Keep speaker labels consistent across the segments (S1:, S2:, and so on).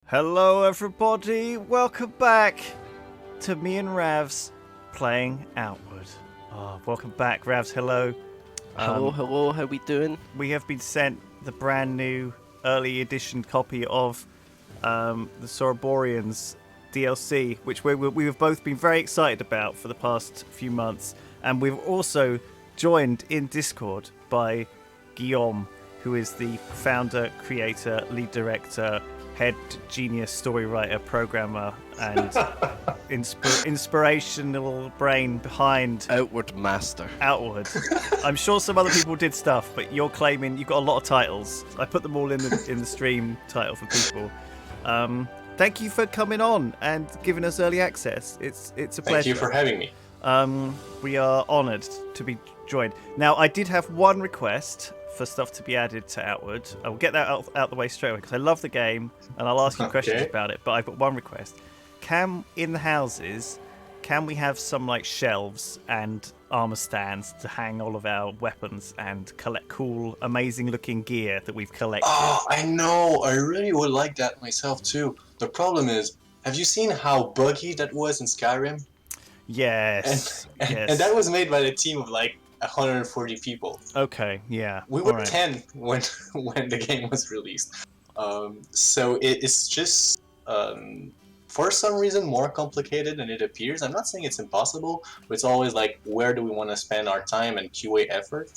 S1: Hello everybody, welcome back to me and Ravs playing Outward. Welcome back Ravs, hello.
S2: Hello, how we doing?
S1: We have been sent the brand new early edition copy of the Soroboreans DLC, which we have both been very excited about for the past few months. And we've also joined in Discord by Guillaume, who is the founder, creator, lead director, head genius, story writer, programmer, and inspirational brain behind
S2: Outward Master.
S1: Outward. I'm sure some other people did stuff, but you're claiming you've got a lot of titles. I put them all in the stream title for people. Thank you for coming on and giving us early access. It's a pleasure.
S3: Thank you for having me.
S1: We are honoured to be joined. Now, I did have one request for stuff to be added to Outward. I will get that out the way straight away because I love the game and I'll ask you questions about it. But I've got one request: in the houses, can we have some like shelves and armor stands to hang all of our weapons and collect cool, amazing-looking gear that we've collected?
S3: Oh, I know. I really would like that myself too. The problem is, have you seen how buggy that was in Skyrim?
S1: Yes.
S3: And that was made by a team of like 140 people.
S1: Okay, yeah.
S3: We were 10 when the game was released. So it's just for some reason more complicated than it appears. I'm not saying it's impossible, but it's always like, where do we want to spend our time and QA effort?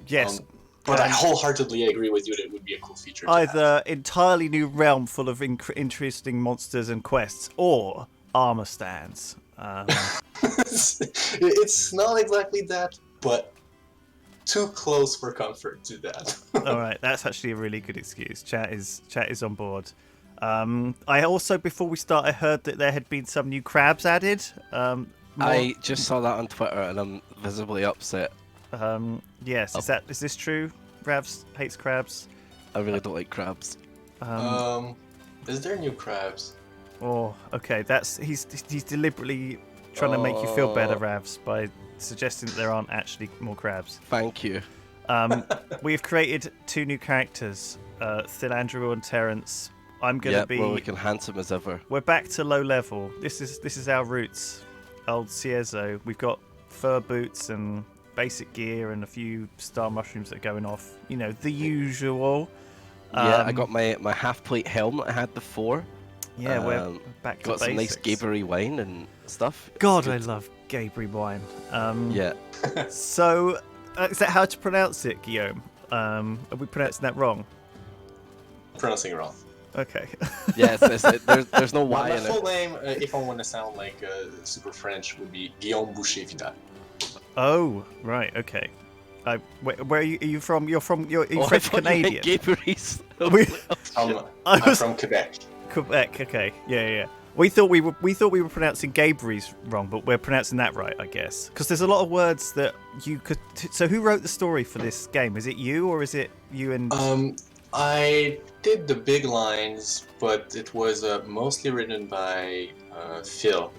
S1: Yes.
S3: But I wholeheartedly agree with you that it would be a cool feature.
S1: Either entirely new realm full of interesting monsters and quests, or armor stands.
S3: It's not exactly that, but too close for comfort to that.
S1: All right, that's actually a really good excuse. Chat is on board. I also, before we start, I heard that there had been some new crabs added.
S2: I just saw that on Twitter and I'm visibly upset.
S1: Yes, is this true? Ravs hates crabs.
S2: I really don't like crabs.
S3: Is there new crabs?
S1: Oh, okay. He's deliberately trying to make you feel better, Ravs, by suggesting that there aren't actually more crabs.
S2: Thank you.
S1: We've created two new characters, Thilandro and Terrence. I'm gonna be.
S2: Well, we can handsome as ever.
S1: We're back to low level. This is our roots. Old Ciezo. We've got fur boots and basic gear and a few star mushrooms that are going off. You know, the usual.
S2: Yeah, I got my half plate helmet I had before.
S1: Yeah, we're back to
S2: got some
S1: basics.
S2: nice Gabery wine and stuff.
S1: God, I love Gabery wine.
S2: Yeah.
S1: So, is that how to pronounce it, Guillaume? Are we pronouncing that wrong?
S3: Pronouncing it wrong.
S1: Okay.
S2: Yes, there's no Y
S3: My
S2: in
S3: full
S2: it.
S3: name, if I want to sound like super French, would be Guillaume Boucher-Vidal.
S1: Oh, right. Okay. Where are you from? You're
S2: I
S1: French
S2: thought you meant
S1: Canadian.
S2: Gaberies.
S3: I'm from Quebec.
S1: Quebec. Okay. Yeah. We thought we were pronouncing Gabery's wrong, but we're pronouncing that right, I guess. Because there's a lot of words that you could. So who wrote the story for this game? Is it you or is it you and?
S3: I did the big lines, but it was mostly written by Phil,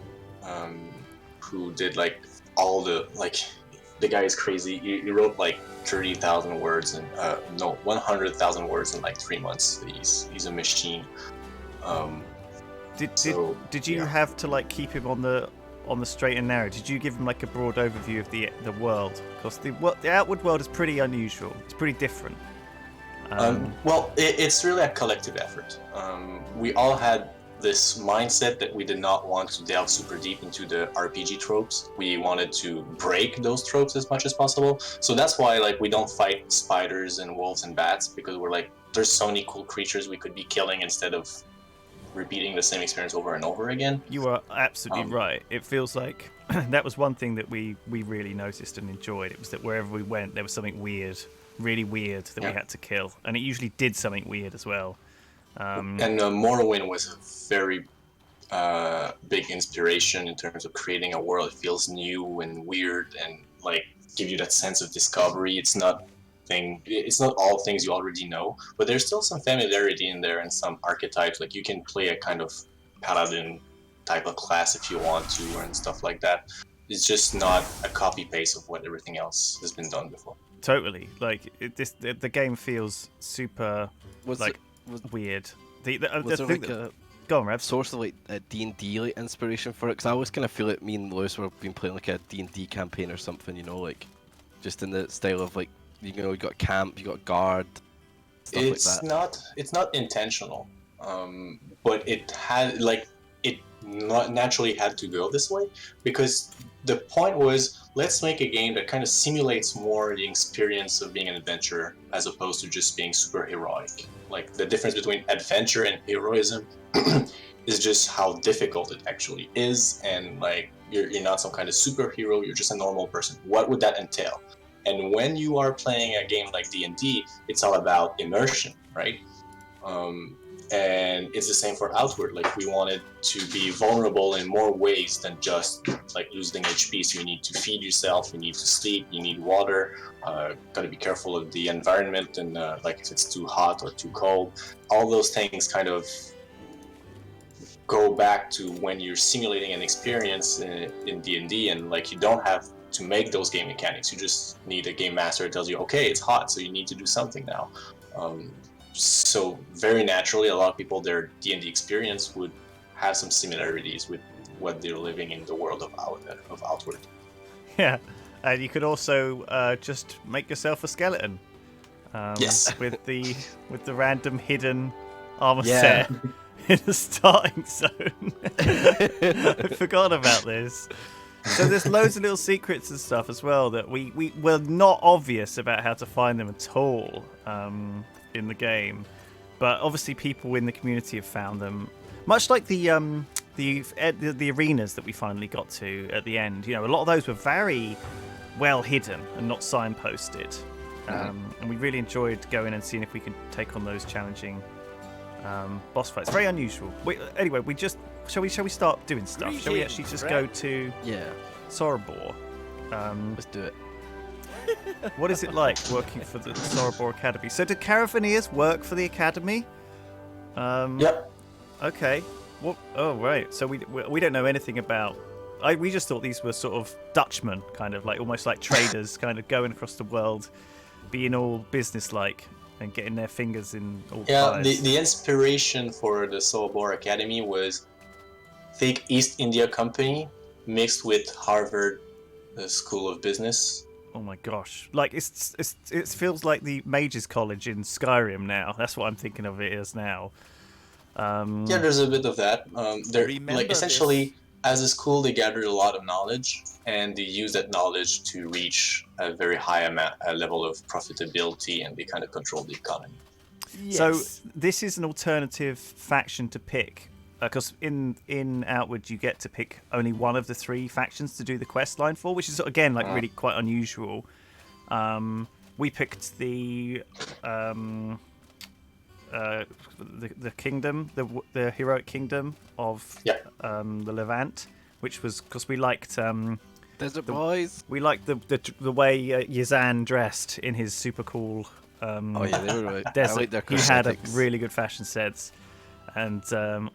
S3: who did like all the The guy is crazy. He wrote like 30,000 words and 100,000 words in like 3 months. He's a machine.
S1: Did you have to like keep him on the straight and narrow? Did you give him like a broad overview of the world? Because the Outward world is pretty unusual. It's pretty different.
S3: Well, it's really a collective effort. We all had this mindset that we did not want to delve super deep into the RPG tropes. We wanted to break those tropes as much as possible. So that's why like we don't fight spiders and wolves and bats, because we're like, there's so many cool creatures we could be killing instead of repeating the same experience over and over again.
S1: You are absolutely right. It feels like that was one thing that we really noticed and enjoyed. It was that wherever we went, there was something weird, really weird that we had to kill, and it usually did something weird as well.
S3: And Morrowind was a very big inspiration in terms of creating a world that feels new and weird and like give you that sense of discovery. It's not all things you already know, but there's still some familiarity in there and some archetypes. Like you can play a kind of paladin type of class if you want to, and stuff like that. It's just not a copy paste of what everything else has been done before.
S1: Totally. Like the game feels super weird.
S2: Was there like
S1: Go on, Rev.
S2: source of like a D&D like inspiration for it? Because I always kind of feel like me and Lewis have been playing like a D&D campaign or something, you know, like just in the style of like, you know, you got camp, you got guard, stuff like that.
S3: It's not intentional, but it had like it not naturally had to go this way because the point was let's make a game that kind of simulates more the experience of being an adventurer as opposed to just being super heroic. Like the difference between adventure and heroism is just how difficult it actually is, and like you're not some kind of superhero, you're just a normal person. What would that entail? And when you are playing a game like D&D, it's all about immersion, right? And it's the same for Outward. Like we wanted to be vulnerable in more ways than just like losing HP. So you need to feed yourself, you need to sleep, you need water. Got to be careful of the environment and like if it's too hot or too cold. All those things kind of go back to when you're simulating an experience in D&D, and like you don't have to make those game mechanics. You just need a game master that tells you, okay, it's hot, so you need to do something now. So very naturally, a lot of people, their D&D experience would have some similarities with what they're living in the world of Outward.
S1: Yeah, and you could also just make yourself a skeleton.
S3: Yes.
S1: With the random hidden armor set in the starting zone. I forgot about this. So there's loads of little secrets and stuff as well that we were not obvious about how to find them at all in the game, but obviously people in the community have found them. Much like the arenas that we finally got to at the end. You know, a lot of those were very well hidden and not signposted, and we really enjoyed going and seeing if we could take on those challenging boss fights. Very unusual. Anyway, shall we start doing stuff? Shall we actually just go to Sorobore?
S2: Let's do it.
S1: What is it like working for the Sorobore Academy? So do Caravaneers work for the Academy?
S3: Yep.
S1: Okay. What? Oh, right. So we don't know anything about... we just thought these were sort of Dutchmen, kind of like almost like traders, kind of going across the world, being all business-like and getting their fingers in all pies.
S3: The inspiration for the Sorobore Academy was think East India Company mixed with Harvard School of Business.
S1: Oh my gosh! Like it feels like the Mages College in Skyrim now. That's what I'm thinking of it as now.
S3: Yeah, there's a bit of that. They're like essentially as a school they gathered a lot of knowledge and they use that knowledge to reach a very high level of profitability, and they kind of control the economy.
S1: Yes. So this is an alternative faction to pick. Because in Outward you get to pick only one of the three factions to do the quest line for, which is again like really quite unusual. We picked the kingdom, the heroic kingdom of the Levant, which was because we liked
S2: Desert Boys.
S1: We liked the way Yazan dressed in his super cool.
S2: They were right.
S1: Desert.
S2: I like their
S1: He had a
S2: cosmetics.
S1: really good fashion sense. And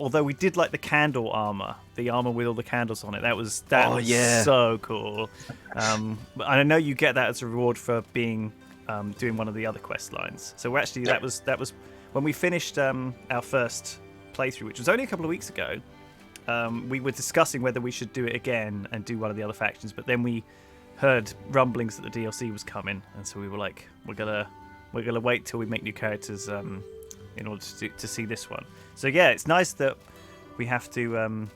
S1: although we did like the candle armor, the armor with all the candles on it, that was so cool. But I know you get that as a reward for being doing one of the other quest lines. So actually, that was when we finished our first playthrough, which was only a couple of weeks ago. We were discussing whether we should do it again and do one of the other factions, but then we heard rumblings that the DLC was coming, and so we were like, we're gonna wait till we make new characters in order to see this one. So yeah, it's nice that we have to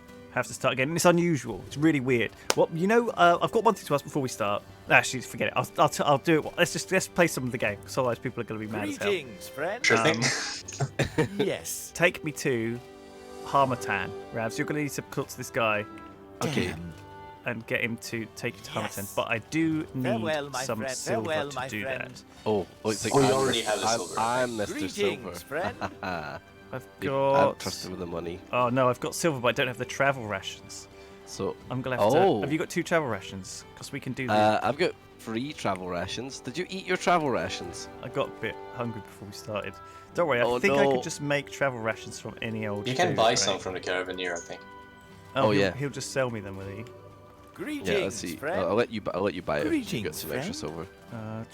S1: start again. And it's unusual. It's really weird. Well, you know, I've got one thing to ask before we start. Actually, forget it. I'll do it. Let's play some of the game, because otherwise people are going to be mad as hell.
S4: Greetings, friend.
S3: Sure thing.
S4: Yes.
S1: Take me to Harmatan, Ravs. You're going to need to talk to this guy.
S2: Okay.
S1: And get him to take you to Harmatan. But I do need
S4: Farewell, my
S1: some
S4: friend.
S1: silver
S4: Farewell,
S1: to
S4: my
S1: do
S4: friend.
S1: that.
S2: Oh, it's like
S3: Oh, you already have the silver.
S2: I'm Mr.
S4: Greetings,
S2: Silver.
S4: friend.
S1: I've
S2: I'm
S1: got...
S2: trusted with the money.
S1: Oh no, I've got silver, but I don't have the travel rations.
S2: So
S1: I'm gonna have to... Have you got 2 travel rations? Because we can do that.
S2: I've got 3 travel rations. Did you eat your travel rations?
S1: I got a bit hungry before we started. Don't worry, I
S2: Oh,
S1: think I
S2: no.
S1: could just make travel rations from any old
S3: You can
S1: food,
S3: buy
S1: right?
S3: some from the Caravaneer, I think.
S2: Oh,
S1: he'll-
S2: yeah.
S1: He'll just sell me them, will he?
S4: Greetings,
S2: Yeah, let's see.
S4: friend.
S2: I'll let you buy it. If you get
S4: Greetings,
S2: some extra
S4: friend.
S2: silver.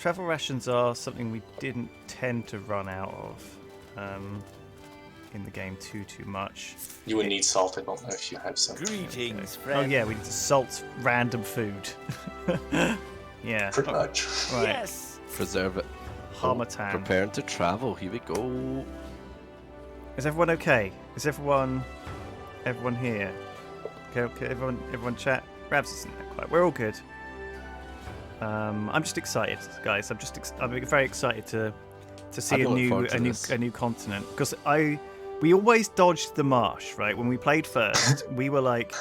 S1: Travel rations are something we didn't tend to run out of. in the game too much.
S3: You would need salt. I don't know if you have some.
S4: Greetings,
S1: Oh
S4: friend.
S1: yeah, we need to salt random food. Yeah.
S3: Pretty much.
S1: Right.
S4: Yes.
S2: Preserve it.
S1: Harmattan.
S2: Preparing to travel. Here we go.
S1: Is everyone okay? Is everyone here? Okay, everyone chat. Ravs isn't that quiet. We're all good. I'm just excited, guys. I'm very excited to see
S2: I've
S1: a
S2: been looking forward to
S1: new continent, because we always dodged the marsh, right? When we played first, we were like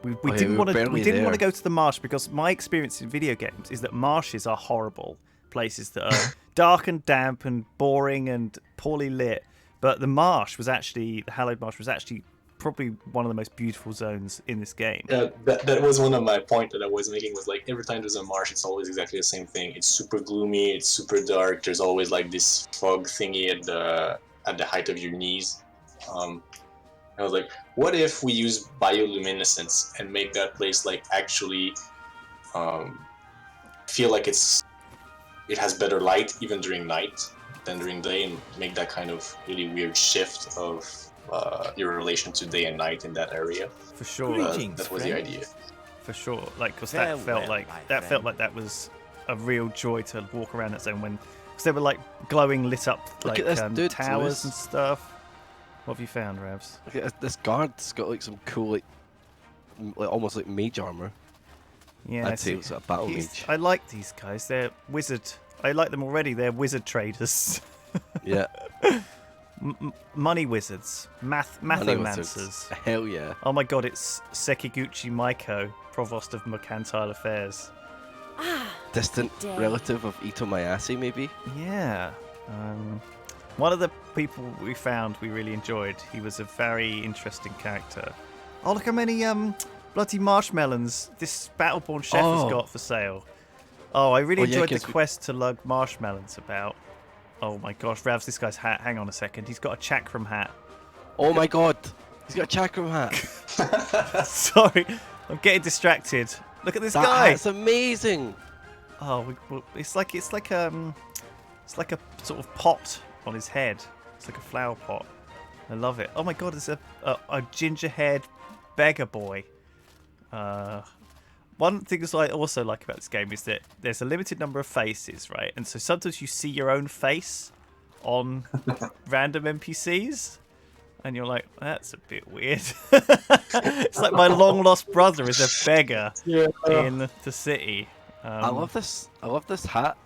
S1: we didn't want to go to the marsh, because my experience in video games is that marshes are horrible places that are dark and damp and boring and poorly lit. But the Hallowed Marsh was actually probably one of the most beautiful zones in this game.
S3: Yeah, that was one of my points that I was making, was like every time there's a marsh, it's always exactly the same thing. It's super gloomy, it's super dark, there's always like this fog thingy at the height of your knees. I was like, what if we use bioluminescence and make that place like actually feel like it has better light even during night than during day, and make that kind of really weird shift of your relation to day and night in that area.
S1: For sure.
S3: That was the idea.
S1: For sure. Like, because that felt like that was a real joy to walk around that zone, because they were like glowing, lit up
S2: Look
S1: like
S2: at this dude,
S1: towers
S2: Lewis.
S1: and stuff. What have you found, Ravs?
S2: Look at this guard's got like some cool, like almost like mage armor.
S1: Yeah,
S2: I'd say it's a battle mage.
S1: I like these guys. They're wizard. I like them already. They're wizard traders.
S2: Yeah.
S1: Money wizards. Mathomancers.
S2: Hell yeah.
S1: Oh my god, it's Sekiguchi Maiko, Provost of Mercantile Affairs.
S2: Distant relative of Ito Mayase, maybe?
S1: Yeah. One of the people we found we really enjoyed. He was a very interesting character. Oh, look how many bloody marshmallows this Battleborn chef has got for sale. Oh, I really enjoyed the quest to lug marshmallows about. Oh my gosh, Ravs, this guy's hat. Hang on a second. He's got a chakram hat.
S2: Oh my god. He's got a chakram hat.
S1: Sorry, I'm getting distracted. Look at this
S2: That
S1: guy.
S2: hat's amazing.
S1: Oh, it's like a sort of pot on his head. It's like a flower pot. I love it. Oh my god, it's a ginger-haired beggar boy. One thing that I also like about this game is that there's a limited number of faces, right? And so sometimes you see your own face on random NPCs, and you're like, that's a bit weird. It's like my long-lost brother is a beggar in the city.
S2: I love this. I love this hat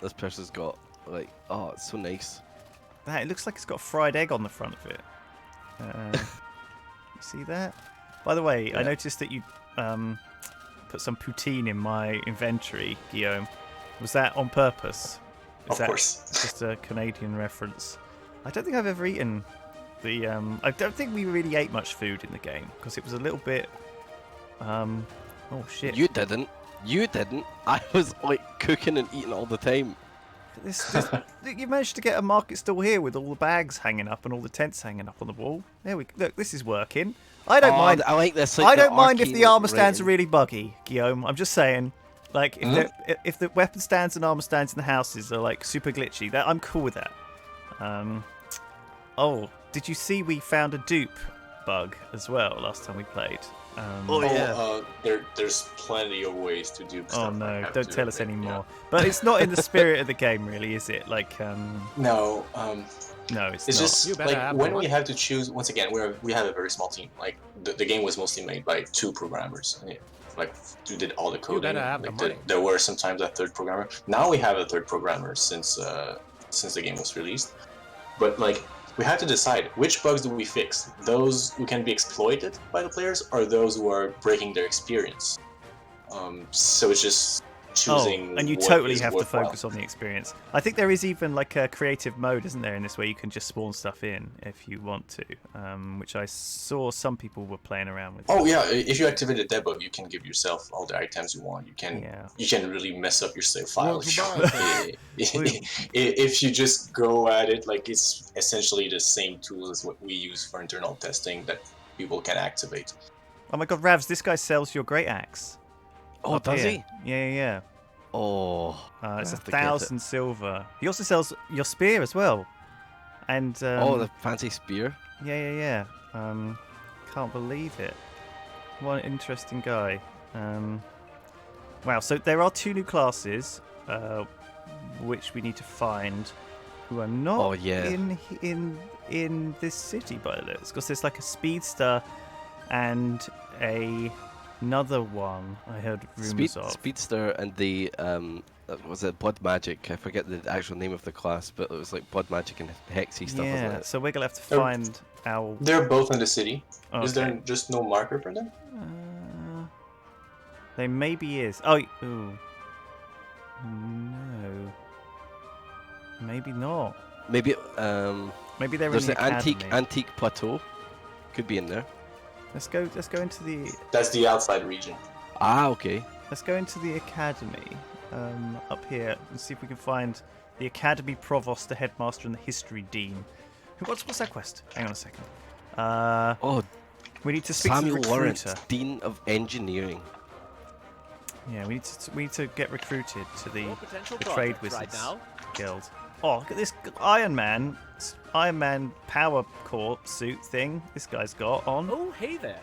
S2: this person's got. Like, oh, it's so nice.
S1: It looks like it's got a fried egg on the front of it. You see that? By the way, I noticed that you put some poutine in my inventory, Guillaume. Was that on purpose?
S3: Of course.
S1: Just a Canadian reference? I don't think I've ever eaten the... I don't think we really ate much food in the game, because it was a little bit... oh, shit.
S2: You didn't. I was, like, cooking and eating all the time.
S1: You managed to get a market stall here with all the bags hanging up and all the tents hanging up on the wall. There we go. Look, this is working. I don't mind.
S2: I like this.
S1: I don't mind if the armor stands are really buggy, Guillaume. I'm just saying, like, if the weapon stands and armor stands in the houses are like super glitchy, I'm cool with that. Oh, did you see we found a dupe bug as well last time we played?
S3: There's plenty of ways to do stuff.
S1: Oh no, don't tell us anymore. Yeah. But it's not in the spirit of the game, really, is it? Like,
S3: no.
S1: No, it's
S3: not.
S1: just
S3: like when we have to choose. Once again, we have a very small team. Like the game was mostly made by 2 programmers. Like who did all the coding. There were sometimes a 3rd programmer. Now we have a 3rd programmer since the game was released. But like, we have to decide which bugs do we fix. Those who can be exploited by the players, or those who are breaking their experience. So it's just choosing.
S1: And you totally have to focus on the experience. I think there is even like a creative mode, isn't there, in this, where you can just spawn stuff in if you want to, which I saw some people were playing around with.
S3: Oh yeah, if you activate the debug, you can give yourself all the items you want. You can really mess up your save file if you just go at it. Like, it's essentially the same tool as what we use for internal testing that people can activate.
S1: Oh my god, Ravs, this guy sells your great axe.
S2: Oh, does he?
S1: Yeah.
S2: Oh.
S1: It's 1,000 silver. He also sells your spear as well. And
S2: the fancy spear.
S1: yeah. Can't believe it. What an interesting guy. Wow. So there are 2 new classes, which we need to find, who are not in this city by the looks, because there's like a speedster and another one I heard rumors of.
S2: Speedster and the was it Blood Magic? I forget the actual name of the class, but it was like Blood Magic and Hexy stuff, wasn't it?
S1: So we're gonna have to find our.
S3: They're both in the city.
S1: Okay.
S3: Is there just no marker for them?
S1: There maybe is. Oh, ooh. No. Maybe not.
S2: Maybe
S1: Maybe they're
S2: there's
S1: in the
S2: the antique plateau. Could be in there.
S1: Let's go into the.
S3: That's the outside region.
S2: Ah, okay.
S1: Let's go into the academy up here and see if we can find the academy provost, the headmaster, and the history dean. What's that quest? Hang on a second. We need to speak
S2: Samuel
S1: to the
S2: Lawrence,
S1: recruiter.
S2: Dean of Engineering.
S1: Yeah, we need to get recruited to the Trade Wizards Guild. Oh, look at this Iron Man power core suit thing this guy's got on.
S4: Oh, hey there.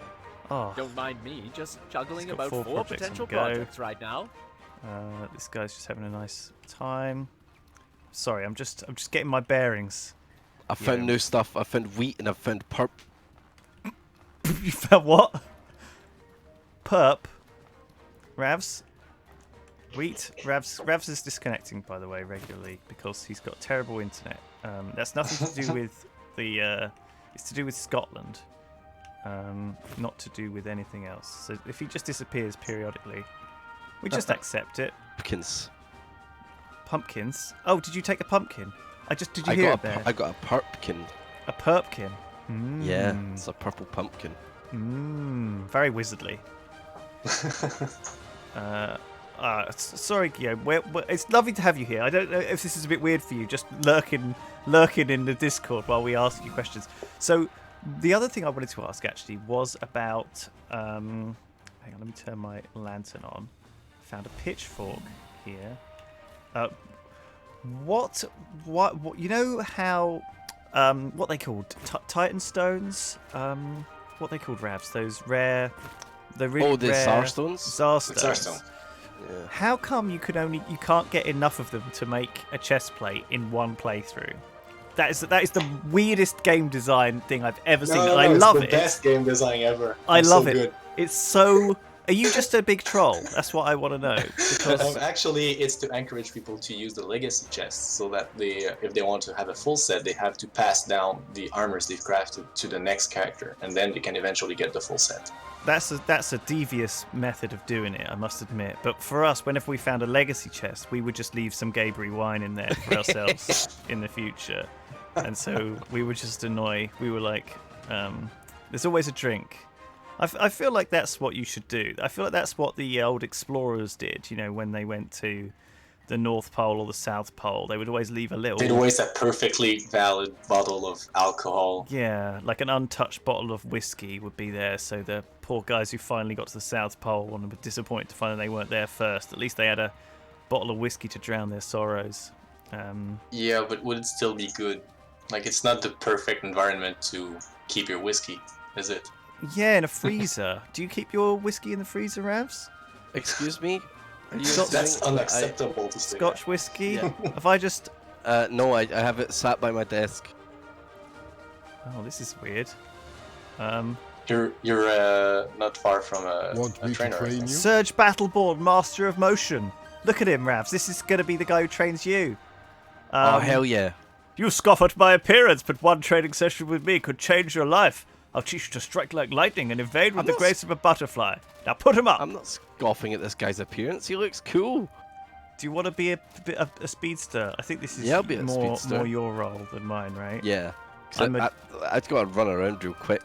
S1: Oh,
S4: Don't mind me, just juggling
S1: He's got
S4: about
S1: 4
S4: 4
S1: projects
S4: potential
S1: on the go.
S4: projects right now.
S1: this guy's just having a nice time. Sorry, I'm just getting my bearings.
S2: I found new stuff. I found wheat and I found perp.
S1: You found what? Perp. Ravs. Wheat. Ravs is disconnecting, by the way, regularly because he's got terrible internet. That's nothing to do with the. It's to do with Scotland. Not to do with anything else. So if he just disappears periodically, we just accept it.
S2: Pumpkins.
S1: Pumpkins. Oh, did you take a pumpkin? Did you hear it there?
S2: I got a perpkin.
S1: A perpkin.
S2: Yeah, it's a purple pumpkin.
S1: Very wizardly. Sorry, Guillaume. It's lovely to have you here. I don't know if this is a bit weird for you, just lurking in the Discord while we ask you questions. So, the other thing I wanted to ask actually was about. Hang on, let me turn my lantern on. Found a pitchfork here. What? You know how? What they called Titan stones? What they called, Ravs? Those rare. The really
S2: the
S1: rare
S2: Zarstones?
S1: Zarstones.
S2: Yeah.
S1: How come you can't get enough of them to make a chest plate in one playthrough? That is the weirdest game design thing I've ever seen. I love it.
S3: It's the best game design ever.
S1: I love it.
S3: Good.
S1: It's so. Are you just a big troll? That's what I want to know. Because
S3: Actually, it's to encourage people to use the legacy chests, so that if they want to have a full set, they have to pass down the armors they've crafted to the next character, and then they can eventually get the full set.
S1: that's a devious method of doing it, I must admit. But for us, whenever we found a legacy chest, we would just leave some Gabriel wine in there for ourselves in the future. And so we would just annoy. We were like, there's always a drink. I feel like that's what you should do. I feel like that's what the old explorers did, you know, when they went to the North Pole or the South Pole. They would always leave a little...
S3: They'd waste a perfectly valid bottle of alcohol.
S1: Yeah, like an untouched bottle of whiskey would be there, so the poor guys who finally got to the South Pole and were disappointed to find that they weren't there first, at least they had a bottle of whiskey to drown their sorrows.
S3: Yeah, but would it still be good? Like, it's not the perfect environment to keep your whiskey, is it?
S1: Yeah, in a freezer. Do you keep your whiskey in the freezer, Ravs?
S2: Excuse me? Are you
S3: That's
S2: saying
S3: unacceptable to say.
S1: Scotch whiskey?
S2: Yeah.
S1: Have I just...
S2: No, I have it sat by my desk.
S1: Oh, this is weird.
S3: You're not far from a trainer.
S5: train you?
S1: Surge Battleborn, Master of Motion. Look at him, Ravs. This is going to be the guy who trains you.
S2: Oh, hell yeah.
S1: You scoff at my appearance, but one training session with me could change your life. I'll teach you to strike like lightning and evade with the grace of a butterfly. Now put him up.
S2: I'm not scoffing at this guy's appearance. He looks cool.
S1: Do you want to be a speedster? I think this is
S2: Yeah, I'll be a speedster.
S1: more your role than mine, right?
S2: Yeah. I've got to run around real quick.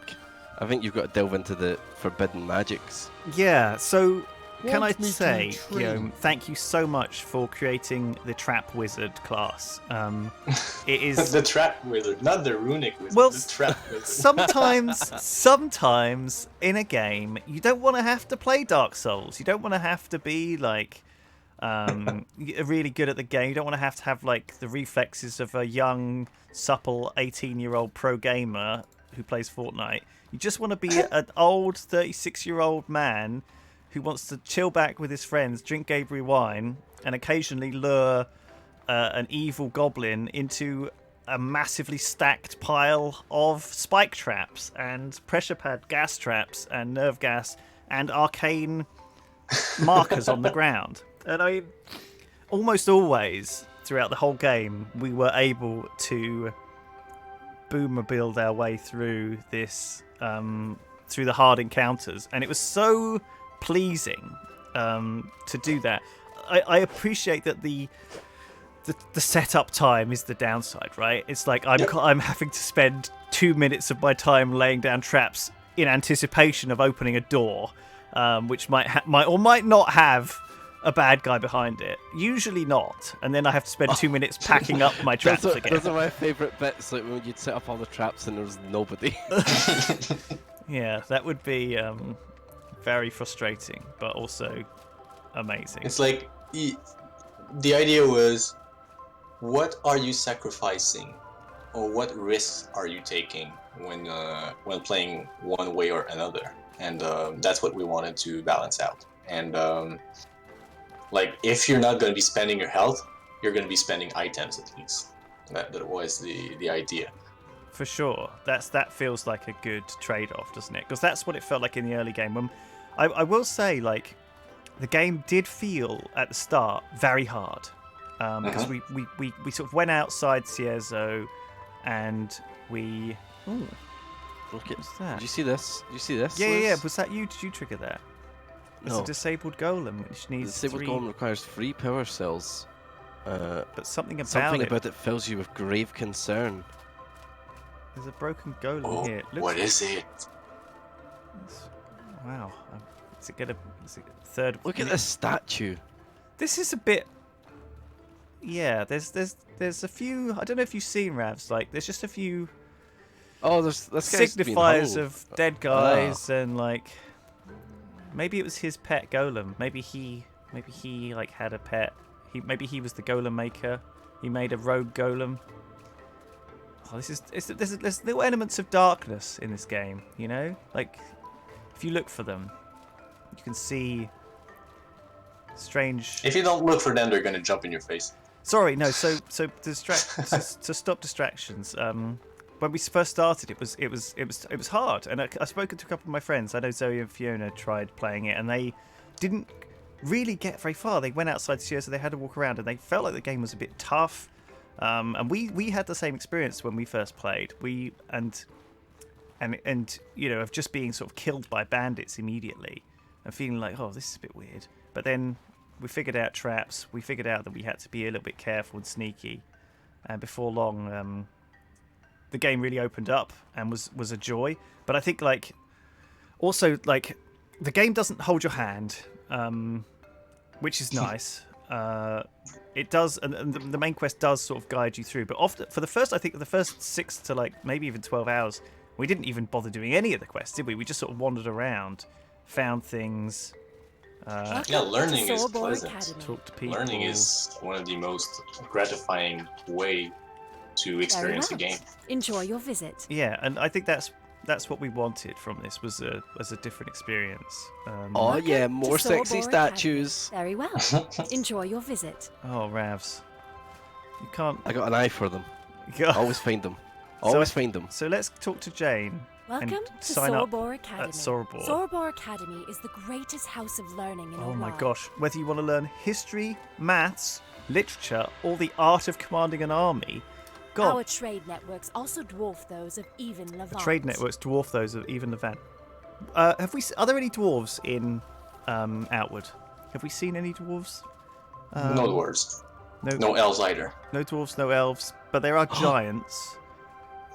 S2: I think you've got to delve into the forbidden magics.
S1: Yeah, so can I
S5: Want me to
S1: say,
S5: train?
S1: Guillaume, thank you so much for creating the Trap Wizard class. It is...
S3: The Trap Wizard, not the Runic Wizard,
S1: Well,
S3: the Trap Wizard.
S1: sometimes in a game, you don't want to have to play Dark Souls. You don't want to have to be like, You're really good at the game. You don't want to have like the reflexes of a young, supple 18-year-old pro gamer who plays Fortnite. You just want to be an old 36-year-old man who wants to chill back with his friends, drink Gabriel wine, and occasionally lure an evil goblin into a massively stacked pile of spike traps and pressure pad gas traps and nerve gas and arcane markers on the ground. And I mean, almost always throughout the whole game, we were able to boomer build our way through this, through the hard encounters, and it was so pleasing to do that. I appreciate that the setup time is the downside, right? It's like I'm having to spend 2 minutes of my time laying down traps in anticipation of opening a door, which might or might not have a bad guy behind it. Usually not. And then I have to spend 2 minutes packing up my traps again.
S2: Those are my favourite bits, like when you'd set up all the traps and there was nobody.
S1: Yeah, that would be very frustrating, but also amazing.
S3: It's like the idea was, what are you sacrificing, or what risks are you taking when playing one way or another? And that's what we wanted to balance out. And like, if you're not going to be spending your health, you're going to be spending items at least. That was the idea.
S1: For sure. That feels like a good trade-off, doesn't it? Because that's what it felt like in the early game. When I will say, like, the game did feel at the start very hard. Because we sort of went outside Cierzo and we... Ooh,
S2: Look at
S1: what's that?
S2: Did you see this? Did you see this?
S1: Yeah. Was that you? Did you trigger that? It's
S2: No.
S1: a disabled golem which
S2: The
S1: needs
S2: disabled
S1: 3...
S2: golem requires 3 power cells.
S1: But something
S2: Something
S1: it.
S2: about it fills you with grave concern.
S1: There's a broken golem
S3: Oh,
S1: here.
S3: what is it?
S1: Wow. Is it third?
S2: Look at this statue.
S1: This is a bit. Yeah. There's a few. I don't know if you've seen Ravs. Like, there's just a few
S2: Oh, this guy's been
S1: signifiers
S2: hung.
S1: of dead guys and like. Maybe it was his pet golem. Maybe he like had a pet. Maybe he was the golem maker. He made a rogue golem. Oh, there's little elements of darkness in this game, you know? Like, if you look for them, you can see strange...
S3: If you don't look for them, they're going to jump in your face.
S1: Sorry, no, so to stop distractions, when we first started, it was hard, and I've spoken to a couple of my friends. I know Zoe and Fiona tried playing it, and they didn't really get very far. They went outside Sierra, so they had to walk around, and they felt like the game was a bit tough. And we had the same experience when we first played. And you know, of just being sort of killed by bandits immediately and feeling like, oh, this is a bit weird. But then we figured out traps. We figured out that we had to be a little bit careful and sneaky. And before long, the game really opened up and was a joy. But I think like also like the game doesn't hold your hand, which is nice. It does, and the main quest does sort of guide you through. But often, for the first 6 to like maybe even 12 hours, we didn't even bother doing any of the quests, did we? We just sort of wandered around, found things.
S3: Yeah, learning is
S5: Sorobore
S3: pleasant.
S5: Academy.
S1: Talked to people.
S3: Learning is one of the most gratifying way to experience a
S5: Very
S3: game.
S5: well. Enjoy your visit.
S1: Yeah, and I think that's what we wanted from this was a different experience.
S2: Oh
S5: Welcome
S2: yeah,
S5: to
S2: more sexy
S5: Soroborean
S2: statues.
S5: Very well. Enjoy your visit.
S1: Oh, Ravs, you can't.
S2: I got an eye for them. Always find them.
S1: So-
S2: Always find them.
S1: So let's talk to Jane.
S5: Welcome
S1: And
S5: to
S1: sign up
S5: Sorobore Academy.
S1: at Sorobore.
S5: Sorobore Academy is the greatest house of learning in
S1: Oh
S5: Iran.
S1: my gosh! Whether you want to learn history, maths, literature, or the art of commanding an army, God,
S5: Our trade networks also dwarf those of even Levant.
S1: trade networks dwarf those of even Levant. Are there any dwarves in Outward? Have we seen any dwarves?
S3: No dwarves.
S1: No,
S3: No elves either.
S1: no dwarves, no elves, but there are giants.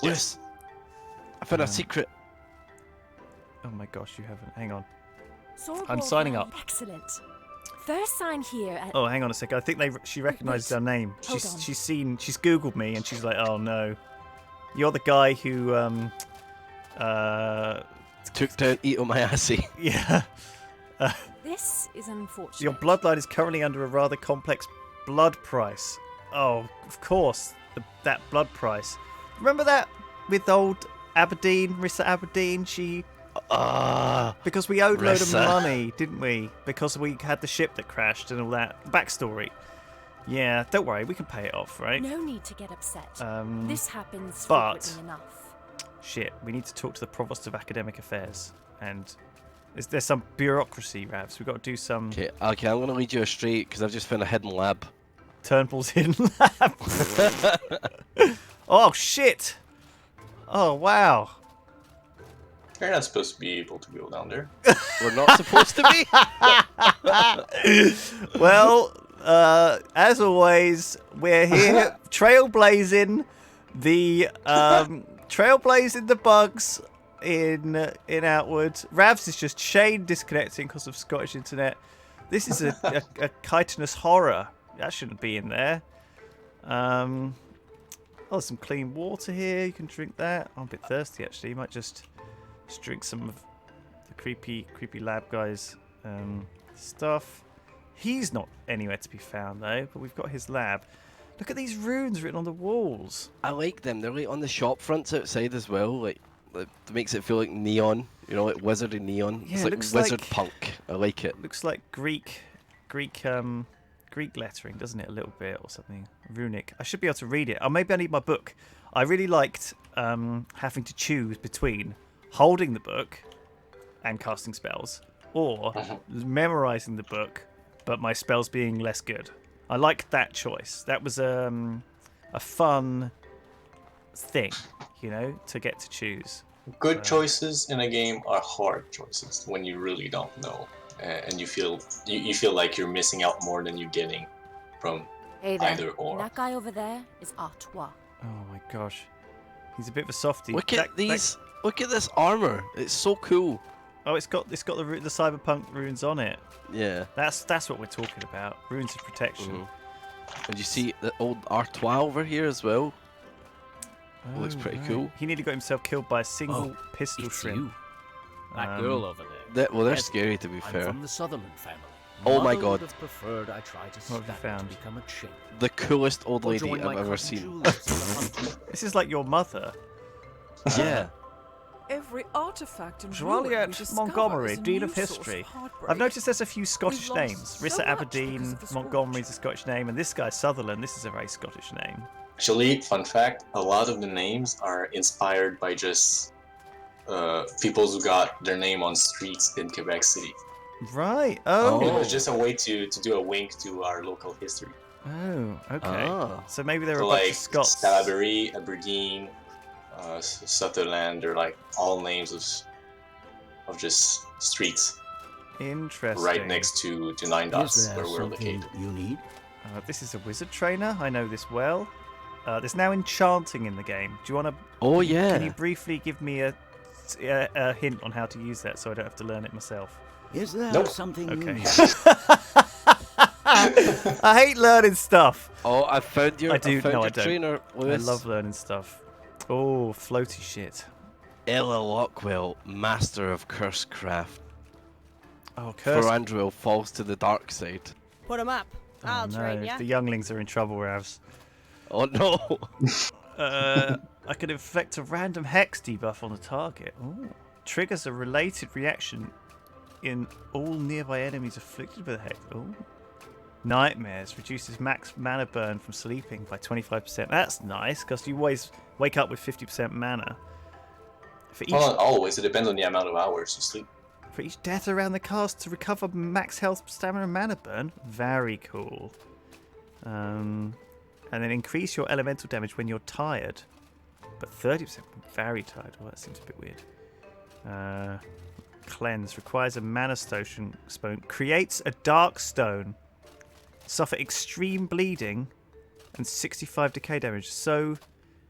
S2: Yes. I found a secret.
S1: Oh my gosh, you haven't. Hang on.
S5: Sorobore
S1: I'm signing
S5: Valley.
S1: up.
S5: Excellent. First sign here at...
S1: Oh, hang on a second. I think she recognises
S5: wait.
S1: our name.
S5: Hold on.
S1: She's Googled me and she's like, oh no, you're the guy who
S2: Took down Ito Mayasi.
S1: yeah.
S5: This is unfortunate.
S1: Your bloodline is currently under a rather complex blood price. Oh, of course, that blood price. Remember that with old Aberdeen, Rissa Aberdeen? She... because we owed a load of
S2: Rissa.
S1: money, didn't we? Because we had the ship that crashed and all that. Backstory. Yeah, don't worry, we can pay it off, right?
S5: No need to get upset. This happens
S1: but-
S5: frequently enough.
S1: Shit, we need to talk to the Provost of Academic Affairs. And there's some bureaucracy, Ravs. We've got to do some
S2: Okay, I'm going to lead you astray because I've just found a hidden lab.
S1: Turnbull's hidden lab. Oh, shit! Oh, wow.
S3: You're not supposed to be able to go down there.
S2: We're not supposed to be?
S1: Well, as always, we're here trailblazing the bugs in Outward. Ravs is just chain disconnecting because of Scottish internet. This is a chitinous horror. That shouldn't be in there. Oh, there's some clean water here. You can drink that. I'm a bit thirsty actually. You might just drink some of the creepy lab guys stuff. He's not anywhere to be found though, but we've got his lab. Look at these runes written on the walls.
S2: I like them. They're like on the shop fronts outside as well. Like, it makes it feel like neon. You know, like wizardy neon.
S1: Yeah,
S2: it's
S1: it
S2: like
S1: looks
S2: wizard
S1: like-
S2: punk. I like it.
S1: Looks like Greek lettering, doesn't it? A little bit or something. Runic. I should be able to read it. Or maybe I need my book. I really liked having to choose between holding the book and casting spells, or memorizing the book, but my spells being less good. I liked that choice. That was a fun thing, you know, to get to choose.
S3: Good choices in a game are hard choices when you really don't know, and you feel like you're missing out more than you're getting from
S5: Hey there.
S3: either or.
S5: That guy over there is Artois.
S1: Oh my gosh, he's a bit of a softie.
S2: Look at these. Look at this armor. It's so cool.
S1: Oh, it's got the cyberpunk runes on it.
S2: Yeah.
S1: That's what we're talking about. Runes of protection.
S2: And you see the old R12 over here as well.
S1: Oh,
S2: Looks pretty
S1: right.
S2: cool.
S1: He nearly got himself killed by a single pistol
S4: It's
S1: shrimp.
S4: you. That girl over there.
S2: Well, they're
S4: Yes,
S2: scary to be
S4: I'm
S2: fair.
S4: from the Sutherland family.
S2: Oh my
S4: Mother
S2: God.
S4: would have preferred I tried to
S1: What have you
S4: stand
S1: found?
S4: to become a champ.
S2: The coolest old
S4: Or
S2: lady
S4: join my
S2: I've ever
S4: cousin
S2: seen.
S4: Julius in the hunt.
S1: This is like your mother.
S2: Yeah.
S6: Every artifact and
S1: Juliet Montgomery, Dean of History. I've noticed there's a few Scottish
S6: lost
S1: names.
S6: so
S1: Rissa
S6: much
S1: Aberdeen,
S6: because of the
S1: Montgomery's a Scottish name, and this guy Sutherland, this is a very Scottish name.
S3: Actually, fun fact: a lot of the names are inspired by just people who got their name on streets in Quebec City.
S1: Right.
S3: It
S1: Oh.
S3: was just a way to do a wink to our local history.
S1: Oh. Okay.
S2: Ah.
S1: So maybe there are
S3: So
S1: a bunch
S3: like
S1: of Scots.
S3: Salaberry, Aberdeen, Sutherland, they're like all names of just streets
S1: Interesting.
S3: right next to Nine Dots where we're located.
S4: you need?
S1: This is a wizard trainer. I know this well. There's now enchanting in the game. Do you want to?
S2: Oh
S1: Can
S2: yeah.
S1: you briefly give me a hint on how to use that so I don't have to learn it myself?
S7: Is there
S3: Nope.
S7: something
S1: Okay.
S7: you need?
S1: I hate learning stuff.
S2: Oh, I found your.
S1: I do-
S2: found
S1: no,
S2: your
S1: I don't.
S2: trainer, Lewis.
S1: I love learning stuff. Oh, floaty shit.
S2: Ella Lockwell, master of cursecraft.
S1: Oh, curse.
S2: Ferandruel falls to the dark side.
S8: Put 'em up.
S1: Oh,
S8: I'll
S1: no.
S8: train ya.
S1: The younglings are in trouble, Ravs.
S2: Oh no.
S1: I can inflict a random hex debuff on the target. Ooh. Triggers a related reaction in all nearby enemies afflicted with a hex. Ooh. Nightmares reduces max mana burn from sleeping by 25%. That's nice because you always wake up with 50% mana. For each,
S3: Well, not always. It depends on the amount of hours you sleep.
S1: for each death around the cast to recover max health, stamina, and mana burn. Very cool. And then increase your elemental damage when you're tired. But 30% when very tired. Well, that seems a bit weird. Cleanse. Requires a mana stone. Creates a dark stone. Suffer extreme bleeding. And 65 decay damage. So,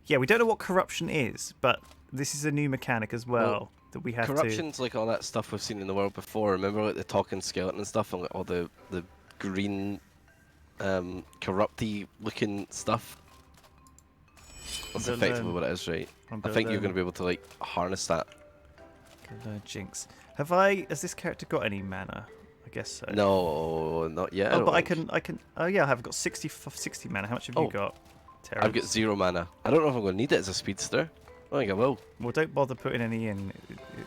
S1: yeah, we don't know what corruption is. But this is a new mechanic as well. That we have
S2: Corruption's like all that stuff we've seen in the world before. Remember, like the talking skeleton and stuff, and like all the green, corrupty looking stuff. That's
S1: gonna
S2: effectively
S1: learn.
S2: what it is, right?
S1: I'm
S2: I
S1: gonna
S2: think you're
S1: learn.
S2: going to be able to like harness that.
S1: Jinx. Has this character got any mana? I guess so.
S2: No, not yet.
S1: Oh, but I can. Oh yeah, I've got 60 mana. How much have you got, Terrence?
S2: I've got 0 mana. I don't know if I'm going to need it as a speedster. I don't think I will.
S1: Well, don't bother putting any in.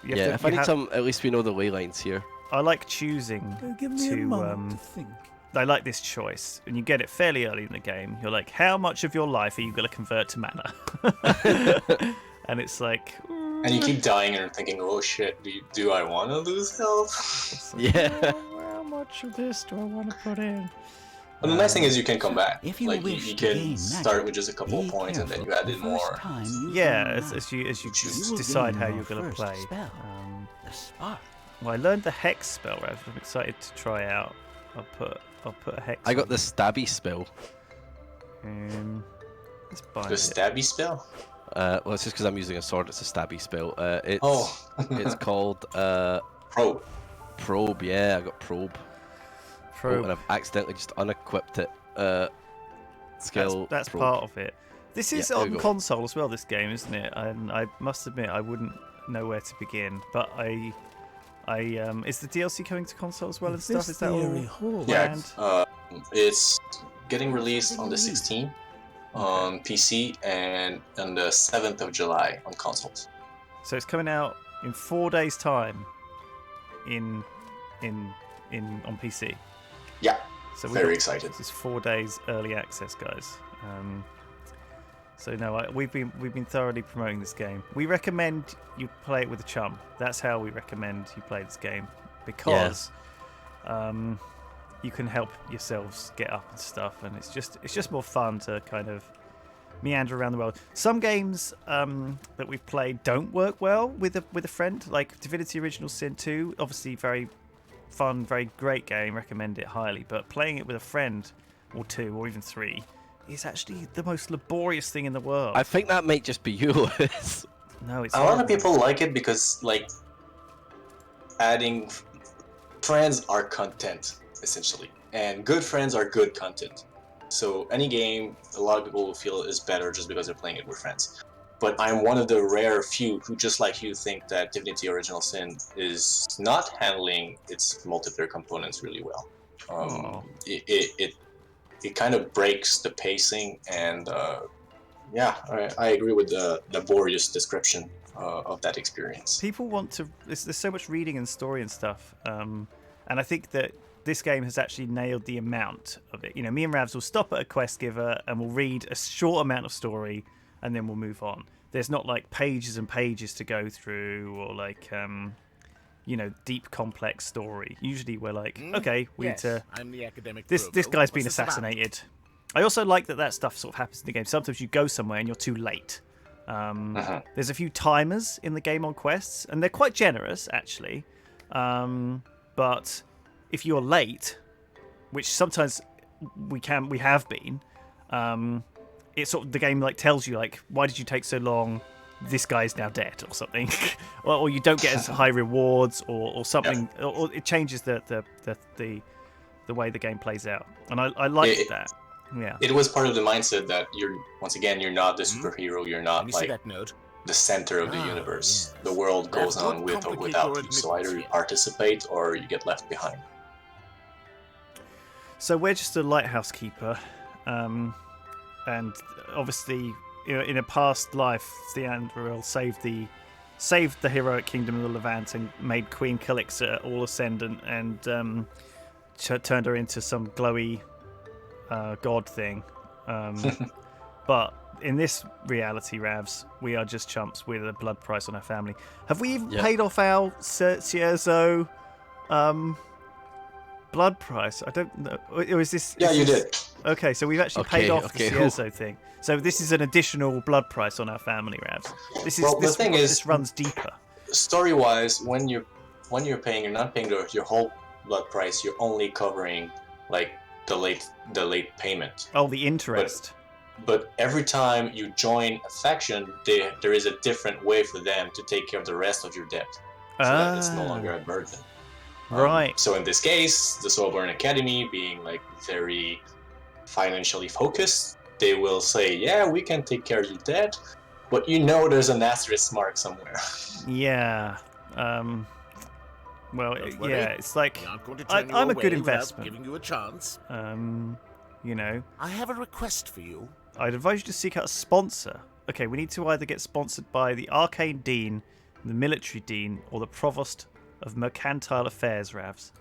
S2: If I need some, at least we know the ley lines here.
S1: I like choosing
S4: Give me a moment to think.
S1: I like this choice, and you get it fairly early in the game. You're like, how much of your life are you going to convert to mana? And it's like...
S3: And you keep dying and thinking, oh shit, do I want to lose health?
S2: Yeah.
S1: How much of this do I want to put in?
S3: But the nice thing is you can come back.
S4: If you
S3: like
S4: wish
S3: you
S4: to
S3: can
S4: gain
S3: start
S4: magic,
S3: with just a couple of
S4: be
S3: points and then you
S4: careful.
S3: add in
S4: The first
S3: more.
S4: time you
S1: Yeah,
S4: find
S1: as you
S3: You will
S1: decide
S4: gain
S1: how
S4: your
S1: you're going to
S4: first
S1: play.
S4: spell. The spark.
S1: Well, I learned the hex spell, Rav. I'm excited to try out. I'll put a hex.
S2: I got
S1: on.
S2: the stabby spell.
S1: Let's buy
S3: The
S1: it.
S3: stabby spell?
S2: Well, it's just because I'm using a sword. It's a stabby spell. It's called Probe. Yeah, I got Probe.
S1: Probe.
S2: And I've accidentally just unequipped it. Skill.
S1: That's
S2: probe.
S1: part of it. This is
S2: there we
S1: on
S2: go.
S1: console as well. This game, isn't it? And I must admit, I wouldn't know where to begin. But is the DLC coming to console as well and stuff? Is that all planned?
S3: Yeah, it's getting released on the 16th on PC and on the 7th of July on consoles.
S1: So it's coming out in 4 days' time. On PC.
S3: Yeah,
S1: So
S3: very excited.
S1: This is 4 days early access, guys. So no, we've been thoroughly promoting this game. We recommend you play it with a chum. That's how we recommend you play this game, because you can help yourselves get up and stuff, and it's just more fun to kind of meander around the world. Some games that we've played don't work well with a friend, like Divinity Original Sin 2. Obviously, very fun, very great game. Recommend it highly. But playing it with a friend or two or even three is actually the most laborious thing in the world.
S2: I think that might just be you, Lewis.
S1: No, it's
S3: A lot of people like it because, like, adding friends are content, essentially. And good friends are good content. So any game, a lot of people will feel is better just because they're playing it with friends. But I'm one of the rare few who, just like you, think that Divinity Original Sin is not handling its multiplayer components really well. It kind of breaks the pacing, and I agree with the laborious description of that experience.
S1: People want to. There's so much reading and story and stuff, and I think that this game has actually nailed the amount of it. You know, me and Ravs will stop at a quest giver and we'll read a short amount of story, and then we'll move on. There's not like pages and pages to go through, or like deep complex story. Usually we're like, okay, we need to.
S4: I'm the academic.
S1: This guy's been assassinated. I also like that stuff sort of happens in the game. Sometimes you go somewhere and you're too late. There's a few timers in the game on quests, and they're quite generous actually. But if you're late, which sometimes we have been, it's sort of the game like tells you like, why did you take so long? This guy's now dead or something, or you don't get as high rewards or something, or it changes the way the game plays out, and I like that. Yeah,
S3: it was part of the mindset that you're not the superhero, you're not like
S4: that note?
S3: the center of the universe.
S4: Yes.
S3: The world goes
S4: That
S3: on
S4: would
S3: with or
S4: complicate
S3: without
S4: your
S3: you, so either you participate or you get left behind.
S1: So we're just a lighthouse keeper, and obviously, in a past life, Theandril saved the heroic kingdom of the Levant and made Queen Calixa all ascendant, and turned her into some glowy god thing. But in this reality, Ravs, we are just chumps with a blood price on our family. Have we even paid off our Cierzo blood price? I don't know. Or is this?
S3: Yeah, you did.
S1: Okay, so we've actually paid off the Cierzo thing. So this is an additional blood price on our family, Ravs. This runs deeper.
S3: Story-wise, when you're paying, you're not paying your whole blood price. You're only covering like the late payment.
S1: Oh, the interest.
S3: But every time you join a faction, there is a different way for them to take care of the rest of your debt. So that it's no longer a burden.
S1: Right.
S3: So in this case, the Soroborean Academy, being like very financially focused, they will say, yeah, we can take care of your debt, but there's an asterisk mark somewhere.
S1: Yeah. Well,
S4: Don't worry.
S1: it's like
S4: We aren't going to turn you
S1: I'm a
S4: away
S1: good
S4: without
S1: investment.
S4: giving you a chance.
S1: You know,
S4: I have a request for you.
S1: I'd advise you to seek out a sponsor. Okay, we need to either get sponsored by the Arcane Dean, the Military Dean, or the Provost of Mercantile Affairs, Ravs.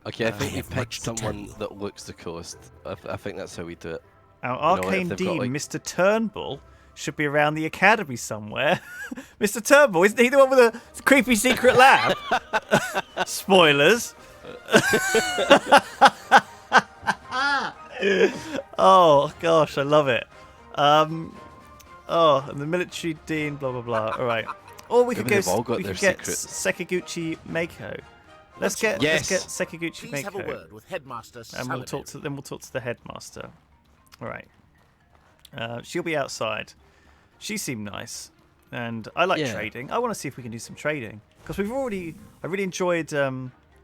S2: Okay, I think we
S4: have
S2: picked
S4: much to tell
S2: someone
S4: you.
S2: that looks the coolest. I think that's how we do it.
S1: Our
S2: You know, like,
S1: Arcane
S2: if they've got,
S1: Dean,
S2: like-
S1: Mr. Turnbull, should be around the academy somewhere. Mr. Turnbull, isn't he the one with the creepy secret lab? Spoilers. Oh gosh, I love it. And the Military Dean, blah blah blah. All right. Or we could
S2: Maybe
S1: go.
S2: they've all got
S1: We
S2: their
S1: could get
S2: secrets.
S1: Sekiguchi Mako. Let's get
S2: Yes.
S1: Sekiguchi
S4: Please have a
S1: Mako,
S4: word with Headmaster
S1: and we'll talk to the headmaster. All right. She'll be outside. She seemed nice, and I like
S2: Yeah.
S1: trading. I want to see if we can do some trading because I really enjoyed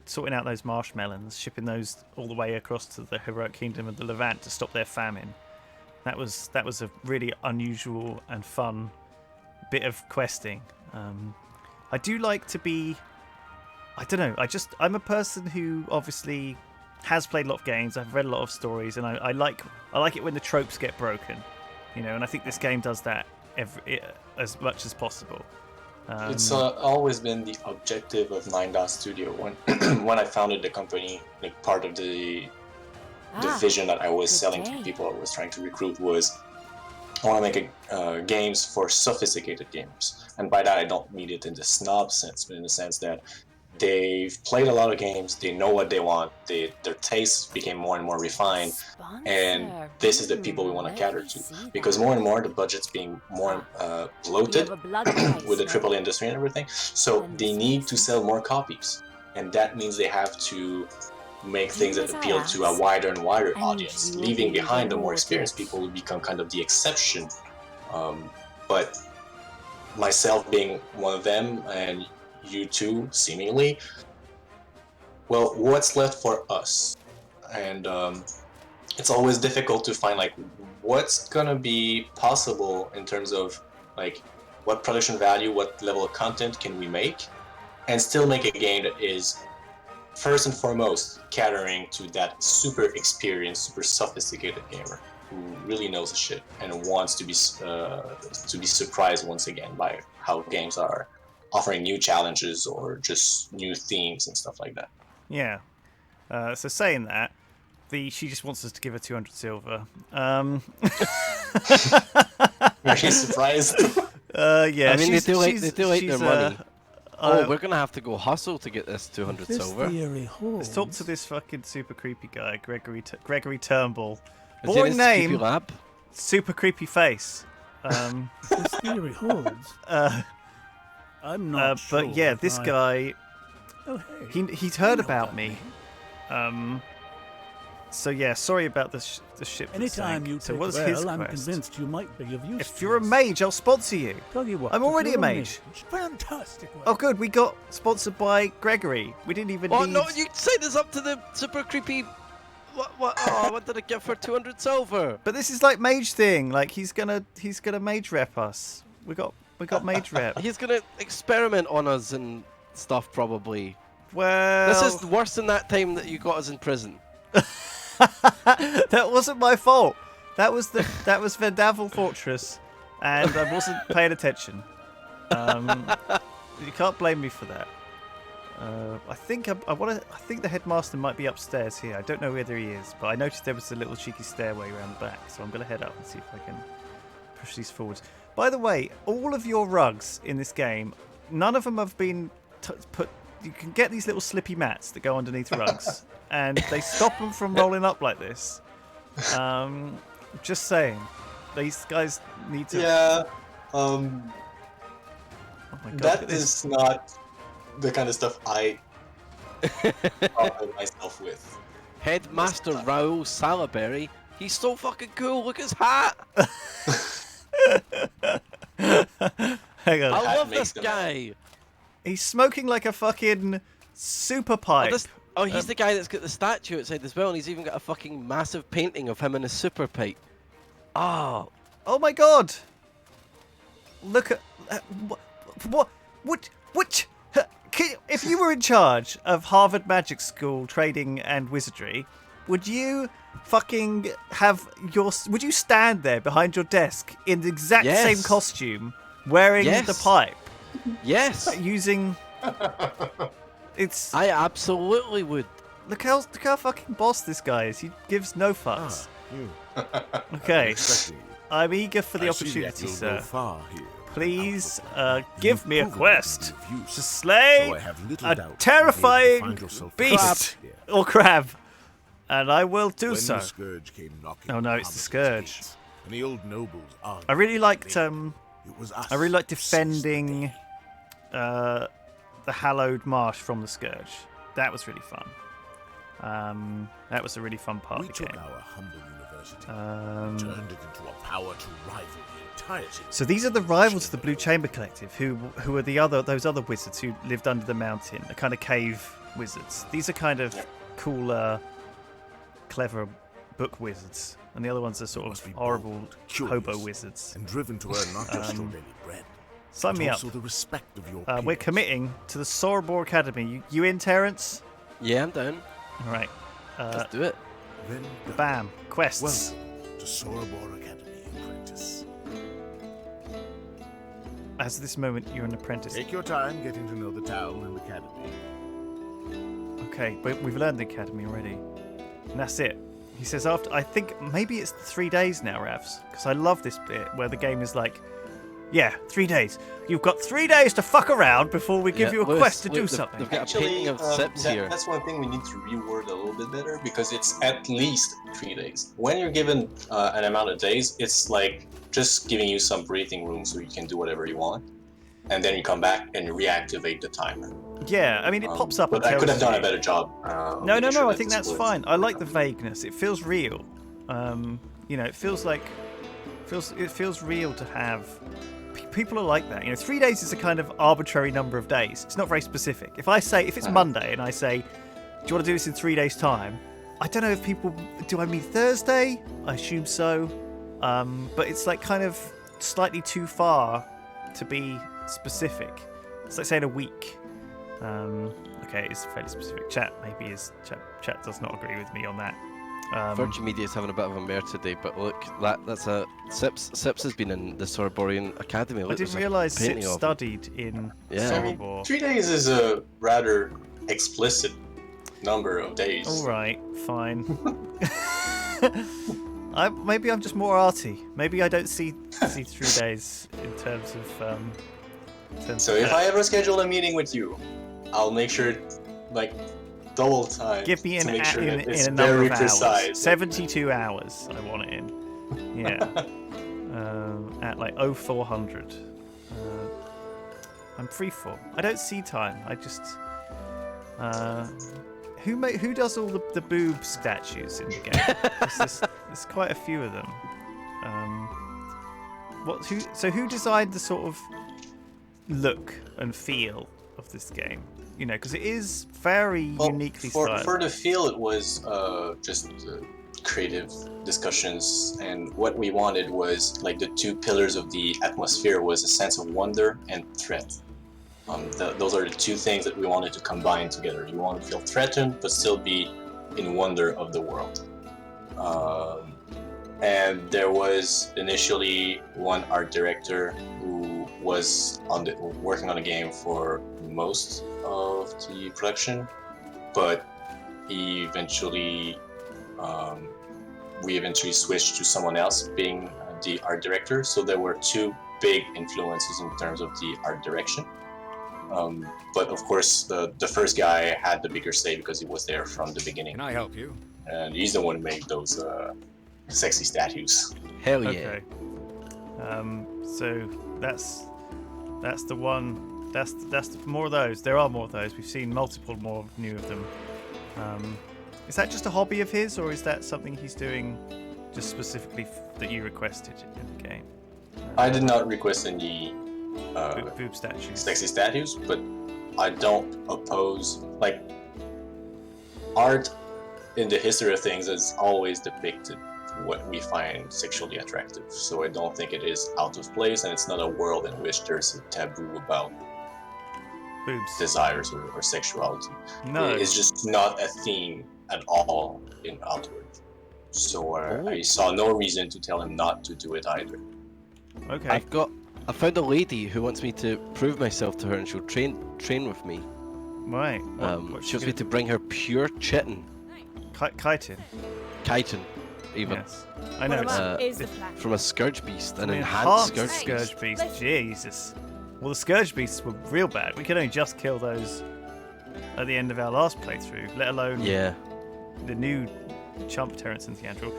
S1: sorting out those marshmelons, shipping those all the way across to the heroic kingdom of the Levant to stop their famine. That was a really unusual and fun bit of questing. I do like to be. I don't know. I'm a person who obviously has played a lot of games. I've read a lot of stories, and I like it when the tropes get broken, you know. And I think this game does that as much as possible.
S3: It's always been the objective of 9 Studio when when I founded the company. Like part of the vision that I was
S5: good
S3: selling
S5: day.
S3: to people I was trying to recruit was I want to make games for sophisticated gamers, and by that I don't mean it in the snob sense, but in the sense that they've played a lot of games, they know what they want, their tastes became more and more refined, and this is the people we want to cater to. Because more and more the budget's being more bloated with the AAA industry and everything, so they need to sell more copies, and that means they have to make things that appeal to a wider and wider audience, leaving behind the more experienced people who become kind of the exception. But myself being one of them, and you two seemingly, well, what's left for us? And it's always difficult to find like what's gonna be possible in terms of like what production value, what level of content can we make, and still make a game that is first and foremost catering to that super experienced, super sophisticated gamer who really knows the shit and wants to be surprised once again by how games are offering new challenges or just new themes and stuff like that.
S1: Yeah. So saying that, she just wants us to give her 200 silver.
S3: Are you surprised?
S1: Yeah.
S2: I mean, they do like their
S1: she's,
S2: money. We're gonna have to go hustle to get this 200 silver.
S1: Let's talk to this fucking super creepy guy, Gregory Turnbull.
S2: Is
S1: Boring
S2: it
S1: name,
S2: creepy lab?
S1: super creepy face.
S4: This theory holds. I'm not sure.
S1: But yeah, this guy,
S4: Oh, hey.
S1: he's heard about me. So yeah, sorry about the ship. that
S4: Anytime
S1: sank.
S4: you
S1: So
S4: take
S1: what's his
S4: well, I'm
S1: quest?
S4: convinced you might be of use.
S1: If you're a mage, I'll sponsor you.
S4: Tell you what,
S1: I'm
S4: if
S1: already
S4: you're
S1: a mage.
S4: Fantastic.
S1: Oh good, we got sponsored by Gregory. We didn't even
S2: Oh
S1: need...
S2: no, you signed us up to the super creepy. What? Oh, what did I get for 200 silver?
S1: But this is like mage thing. Like he's gonna mage rep us. We got mage rep.
S2: He's gonna experiment on us and stuff probably.
S1: Well,
S2: This is worse than that time that you got us in prison.
S1: that wasn't my fault. That was Vendavel Fortress, and I wasn't paying attention. You can't blame me for that. I think I think the headmaster might be upstairs here. I don't know whether he is, but I noticed there was a little cheeky stairway around the back, so I'm gonna head up and see if I can push these forwards. By the way, all of your rugs in this game, none of them have been put. You can get these little slippy mats that go underneath rugs, and they stop them from rolling up like this. Just saying, these guys need to.
S3: Yeah.
S1: Oh my God, look
S3: That
S1: at this.
S3: is not the kind of stuff I bother myself with.
S2: Headmaster Raoul Salaberry. He's so fucking cool. Look at his hat.
S1: Hang on.
S2: I
S3: hat
S2: love
S3: makes
S2: this
S3: them-
S2: guy.
S1: He's smoking like a fucking super pipe.
S2: He's the guy that's got the statue outside as well, and he's even got a fucking massive painting of him in a super pipe.
S1: Oh my God! Look at what? if you were in charge of Harvard Magic School trading and wizardry, would you fucking would you stand there behind your desk in the exact same costume, wearing the pipe?
S2: Yes.
S1: Using...
S2: I absolutely would.
S1: Look how fucking boss this guy is. He gives no fucks. Okay. I'm eager for the opportunity, sir. Please give me a quest to slay a terrifying beast or crab, and I will do so. Oh no, it's the Scourge. I really liked defending the hallowed marsh from the Scourge. That was really fun. That was a really fun part of the game.
S7: Our humble university, turned it into a power to rival the entire city.
S1: So these are the rivals of the Blue Chamber Collective, who are those other wizards who lived under the mountain, the kind of cave wizards. These are kind of cooler, clever book wizards, and the other ones are sort of horrible hobo wizards.
S7: And driven to earn not just your daily bread,
S1: sign me up.
S7: the respect of your
S1: we're committing to the Sorobore Academy. You in, Terrence?
S2: Yeah, I'm down.
S1: All right.
S2: Let's do it.
S7: Then
S1: bam. Quests.
S7: Welcome to Sorobore Academy, apprentice.
S1: As of this moment, you're an apprentice.
S7: Take your time getting to know the town and academy.
S1: Okay, but we've learned the academy already. And that's it. He says after... I think maybe it's 3 days now, Ravs. Because I love this bit where the game is like... Yeah, 3 days. You've got 3 days to fuck around before we give you a quest to do something.
S2: They've got a painting of Sips here.
S3: That's one thing we need to reword a little bit better, because it's at least 3 days. When you're given an amount of days, it's like just giving you some breathing room so you can do whatever you want. And then you come back and reactivate the timer.
S1: Yeah, I mean, it pops up.
S3: But I could have done a better job.
S1: No, I think that's fine. I like the vagueness. It feels real. It feels like... It feels real to have... People are like that. 3 days is a kind of arbitrary number of days. It's not very specific. If it's Monday and I say, do you want to do this in 3 days' time? I don't know if people... Do I mean Thursday? I assume so. But it's like kind of slightly too far to be specific. It's like saying a week. Okay, it's fairly specific. Chat does not agree with me on that.
S2: Virgin Media is having a bit of a mare today, but look, that's a Sips has been in the Soroborean Academy. Look,
S1: I didn't realise Sips studied in Sorobore.
S3: I mean, 3 days is a rather explicit number of days.
S1: All right, fine. Maybe I'm just more arty. Maybe I don't see 3 days in terms of.
S3: So if I ever schedule a meeting with you, I'll make sure double time.
S1: Give me in a number
S3: very
S1: of
S3: precise.
S1: hours. 72 hours. I want it in. Yeah. At 0400. I'm free for. I don't see time. I just. Who does all the boob statues in the game? There's quite a few of them. Who designed the sort of look and feel of this game? Because it is very uniquely styled.
S3: For the feel, it was just creative discussions, and what we wanted was the 2 pillars of the atmosphere was a sense of wonder and threat. Those are the 2 things that we wanted to combine together. You want to feel threatened, but still be in wonder of the world. And there was initially one art director who was working on the game for most of the production, but we eventually switched to someone else being the art director. So there were 2 big influences in terms of the art direction. But of course, the first guy had the bigger say because he was there from the beginning.
S8: Can I help you?
S3: And he's the one who made those sexy statues.
S2: Hell yeah.
S1: Okay. So that's the one. That's more of those. There are more of those. We've seen multiple more new of them. Is that just a hobby of his, or is that something he's doing just specifically that you requested in the game?
S3: I did not request any
S1: boob statues,
S3: sexy statues, but I don't oppose art in the history of things has always depicted what we find sexually attractive. So I don't think it is out of place, and it's not a world in which there's a taboo about
S1: Boobs.
S3: desires or sexuality.
S1: No.
S3: It's just not a theme at all in Outward. So I saw no reason to tell him not to do it either.
S1: Okay.
S2: I found a lady who wants me to prove myself to her, and she'll train with me.
S1: Right.
S2: She wants me to bring her pure chitin.
S1: Chitin.
S2: Chitin, even.
S1: Yes. I know.
S2: From a Scourge Beast, an enhanced Scourge
S1: Beast. Jesus. Well, the Scourge Beasts were real bad. We could only just kill those at the end of our last playthrough, let alone the new chump Terrence and Theandril.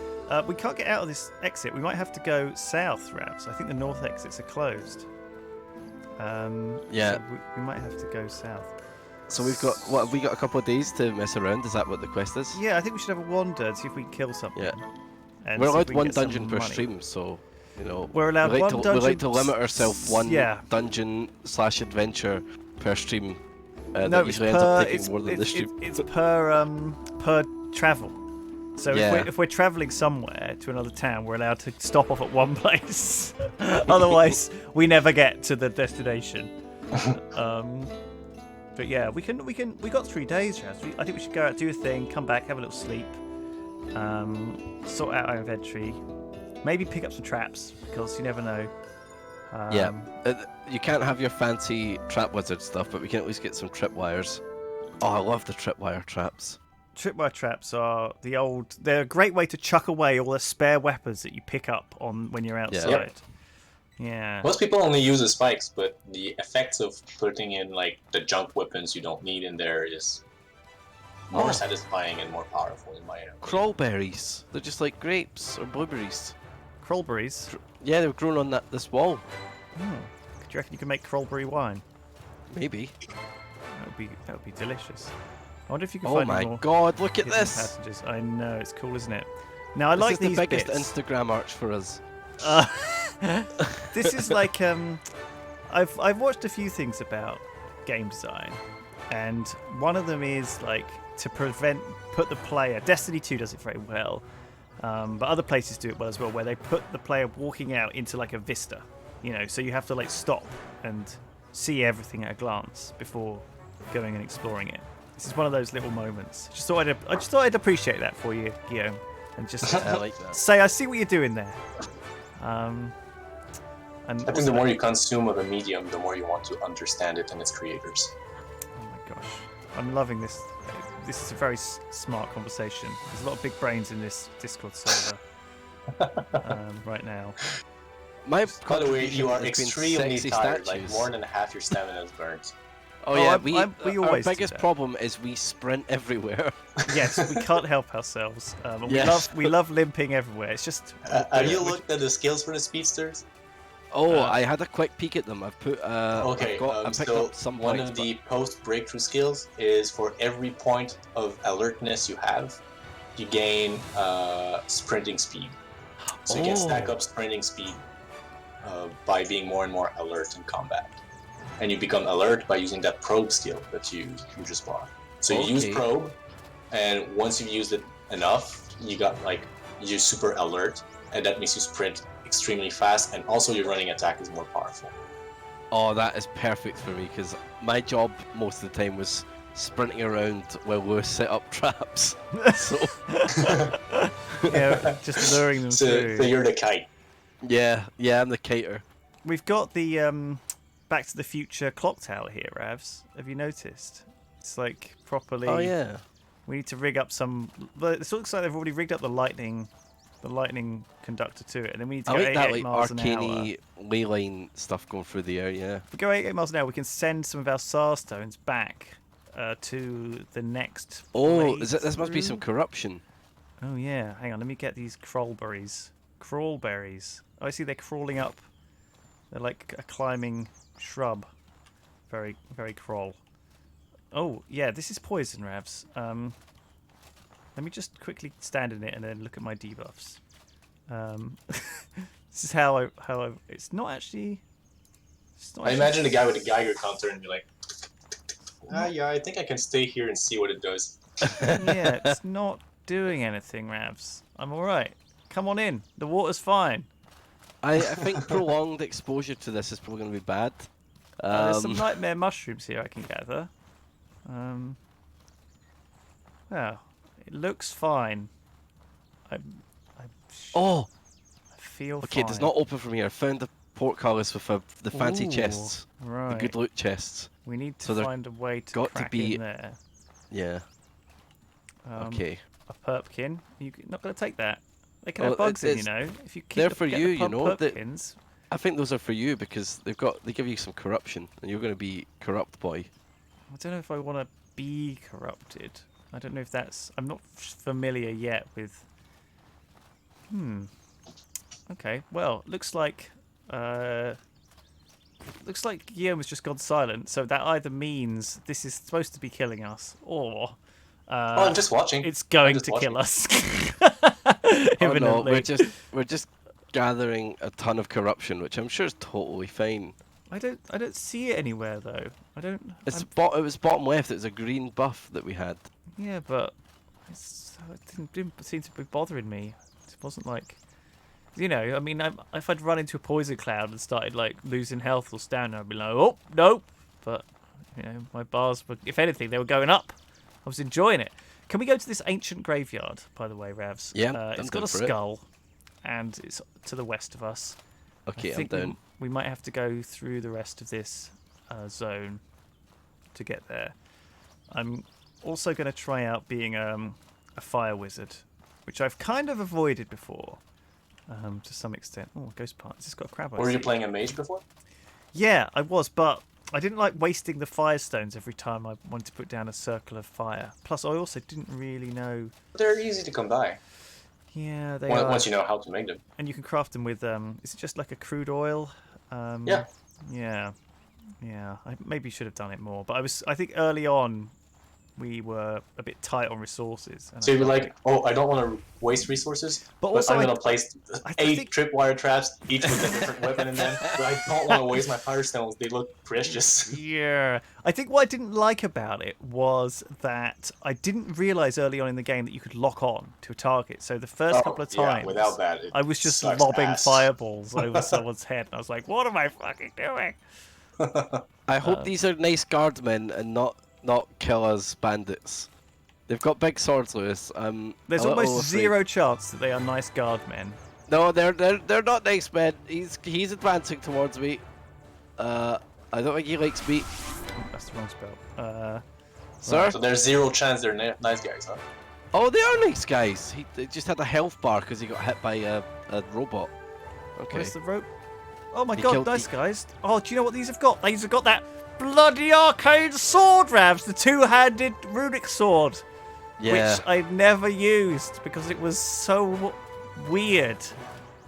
S1: We can't get out of this exit. We might have to go south, Ravs. I think the north exits are closed. So we might have to go south.
S2: So we've got, what, have we got a couple of days to mess around? Is that what the quest is?
S1: Yeah, I think we should have a wander and see if we can kill something.
S2: Yeah.
S1: And
S2: we're
S1: see if
S2: allowed
S1: we can
S2: one
S1: get some
S2: dungeon per
S1: money.
S2: stream, so, you know.
S1: We're allowed one dungeon.
S2: We like to limit ourselves one dungeon/adventure per stream.
S1: No,
S2: usually ends up taking more than this stream.
S1: It's per travel. So if we're travelling somewhere to another town, we're allowed to stop off at one place. Otherwise, we never get to the destination. But yeah, we got 3 days, Raz. I think we should go out, do a thing, come back, have a little sleep, sort out our inventory, maybe pick up some traps because you never know.
S2: You can't have your fancy trap wizard stuff, but we can at least get some tripwires. Oh, I love the tripwire traps.
S1: Tripwire traps are they're a great way to chuck away all the spare weapons that you pick up on when you're outside. Yeah.
S3: Most people only use the spikes, but the effects of putting in like the junk weapons you don't need in there is more satisfying and more powerful in my opinion.
S2: Crawlberries. They're just like grapes or blueberries.
S1: Crawlberries?
S2: Yeah, they're grown on this wall.
S1: Do you reckon you can make crawlberry wine?
S2: Maybe.
S1: That would be delicious. I wonder if you can
S2: Oh
S1: find
S2: my
S1: more
S2: god, look at this!
S1: Passengers. I know, it's cool, isn't it? Now I
S2: this
S1: like
S2: is
S1: these
S2: the biggest
S1: bits.
S2: Instagram arch for us.
S1: This is like I've watched a few things about game design, and one of them is like to put the player. Destiny 2 does it very well, but other places do it well as well, where they put the player walking out into like a vista, so you have to like stop and see everything at a glance before going and exploring it. This is one of those little moments. I just thought I'd appreciate that for you, Guillaume, and just
S2: I like that.
S1: say I see what you're doing there. And
S3: I think the more you consume of a medium, the more you want to understand it and its creators.
S1: Oh my gosh, I'm loving this. This is a very smart conversation. There's a lot of big brains in this Discord server right now.
S3: By the way, you are
S2: has been
S3: extremely
S2: sexy
S3: tired.
S2: statues.
S3: Like more than half your stamina is burnt.
S2: Oh yeah,
S1: we
S2: our
S1: always do
S2: biggest
S1: that.
S2: problem is we sprint everywhere.
S1: Yes, we can't help ourselves.
S2: Yes.
S1: We love limping everywhere. It's just.
S3: Have you looked at the skills for the speedsters?
S2: I had a quick peek at them. I've put. I picked
S3: so
S2: up some
S3: one
S2: points,
S3: of the post-breakthrough skills is for every point of alertness you have, you gain sprinting speed. So you can stack up sprinting speed by being more and more alert in combat. And you become alert by using that probe skill that you just bought. So you use probe, and once you've used it enough, you're super alert, and that makes you sprint extremely fast, and also your running attack is more powerful.
S2: Oh, that is perfect for me because my job most of the time was sprinting around while Lewis set up traps. So
S1: Yeah, just luring them through.
S3: So you're the kite.
S2: yeah, I'm the kiter.
S1: We've got the Back to the Future clock tower here, Ravs. Have you noticed? It's like properly.
S2: Oh yeah.
S1: We need to rig up some. But it looks like they've already rigged up the lightning conductor to it, and then we need to
S2: I
S1: go
S2: like that
S1: 88
S2: like
S1: miles an hour.
S2: arcane ley line stuff going through the air. Yeah.
S1: If we go 88 miles an hour, we can send some of our SAR stones back to the next.
S2: Oh, this must be
S1: playthrough.
S2: some corruption.
S1: Oh yeah, hang on. Let me get these crawlberries. Crawlberries. Oh, I see they're crawling up. They're like a climbing shrub. Very, very crawl. Oh yeah, this is poison, Ravs. Let me just quickly stand in it and then look at my debuffs. This is how I. It's not actually.
S3: I imagine the guy with the Geiger counter and be like, yeah, I think I can stay here and see what it does.
S1: Yeah, it's not doing anything, Ravs. I'm all right. Come on in. The water's fine.
S2: I think prolonged exposure to this is probably going to be bad.
S1: There's some nightmare mushrooms here I can gather. Well, it looks fine. I feel
S2: okay,
S1: fine.
S2: it does not open from here. I found the portcullis with the fancy
S1: Ooh,
S2: chests.
S1: right.
S2: The good loot chests.
S1: We need to find a way to crack in there.
S2: Yeah. Okay.
S1: A perpkin. You're not going to take that. They can have bugs in, you know. If you keep
S2: they're for you, you know.
S1: Perpkins.
S2: I think those are for you because they give you some corruption, and you're going to be corrupt boy.
S1: I don't know if I want to be corrupted. I don't know if that's... I'm not familiar yet with... Okay, well, looks like Guillaume has just gone silent, so that either means this is supposed to be killing us, or...
S3: I'm just watching.
S1: It's going to kill us.
S2: Oh no, we're just gathering a ton of corruption, which I'm sure is totally fine.
S1: I don't see it anywhere though. It
S2: was bottom left. It was a green buff that we had.
S1: Yeah, but it didn't seem to be bothering me. It wasn't like, you know. I mean, if I'd run into a poison cloud and started like losing health or stamina, I'd be like, oh nope. But you know, my bars were, if anything, they were going up. I was enjoying it. Can we go to this ancient graveyard, by the way, Ravs?
S2: Yeah,
S1: it's got a skull, and it's to the west of us.
S2: Okay,
S1: I think
S2: I'm down.
S1: We might have to go through the rest of this zone to get there. I'm also going to try out being a fire wizard, which I've kind of avoided before, to some extent. Oh, ghost part. This has got a crab.
S3: Were you playing a mage before?
S1: Yeah, I was, but I didn't like wasting the fire stones every time I wanted to put down a circle of fire. Plus, I also didn't really know...
S3: They're easy to come by.
S1: Yeah, they are.
S3: Once you know how to make them.
S1: And you can craft them with... is it just like a crude oil?
S3: Yeah.
S1: Yeah. I maybe should have done it more. But I think early on, we were a bit tight on resources.
S3: So you'd be like, I don't want to waste resources, but also I'm going to place 8 tripwire traps, each with a different weapon in them, but I don't want to waste my fire stones. They look precious.
S1: Yeah. I think what I didn't like about it was that I didn't realise early on in the game that you could lock on to a target. So the first couple of times,
S3: without that,
S1: I was just lobbing fireballs over someone's head, and I was like, what am I fucking doing?
S2: I hope these are nice guardsmen and not killers bandits. They've got big swords, Lewis.
S1: There's almost zero chance that they are nice guardmen.
S2: No, they're not nice men. He's advancing towards me. I don't think he likes me.
S1: Oh, that's the wrong spell.
S2: Sir?
S3: So there's zero chance they're nice guys, huh?
S2: Oh, they are nice guys. He just had a health bar because he got hit by a robot. Okay.
S1: Where's the rope? Oh my god, nice guys. Oh, do you know what these have got? These have got that bloody arcane sword, Ravs, the two-handed runic sword, which I never used because it was so weird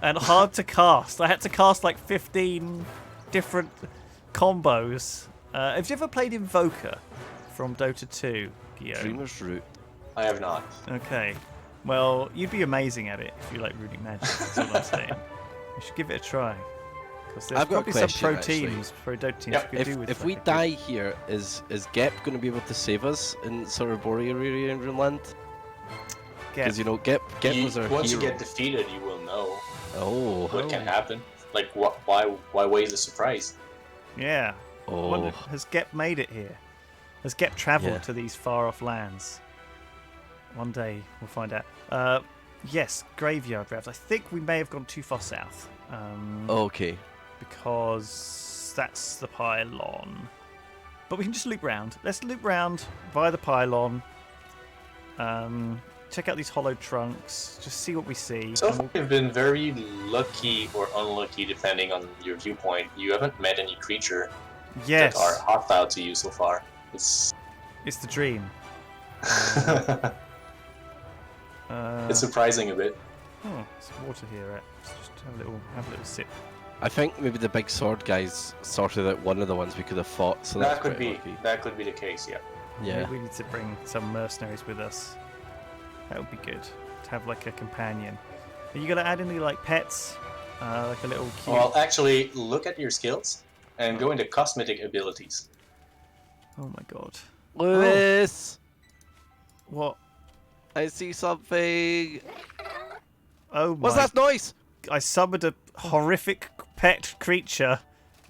S1: and hard to cast. I had to cast like 15 different combos. Have you ever played Invoker from Dota 2, Guillaume?
S2: Dreamer's Root.
S3: I have not.
S1: Okay. Well, you'd be amazing at it if you like runic magic, that's all I'm saying. You should give it a try. Because there's probably some pro teams, pro Dota teams you could do with.
S2: If we die here, is Gep going to be able to save us in Soroborean Runland? Because you know, Gep was our
S3: Once
S2: hero.
S3: you get defeated, you will know what can
S1: Oh.
S3: happen. Like, why waste the surprise?
S1: Yeah.
S2: Oh.
S1: Wonder, has Gep made it here? Has Gep travelled to these far-off lands? One day we'll find out. Yes, graveyard Ravs. I think we may have gone too far south.
S2: Okay.
S1: Because that's the pylon. But we can just loop round. Let's loop round via the pylon. Check out these hollowed trunks. Just see what we see.
S3: So far, you've been very lucky or unlucky, depending on your viewpoint. You haven't met any creature that are hostile to you so far. It's
S1: the dream.
S3: It's surprising a bit.
S1: Oh, there's water here. Right? Let's just have a little sip.
S2: I think maybe the big sword guys sorted out one of the ones we could have fought. So
S3: that could be the case. Yeah.
S2: Yeah.
S1: We need to bring some mercenaries with us. That would be good to have like a companion. Are you gonna add any like pets, like a little cute?
S3: Well, actually, look at your skills and go into cosmetic abilities.
S1: Oh my god.
S2: Lewis!
S1: Oh. What?
S2: I see something!
S1: Oh my...
S2: What's that noise?
S1: I summoned a horrific pet creature.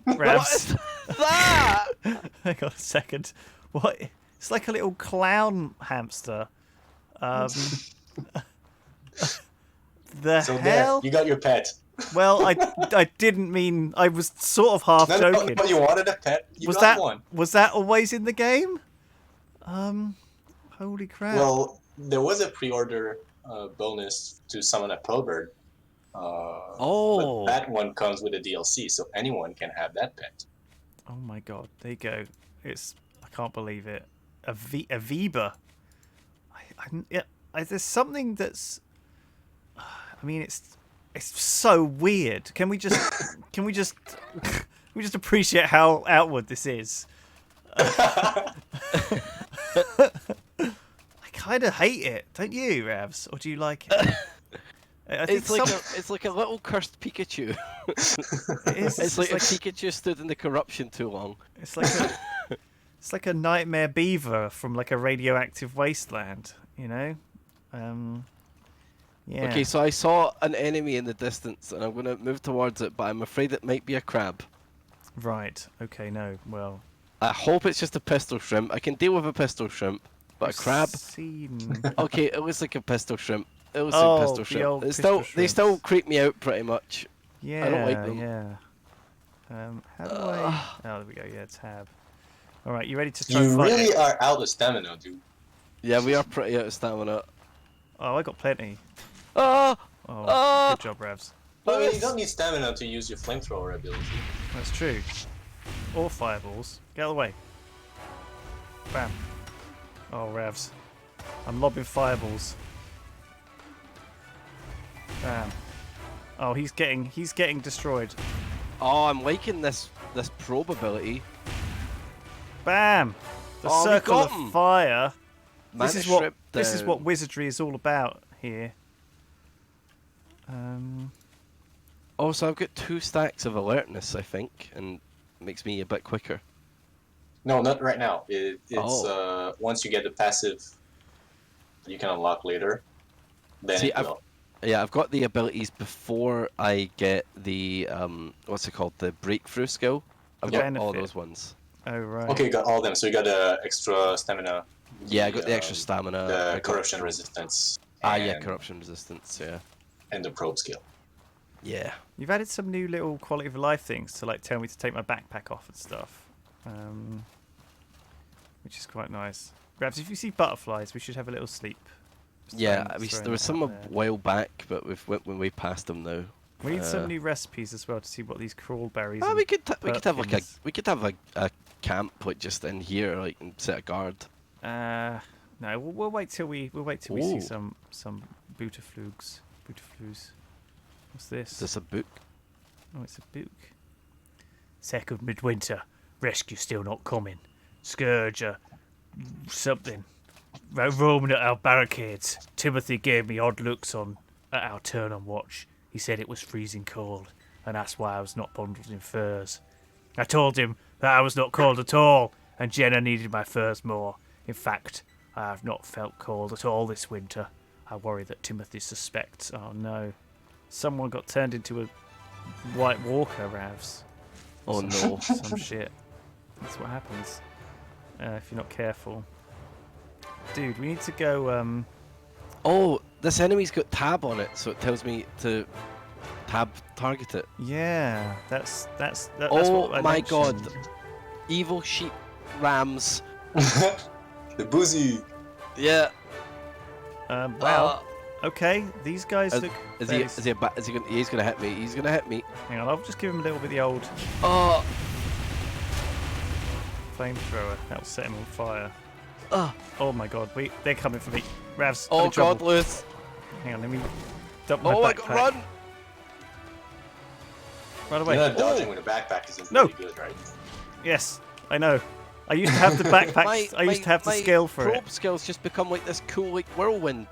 S1: Ravs.
S2: that?
S1: Hang on a second. What? It's like a little clown hamster. The
S3: So
S1: hell?
S3: there, you got your pet.
S1: Well, I didn't mean. I was sort of half joking.
S3: No, you wanted a pet. You
S1: was
S3: got
S1: that
S3: one.
S1: Was that always in the game? Holy crap!
S3: Well, there was a pre-order bonus to summon a Pelbird. But that one comes with a DLC, so anyone can have that pet.
S1: Oh my god! There you go. I can't believe it. A Viba. There's something that's. I mean, it's so weird. Can we just appreciate how outward this is? I kind of hate it, don't you, Ravs? Or do you like it?
S2: It's like a little cursed Pikachu. It's like a Pikachu stood in the corruption too long.
S1: It's like a nightmare beaver from like a radioactive wasteland, you know? Yeah.
S2: Okay, so I saw an enemy in the distance, and I'm gonna move towards it, but I'm afraid it might be a crab.
S1: Right. Okay. No. Well.
S2: I hope it's just a pistol shrimp. I can deal with a pistol shrimp, but a crab. Okay, it looks like a pistol shrimp. It looks like a pistol shrimp. They still creep me out pretty much.
S1: Yeah.
S2: I don't like them.
S1: Yeah. How do I? Oh, there we go. Yeah, tab. All right, you ready to try?
S3: You really are out of stamina, dude.
S2: Yeah, we are pretty out of stamina.
S1: Oh, I got plenty.
S2: Oh,
S1: good job, Ravs.
S3: I mean, you don't need stamina to use your flamethrower ability.
S1: That's true. Or fireballs. Get out of the way. Bam. Oh, Ravs. I'm lobbing fireballs. Bam. Oh, he's getting destroyed.
S2: Oh, I'm liking this probe ability.
S1: Bam! The circle of fire. This is what wizardry is all about here.
S2: Oh, so I've got 2 stacks of alertness, I think, and it makes me a bit quicker.
S3: No, not right now. It's once you get the passive, you can unlock later. Then
S2: see, I've got the abilities before I get the what's it called, the breakthrough skill. I've got all those ones.
S1: Oh right.
S3: Okay, you got all of them. So you got the extra stamina.
S2: Yeah, I got the extra stamina.
S3: The corruption resistance.
S2: Yeah, corruption resistance. Yeah.
S3: And the probe skill.
S2: Yeah.
S1: You've added some new little quality of life things to like tell me to take my backpack off and stuff, which is quite nice. Grabs, if you see butterflies, we should have a little sleep.
S2: Yeah, there was some a while back, but we've went way past them now.
S1: We need some new recipes as well to see what these crawlberries.
S2: We could have a camp like just in here, like, and set a guard.
S1: No, we'll wait till we see some butterflugs. What's this?
S2: Is this a book?
S1: Oh, it's a book. Second midwinter, rescue still not coming. Scourge something. Roaming at our barricades. Timothy gave me odd looks at our turn on watch. He said it was freezing cold, and that's why I was not bundled in furs. I told him that I was not cold at all, and Jenna needed my furs more. In fact, I have not felt cold at all this winter. I worry that Timothy suspects. Oh no. Someone got turned into a White Walker, Ravs.
S2: Oh no.
S1: Some shit. That's what happens if you're not careful. Dude, we need to go.
S2: Oh, this enemy's got tab on it, so it tells me to target it.
S1: Yeah, that's
S2: oh
S1: what I
S2: my
S1: mentioned.
S2: god. Evil sheep rams.
S3: The boozy.
S2: Yeah.
S1: Well, okay, these guys look.
S2: He's gonna hit me. He's gonna hit me.
S1: Hang on, I'll just give him a little bit of the old flamethrower. That'll set him on fire. Oh my god, they're coming for me. Ravs.
S2: Oh god, Lewis.
S1: Hang on, let me dump my backpack.
S2: I got run.
S1: Right away.
S3: You know, dodging with a backpack isn't really good, right?
S1: Yes, I know. I used to have the backpack. I used to have the skill for it.
S2: Probe skills just become like this cool, like, whirlwind.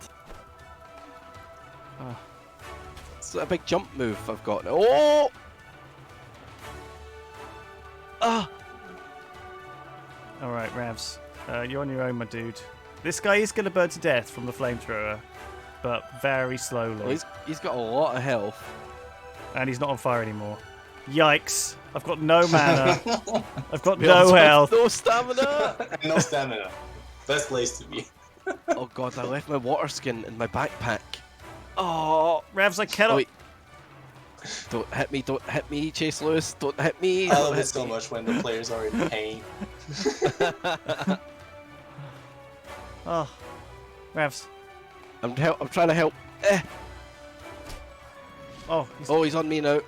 S2: It's a big jump move I've got. Oh!
S1: Alright, Ravs. You're on your own, my dude. This guy is going to burn to death from the flamethrower, but very slowly.
S2: Well, he's got a lot of health.
S1: And he's not on fire anymore. Yikes. I've got no mana. I've got no health.
S2: No stamina!
S3: No stamina. Best place to be.
S2: Oh god, I left my water skin in my backpack. Oh,
S1: Ravs, I cannot.
S2: oh, wait. Don't hit me, Chase Lewis, don't hit me.
S3: I love it so much when the players are in pain.
S1: Oh, Ravs.
S2: I'm trying to help.
S1: Oh,
S2: he's on me now.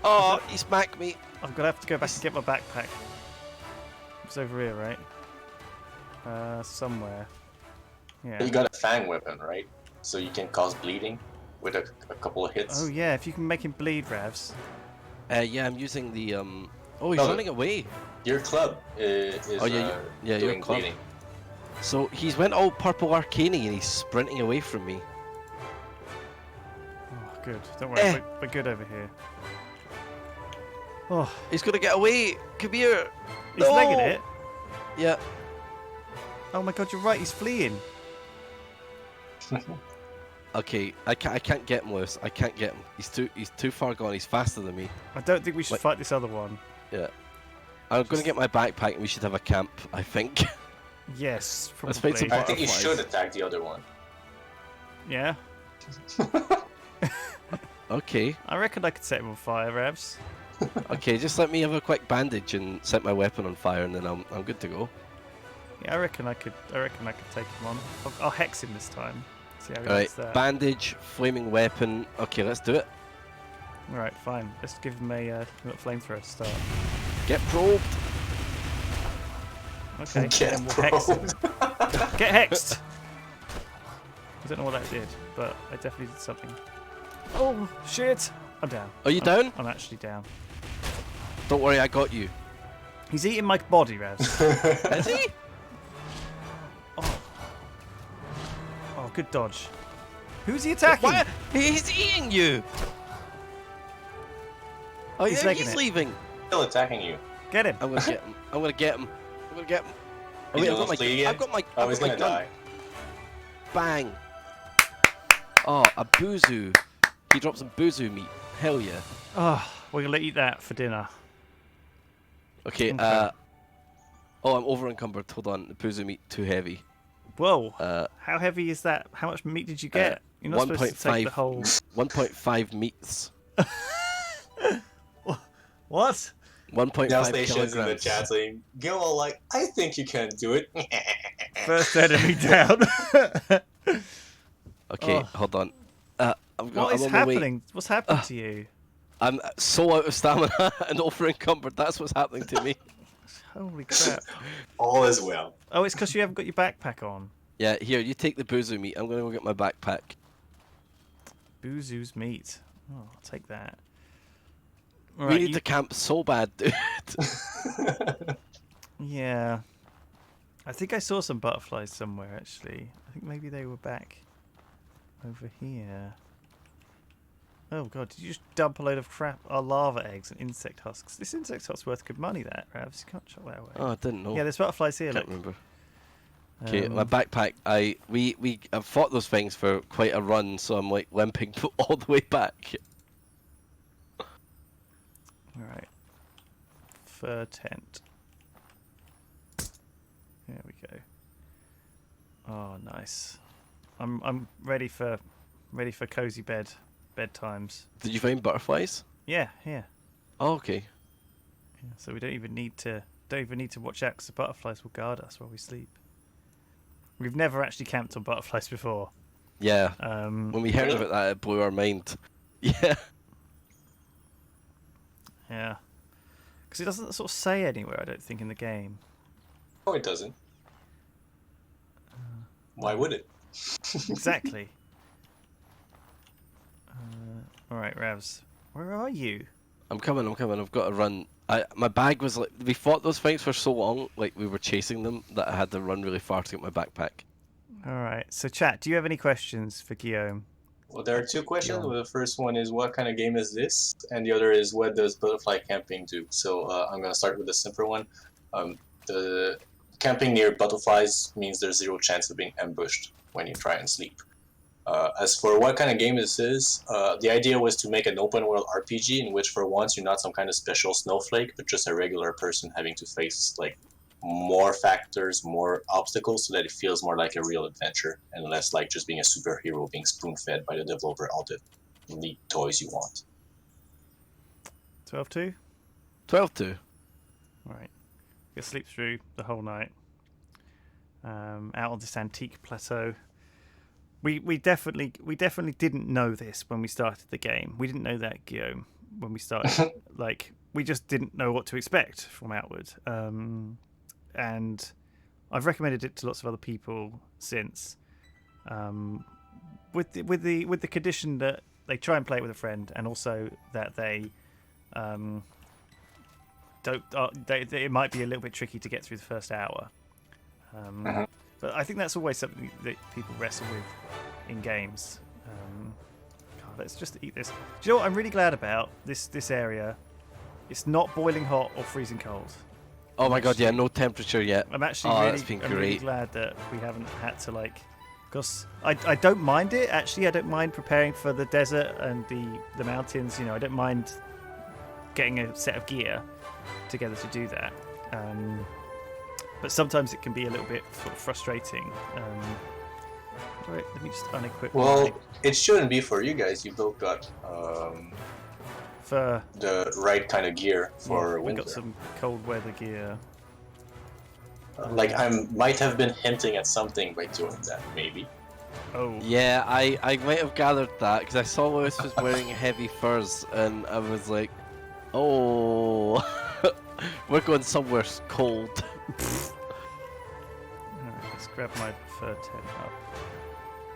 S2: Oh, he smacked me.
S1: I'm gonna have to go back and get my backpack. It's over here, right? Somewhere. Yeah.
S3: You got a fang weapon, right? So you can cause bleeding with a couple of hits.
S1: Oh yeah, if you can make him bleed, Ravs.
S2: Yeah, I'm using the Oh, he's running away.
S3: Your club is
S2: yeah, your
S3: doing
S2: club.
S3: bleeding.
S2: So he's went all purple arcane-y and he's sprinting away from me.
S1: Oh, good. Don't worry, we're good over here. Oh,
S2: He's gonna get away. Come here.
S1: he's legging it.
S2: Yeah.
S1: Oh my god, you're right. He's fleeing.
S2: Okay, I can't get him, Lewis. I can't get him. He's too far gone. He's faster than me.
S1: I don't think we should fight this other one.
S2: Yeah. I'm gonna get my backpack and we should have a camp, I think.
S1: Yes,
S2: Let's fight some
S1: probably.
S3: I think you
S2: butterflies.
S3: should attack the other one.
S1: Yeah,
S2: Okay.
S1: I reckon I could set him on fire, Ravs.
S2: Okay, just let me have a quick bandage and set my weapon on fire and then I'm good to go.
S1: Yeah, I reckon I could take him on. I'll hex him this time. See how he
S2: Alright,
S1: does that.
S2: bandage, flaming weapon. Okay, let's do it.
S1: Alright, fine. Let's give him a little flamethrower to start.
S2: Get probed.
S1: Okay,
S3: Get
S1: then we'll hex him. Get hexed! I don't know what that did, but I definitely did something. Oh, shit! I'm down.
S2: Are you down?
S1: I'm actually down.
S2: Don't worry, I got you.
S1: He's eating my body, Ravs.
S2: Is he?
S1: Oh, good dodge. Who's he attacking?
S2: What? He's eating you! Oh
S1: He's
S2: yeah,
S1: legging
S2: he's
S1: it.
S2: leaving.
S3: Still attacking you.
S1: Get him.
S2: I'm gonna get him. I'm gonna get him. I'm gonna get him. Oh
S3: He's
S2: wait,
S3: gonna flee again?
S2: I've got my
S3: Oh, he's
S2: gun.
S3: gonna die.
S2: Bang! Oh, a buzu. He dropped some buzu meat. Hell yeah.
S1: Oh, we're gonna eat that for dinner.
S2: Okay,
S1: Okay.
S2: Oh, I'm over encumbered. Hold on. The buzu meat too heavy.
S1: Whoa.
S2: Uh,
S1: How heavy is that? How much meat did you get? You're not supposed to take the whole.
S2: 1.5 meats.
S1: What?
S2: 1.5
S3: Now stations in the
S2: kilograms.
S3: chat saying, Gil, like, I think you can do it.
S1: First enemy down.
S2: Okay,
S1: Oh.
S2: hold on.
S1: What is
S2: I'm on my way.
S1: happening? What's happened to you?
S2: I'm so out of stamina and over encumbered. That's what's happening to me.
S1: Holy crap.
S3: All is well.
S1: Oh, it's because you haven't got your backpack on.
S2: Yeah, here, you take the buzu meat. I'm gonna go get my backpack.
S1: Buzu's meat. Oh, I'll take that.
S2: We
S1: Right,
S2: need to camp so bad, dude.
S1: Yeah. I think I saw some butterflies somewhere, actually. I think maybe they were back over here. Oh god, did you just dump a load of crap? Oh, lava eggs and insect husks. This insect husk's worth good money, that, Ravs. You can't chuck that away.
S2: Oh, I didn't know.
S1: Yeah, there's butterflies here,
S2: Can't
S1: look.
S2: remember. Okay, my
S1: Um,
S2: backpack. I've fought those things for quite a run, so I'm like limping all the way back.
S1: Alright. Fur tent. There we go. Oh, nice. I'm ready for cozy bedtimes.
S2: Did you find butterflies?
S1: Yeah, here.
S2: Oh, okay.
S1: Yeah, so we don't even need to watch out because the butterflies will guard us while we sleep. We've never actually camped on butterflies before.
S2: Yeah. When we heard
S3: Really?
S2: about that, it blew our mind. Yeah.
S1: Yeah. Because it doesn't sort of say anywhere, I don't think, in the game.
S3: No, it doesn't. Why would it?
S1: Exactly. Alright, Ravs. Where are you?
S2: I'm coming. I've got to run. My bag was like, we fought those things for so long, like we were chasing them, that I had to run really far to get my backpack.
S1: Alright, so chat, do you have any questions for Guillaume?
S3: Well, there are two questions.
S1: Yeah.
S3: The first one is, what kind of game is this? And the other is, what does butterfly camping do? So I'm going to start with the simpler one. The camping near butterflies means there's zero chance of being ambushed when you try and sleep. As for what kind of game this is, the idea was to make an open world RPG in which for once you're not some kind of special snowflake, but just a regular person having to face like more factors, more obstacles, so that it feels more like a real adventure and less like just being a superhero being spoon-fed by the developer all the neat toys you want.
S1: 12-2?
S2: 12-2.
S1: Right. You sleep through the whole night. Out on this antique plateau. We definitely didn't know this when we started the game. We didn't know that, Guillaume, when we started. Like, we just didn't know what to expect from Outward. And I've recommended it to lots of other people since, with the condition that they try and play it with a friend, and also that they it might be a little bit tricky to get through the first hour. But I think that's always something that people wrestle with in games. God, let's just eat this. Do you know what I'm really glad about this area? It's not boiling hot or freezing cold.
S2: Oh my god, yeah, no temperature yet.
S1: I'm actually really glad that we haven't had to because I don't mind it. Actually, I don't mind preparing for the desert and the mountains. You know, I don't mind getting a set of gear together to do that. But sometimes it can be a little bit sort of frustrating. Right, let me just unequip.
S3: Well, it shouldn't be for you guys. You both got
S1: for
S3: the right kind of gear for winter.
S1: We got some cold weather gear.
S3: Like I might have been hinting at something by doing that, maybe.
S1: Oh.
S2: Yeah, I might have gathered that because I saw Lewis was wearing heavy furs, and I was like, oh, we're going somewhere cold.
S1: Alright, let's grab my fur tent up.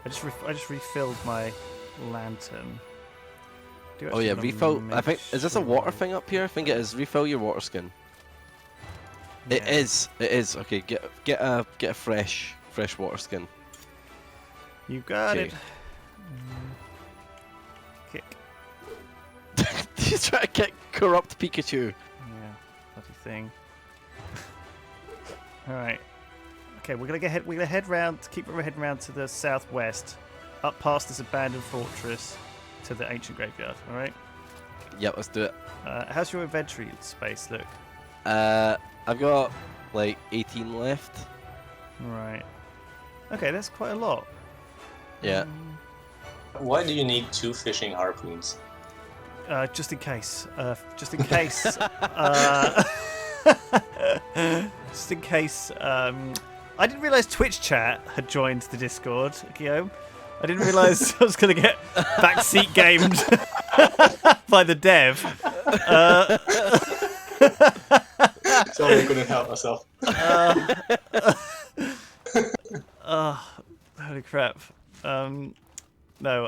S1: I just refilled my lantern.
S2: Oh yeah, refill. I think is this a water thing up here? I think it is. Refill your water skin. Yeah. It is. It is. Okay, get a fresh water skin.
S1: You got it. Kick.
S2: He's trying to kick corrupt Pikachu.
S1: Yeah, bloody thing. All right. Okay, we're gonna head round. Keep heading round to the southwest, up past this abandoned fortress, to the ancient graveyard. All right.
S2: Yep, let's do it.
S1: How's your inventory space look?
S2: I've got like 18 left.
S1: Right. Okay, that's quite a lot.
S2: Yeah.
S3: Why do you need 2 fishing harpoons?
S1: Just in case. Just in case. Just in case. I didn't realise Twitch chat had joined the Discord, Guillaume. I didn't realise I was going to get backseat gamed by the dev.
S3: Sorry, I couldn't help myself.
S1: Holy crap. No,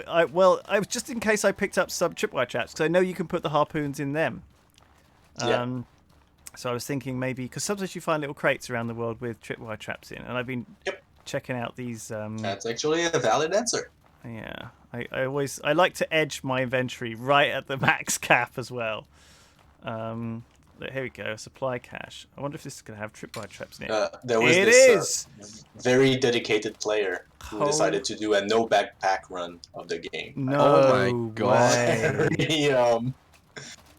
S1: I was just in case I picked up some tripwire traps, because I know you can put the harpoons in them.
S3: Yeah.
S1: So I was thinking maybe, because sometimes you find little crates around the world with tripwire traps in, and I've been checking out these.
S3: That's actually a valid answer.
S1: Yeah, I like to edge my inventory right at the max cap as well. Here we go, supply cache. I wonder if this is going to have tripwire traps in it.
S3: There was this very dedicated player who decided to do a no backpack run of the game.
S1: No,
S2: oh my god.
S3: Very,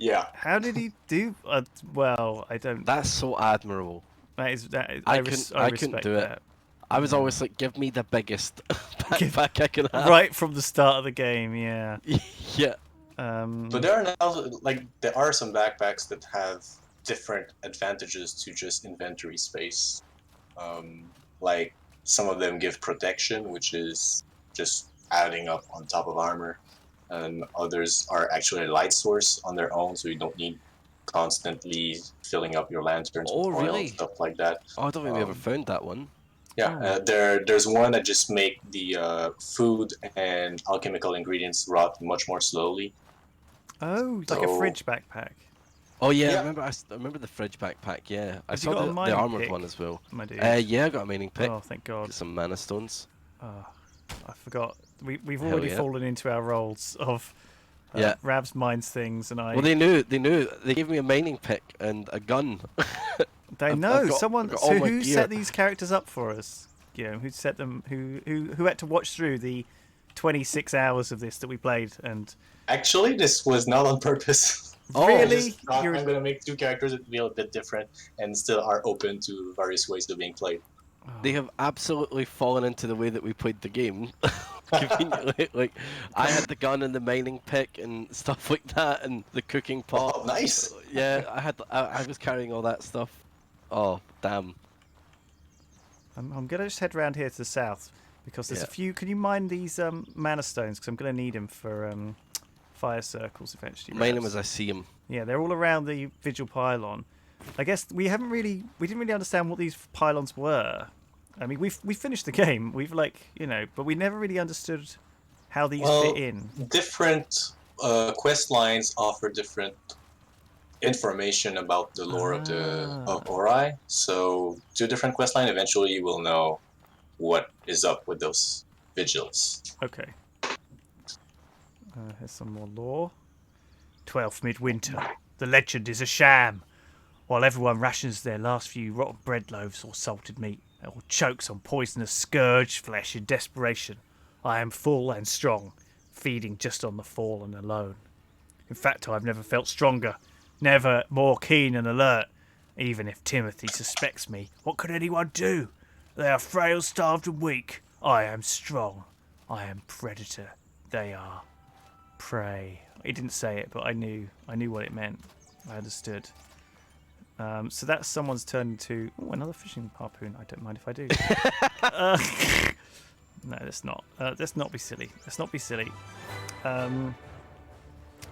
S3: yeah.
S1: How did he do? Well, I don't.
S2: That's so admirable.
S1: That is.
S2: I couldn't do it. I was always like, give me the biggest backpack I can have.
S1: Right from the start of the game, yeah.
S2: Yeah.
S3: But there are some backpacks that have different advantages to just inventory space. Like some of them give protection, which is just adding up on top of armor, and others are actually a light source on their own, so you don't need constantly filling up your lanterns with oil and stuff like that.
S2: Oh, I don't think we ever found that one.
S3: Yeah, there's one that just make the food and alchemical ingredients rot much more slowly.
S1: Oh, like a fridge backpack.
S2: Oh yeah, I remember the fridge backpack. Yeah, I saw the armored one as well. Yeah, I got a mining pick.
S1: Oh, thank God.
S2: Get some mana stones.
S1: Oh, I forgot. We've already fallen into our roles of Ravs mines things, and I.
S2: Well, they knew. They gave me a mining pick and a gun.
S1: They know. Someone. So who set these characters up for us? who set them, who had to watch through the 26 hours of this that we played. And
S3: actually, this was not on purpose.
S1: Really?
S3: I'm going to make two characters that feel a bit different and still are open to various ways of being played.
S2: They have absolutely fallen into the way that we played the game. Conveniently, like I had the gun and the mining pick and stuff like that, and the cooking pot.
S3: Oh, nice.
S2: Yeah, I was carrying all that stuff. Oh, damn.
S1: I'm gonna just head around here to the south because there's a few. Can you mine these mana stones? Because I'm gonna need them for fire circles eventually.
S2: Mine them as I see them.
S1: Yeah, they're all around the vigil pylon. I guess we didn't really understand what these pylons were. I mean, we finished the game. We've but we never really understood how these fit in.
S3: Different quest lines offer different information about the lore of Ori. So, two different quest lines. Eventually, you will know what is up with those vigils.
S1: Okay. Here's some more lore. 12th midwinter. The legend is a sham. While everyone rations their last few rotten bread loaves or salted meat, or chokes on poisonous scourge flesh in desperation, I am full and strong, feeding just on the fallen alone. In fact, I've never felt stronger, never more keen and alert. Even if Timothy suspects me, what could anyone do? They are frail, starved and weak. I am strong. I am predator. They are prey. He didn't say it, but I knew what it meant. I understood. So that's someone's turned into another fishing harpoon. I don't mind if I do. No, let's not. Let's not be silly.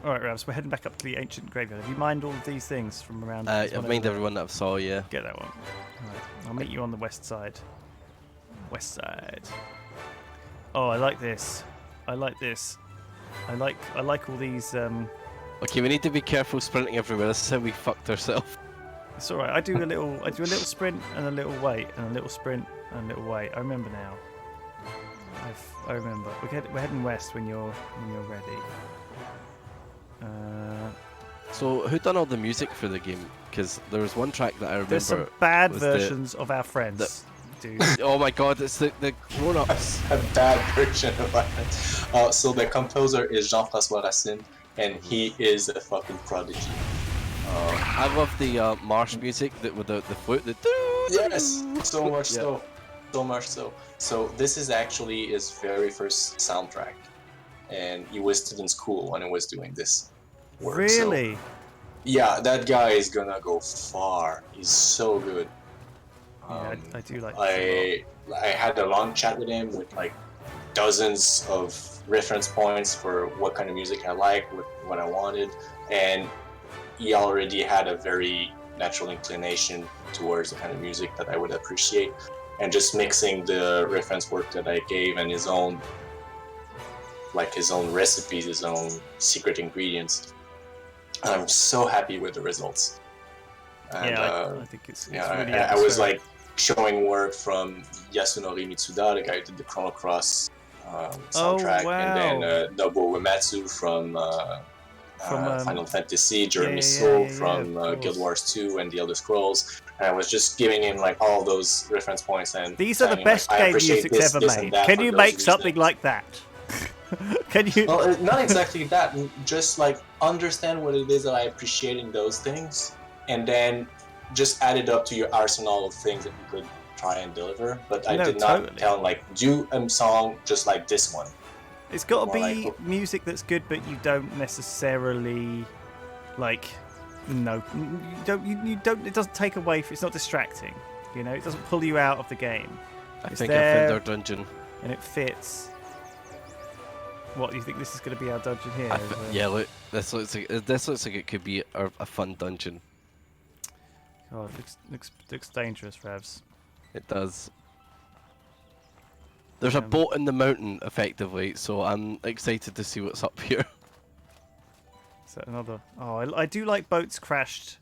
S1: All right, Ravs, we're heading back up to the ancient graveyard. Have you mined all of these things from around?
S2: I've mined everyone that I saw. Yeah.
S1: Get that one. All right, I'll meet you on the west side. West side. Oh, I like this. I like all these.
S2: Okay, we need to be careful sprinting everywhere. This is how we fucked ourselves.
S1: It's all right. I do a little sprint and a little wait and a little sprint and a little wait. I remember now. I remember. We're heading west when you're ready.
S2: So who done all the music for the game? Because there was one track that I remember.
S1: There's some bad versions of our friends. Dude.
S2: Oh my god, it's the grown-ups.
S3: A bad version of it. So the composer is Jean-François Racine, and he is a fucking prodigy.
S2: I love the marsh music with the flute.
S3: Yes, so much so. So much so. So this is actually his very first soundtrack, and he was still in school when he was doing this work.
S1: Really?
S3: So, yeah, that guy is gonna go far. He's so good.
S1: Yeah, I do like
S3: I had a long chat with him with like dozens of reference points for what kind of music I like, what I wanted, and he already had a very natural inclination towards the kind of music that I would appreciate, and just mixing the reference work that I gave and his own recipes, his own secret ingredients. I'm so happy with the results. And,
S1: I think it's really
S3: I was like showing work from Yasunori Mitsuda, the guy who did the Chrono Cross soundtrack, and then Nobuo Uematsu from Final Fantasy, Jeremy Soule from Guild Wars 2 and The Elder Scrolls. And I was just giving him like all those reference points, and
S1: these are the best game music's ever made. Can you make something like that? Can you?
S3: Well, not exactly that. Just like understand what it is that I appreciate in those things, and then just add it up to your arsenal of things that you could try and deliver. But I did not tell him like do a song just like this one.
S1: It's got to be music that's good, but you don't necessarily like. No, you don't. It doesn't take away. It's not distracting. You know, it doesn't pull you out of the game.
S2: I think I found our dungeon,
S1: and it fits. What, do you think this is going to be our dungeon here?
S2: Yeah, look, this looks like it could be a fun dungeon.
S1: God, looks dangerous, Ravs.
S2: It does. There's a boat in the mountain, effectively, so I'm excited to see what's up here.
S1: Is that another? Oh, I do like boats crashed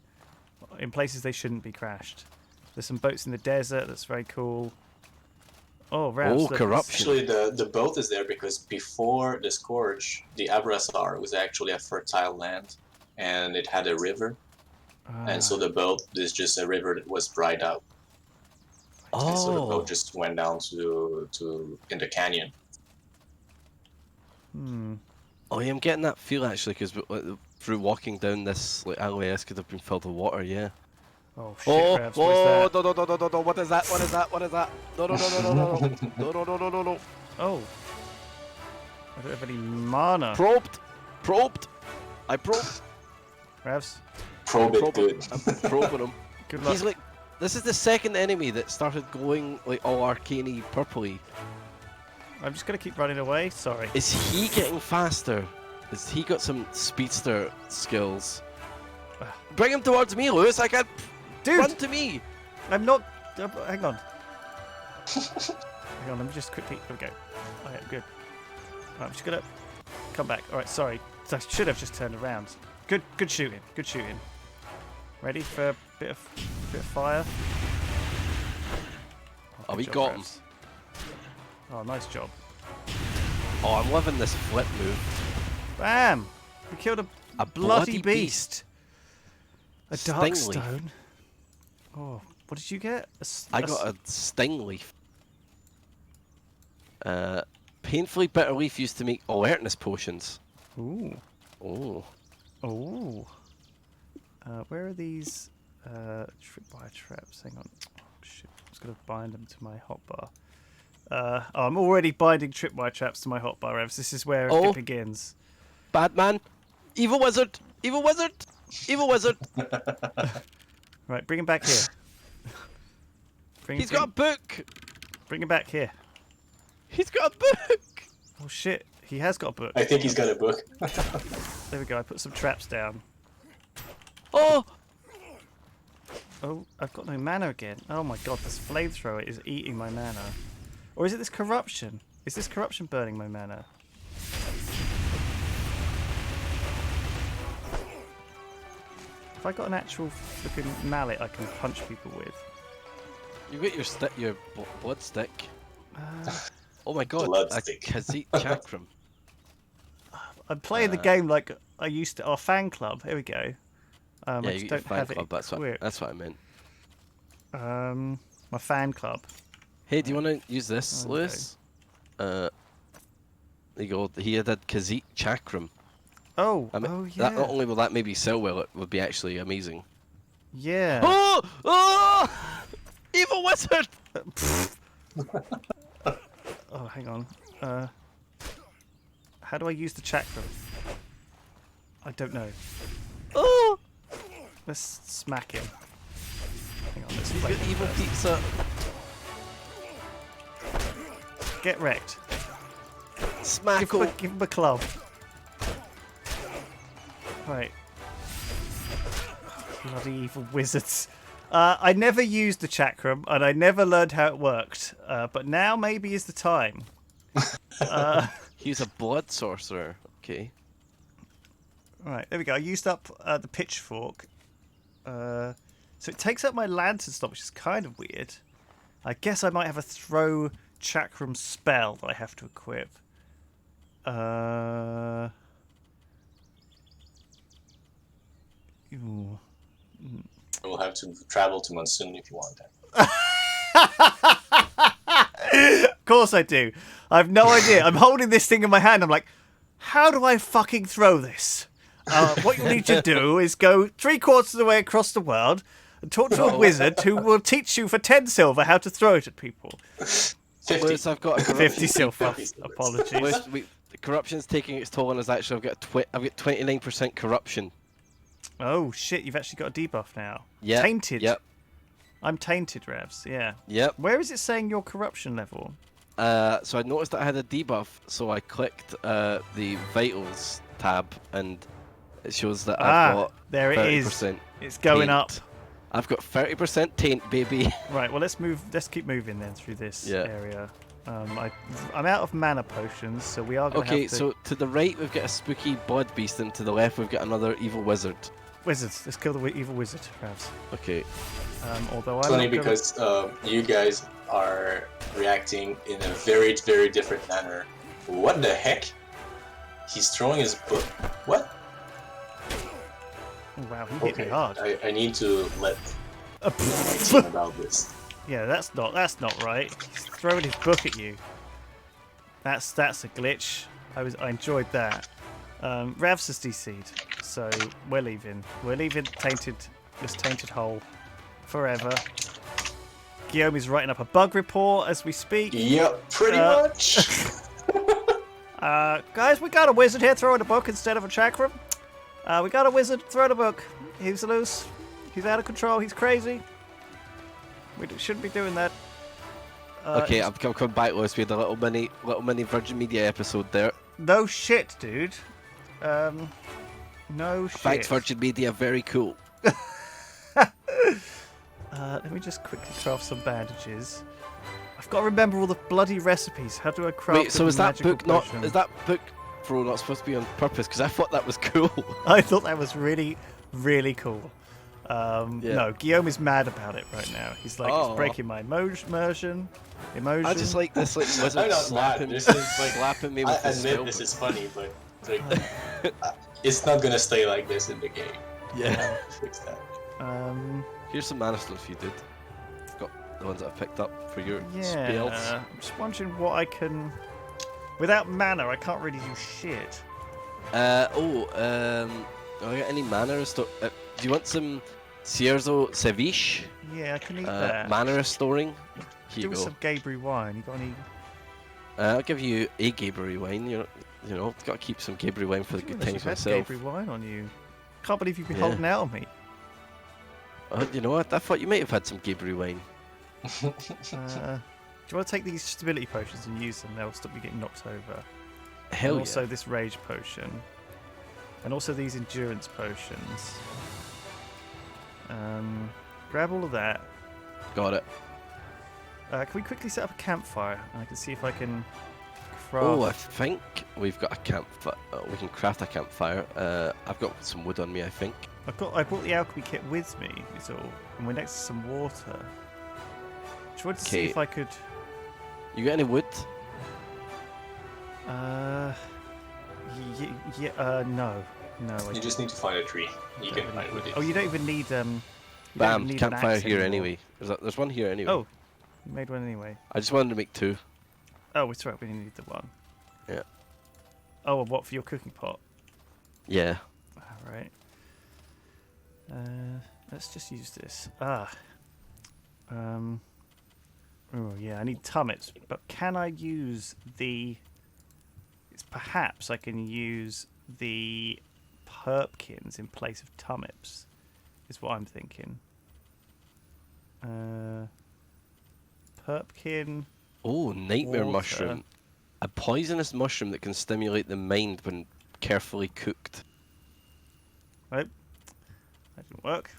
S1: in places they shouldn't be crashed. There's some boats in the desert that's very cool. Oh, Ravs.
S2: Corruption.
S3: Actually, the boat is there because before the Scourge, the Abrasar was actually a fertile land, and it had a river. And so the boat is just a river that was dried out. So the boat just went down to in the canyon.
S2: Oh yeah, I'm getting that feel actually, because through walking down this like alleyway, this could have been filled with water. Yeah.
S1: Oh shit, Ravs, what is that?
S2: No, what is that? What is that? What is that? No. No.
S1: Oh. I don't have any mana.
S2: Probed. I probed.
S1: Ravs,
S3: Probe it good.
S2: I'm probing him.
S1: good luck.
S2: He's like, this is the second enemy that started glowing like all arcane-y purpley.
S1: I'm just gonna keep running away. Sorry.
S2: Is he getting faster? Has he got some speedster skills? Bring him towards me, Lewis. I can't.
S1: Dude!
S2: Run to me.
S1: I'm not. Hang on. Hang on. Let me just quickly. There we go. Alright, I'm good. I'm just gonna come back. All right. Sorry. I should have just turned around. Good shooting. Good shooting. Ready for a bit of fire?
S2: Oh,
S1: good
S2: we
S1: job,
S2: got him.
S1: Ravs. Oh, nice job.
S2: Oh, I'm loving this flip move.
S1: Bam! We killed a bloody beast. A dark
S2: Sting leaf.
S1: stone. Oh, what did you get?
S2: I got a sting leaf. Painfully bitter leaf used to make alertness potions.
S1: Ooh.
S2: Oh.
S1: Ooh. Where are these tripwire traps? Hang on. Oh, shit. I was going to bind them to my hotbar. I'm already binding tripwire traps to my hotbar, Revs. This is where it begins.
S2: Bad man. Evil wizard. Evil wizard. Evil wizard.
S1: Right, bring him back here.
S2: He's got a book.
S1: Bring him back here.
S2: He's got a book.
S1: Oh shit, he has got a book.
S3: I think he's got a book.
S1: There we go, I put some traps down.
S2: Oh.
S1: Oh, I've got no mana again. Oh my god, this flamethrower is eating my mana. Or is it this corruption? Is this corruption burning my mana? Have I got an actual flipping mallet I can punch people with?
S2: You got your stick, your blood stick. Oh my god,
S3: Blood
S2: a
S3: stick.
S2: Khajiit chakram.
S1: I'm playing the game like I used to. Our fan club. Here we go. I
S2: Yeah,
S1: just
S2: you
S1: don't
S2: get your
S1: have
S2: fan
S1: it
S2: club. That's what I meant.
S1: My fan club.
S2: Hey, do you want to use this,
S1: Okay.
S2: Lewis? There you go. He had a Khajiit chakram.
S1: Oh,
S2: I mean,
S1: oh yeah.
S2: That, not only will that maybe sell well, it would be actually amazing.
S1: Yeah.
S2: Oh! Oh! Evil wizard!
S1: Oh, hang on. How do I use the chakram? I don't know.
S2: Oh!
S1: Let's smack him. Hang on, let's
S2: He's
S1: play
S2: got
S1: him
S2: evil
S1: first.
S2: pizza.
S1: Get wrecked.
S2: Smack
S1: Give him a club. Right. Bloody evil wizards. I never used the chakram, and I never learned how it worked. But now maybe is the time.
S2: He's a blood sorcerer. Okay.
S1: Right, there we go. I used up the pitchfork. So it takes up my lantern slot, which is kind of weird. I guess I might have a throw chakram spell that I have to equip. Ooh.
S3: We'll have to travel to Monsoon if you want that.
S1: Of course I do. I have no idea. I'm holding this thing in my hand. I'm like, how do I fucking throw this? What you'll need to do is go 3/4 of the way across the world and talk to a wizard who will teach you for 10 silver how to throw it at people.
S3: 50.
S2: Lewis, I've got a
S1: 50 silver.
S3: 50 silver.
S1: Apologies.
S2: Lewis, the corruption's taking its toll on us. Actually, I've got 29% corruption.
S1: Oh shit! You've actually got a debuff now.
S2: Yeah.
S1: Tainted.
S2: Yep.
S1: I'm tainted, Ravs. Yeah.
S2: Yep.
S1: Where is it saying your corruption level?
S2: So I noticed that I had a debuff, so I clicked the vitals tab, and it shows that I've got
S1: there it is.
S2: 30%
S1: It's going
S2: taint.
S1: up.
S2: I've got 30% taint, baby.
S1: Right. Well, let's move. Let's keep moving then through this
S2: Yeah.
S1: area. I'm out of mana potions, so we are going to
S2: Okay,
S1: have to...
S2: so to the right we've got a spooky blood beast, and to the left we've got another evil wizard.
S1: Wizards. Let's kill the evil wizard, Ravs.
S2: Okay.
S1: Although
S3: It's
S1: I'm
S3: funny
S1: not gonna...
S3: because you guys are reacting in a very, very different manner. What the heck? He's throwing his book. What?
S1: Oh, wow, he hit me hard.
S3: I need to let my team about this.
S1: Yeah, that's not right. He's throwing his book at you. That's a glitch. I enjoyed that. Ravs has DC'd, so we're leaving. We're leaving this tainted hole forever. Guillaume is writing up a bug report as we speak.
S3: Yep, pretty much.
S1: Guys, we got a wizard here throwing a book instead of a chakram. We got a wizard throwing a book. He's loose. He's out of control. He's crazy. We shouldn't be doing that.
S2: Okay, I've come back, Lewis. We had a little mini Virgin Media episode there.
S1: No shit, dude. No shit.
S2: Thanks, Virgin Media. Very cool.
S1: Let me just quickly craft some bandages. I've got to remember all the bloody recipes. How do I craft?
S2: Wait, so is that book
S1: potion?
S2: not? Is that book throw not supposed to be on purpose? Because I thought that was cool.
S1: I thought that was really, really cool.
S2: Yeah.
S1: No, Guillaume is mad about it right now. He's like, it's breaking my immersion.
S2: I just like this, like wizard
S3: I'm not
S2: slapping,
S3: mad. This is like
S2: slapping me with
S3: I
S2: his
S3: admit this is funny, but like, it's not gonna stay like this in the game.
S2: Yeah.
S3: Fix that.
S2: Here's some mana stones for you, dude. I've got the ones that I've picked up for your spells.
S1: I'm just wondering what I can. Without mana, I can't really do shit.
S2: Do I get any mana do you want some Cierzo Ceviche?
S1: Yeah, I can eat that.
S2: Mana restoring? Here you
S1: do
S2: go.
S1: some Gabriel wine. You got any?
S2: I'll give you a Gabriel wine. You know, got to keep some Gabriel wine for the good times myself.
S1: Gabriel wine on you. Can't believe you've been holding out on me.
S2: You know what? I thought you might have had some Gabriel wine.
S1: Do you want to take these stability potions and use them? They'll stop you getting knocked over.
S2: Hell
S1: and
S2: yeah.
S1: also this rage potion. And also these endurance potions. Grab all of that.
S2: Got it.
S1: Can we quickly set up a campfire? And I can see if I can craft...
S2: Oh, I think we've got a campfire. We can craft a campfire. I've got some wood on me, I think.
S1: I brought the alchemy kit with me, is all. And we're next to some water. Just wanted to see if I could...
S2: You got any wood?
S1: No.
S3: You just need to find a tree. You can find wood.
S1: Oh, you don't even need
S2: Bam, campfire here anyway. There's one here anyway.
S1: Oh, you made one anyway.
S2: I just wanted to make two.
S1: Oh, it's right, we need the one.
S2: Yeah.
S1: Oh, and what, for your cooking pot?
S2: Yeah.
S1: Alright. Let's just use this. Oh, yeah, I need turnips. But can I use the... Perhaps I can use the perpkins in place of turnips, is what I'm thinking. Perpkin...
S2: Oh, nightmare
S1: water.
S2: mushroom. A poisonous mushroom that can stimulate the mind when carefully cooked.
S1: Nope. That didn't work.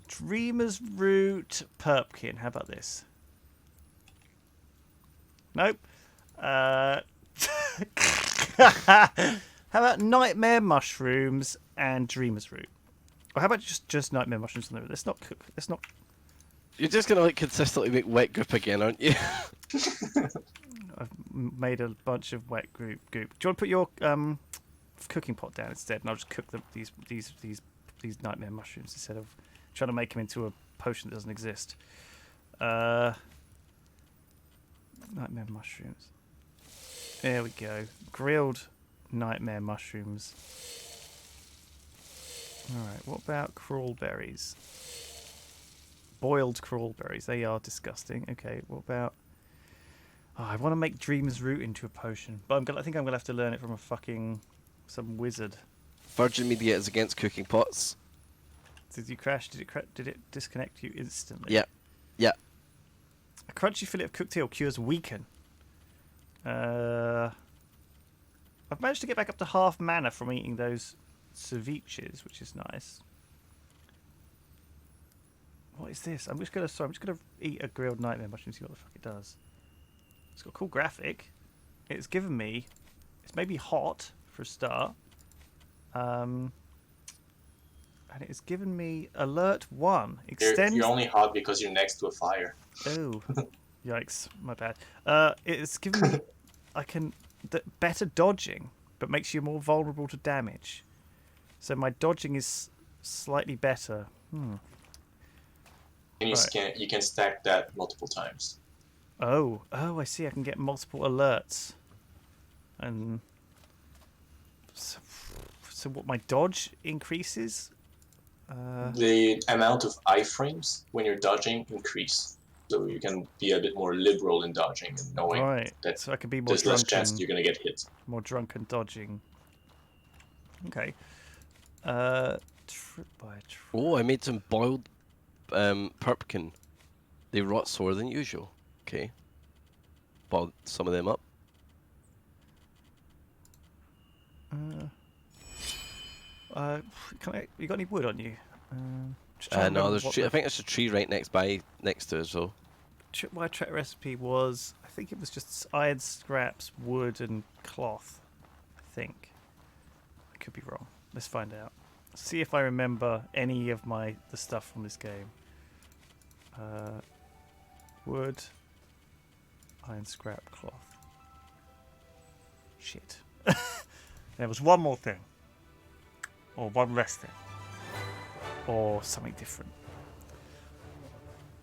S1: Dreamer's root perpkin. How about this? Nope. How about nightmare mushrooms and dreamer's root? Or how about just nightmare mushrooms? Let's not cook. Let's not.
S2: You're just gonna like consistently make wet goop again, aren't you?
S1: I've made a bunch of wet goop. Do you want to put your cooking pot down instead, and I'll just cook these nightmare mushrooms instead of trying to make them into a potion that doesn't exist. Nightmare mushrooms. There we go. Grilled nightmare mushrooms. Alright, what about crawlberries? Boiled crawlberries. They are disgusting. Okay, what about... Oh, I want to make Dreamer's Root into a potion. But I think I'm going to have to learn it from some wizard.
S2: Virgin Media is against cooking pots.
S1: Did you crash? Did it disconnect you instantly?
S2: Yeah. Yeah.
S1: A crunchy fillet of cooked eel cures weaken. I've managed to get back up to half mana from eating those ceviches, which is nice. What is this? I'm just gonna eat a grilled nightmare mushroom and see what the fuck it does. It's got a cool graphic. It's given me... It's maybe hot, for a start. And it's given me Alert 1. Extends...
S3: You're only hot because you're next to a fire.
S1: Oh. Yikes. My bad. It's given me... better dodging, but makes you more vulnerable to damage. So my dodging is slightly better.
S3: And you can stack that multiple times.
S1: Oh, I see. I can get multiple alerts. And so what, my dodge increases?
S3: The amount of iframes when you're dodging increase. So you can be a bit more liberal in dodging and knowing that
S1: so I can be more
S3: there's less
S1: drunken,
S3: chance you're going to get hit.
S1: More drunken dodging. Okay. Trip by trip.
S2: Oh, I made some boiled pumpkin. They rot slower than usual. Okay. Boiled some of them up.
S1: You got any wood on you?
S2: No, there's I think there's a tree right next to us, though.
S1: My trap recipe was, I think it was just iron scraps, wood, and cloth. I think. I could be wrong. Let's find out. See if I remember any of the stuff from this game. Wood, iron scrap, cloth. Shit. There was one more thing. Or one less thing. Or something different.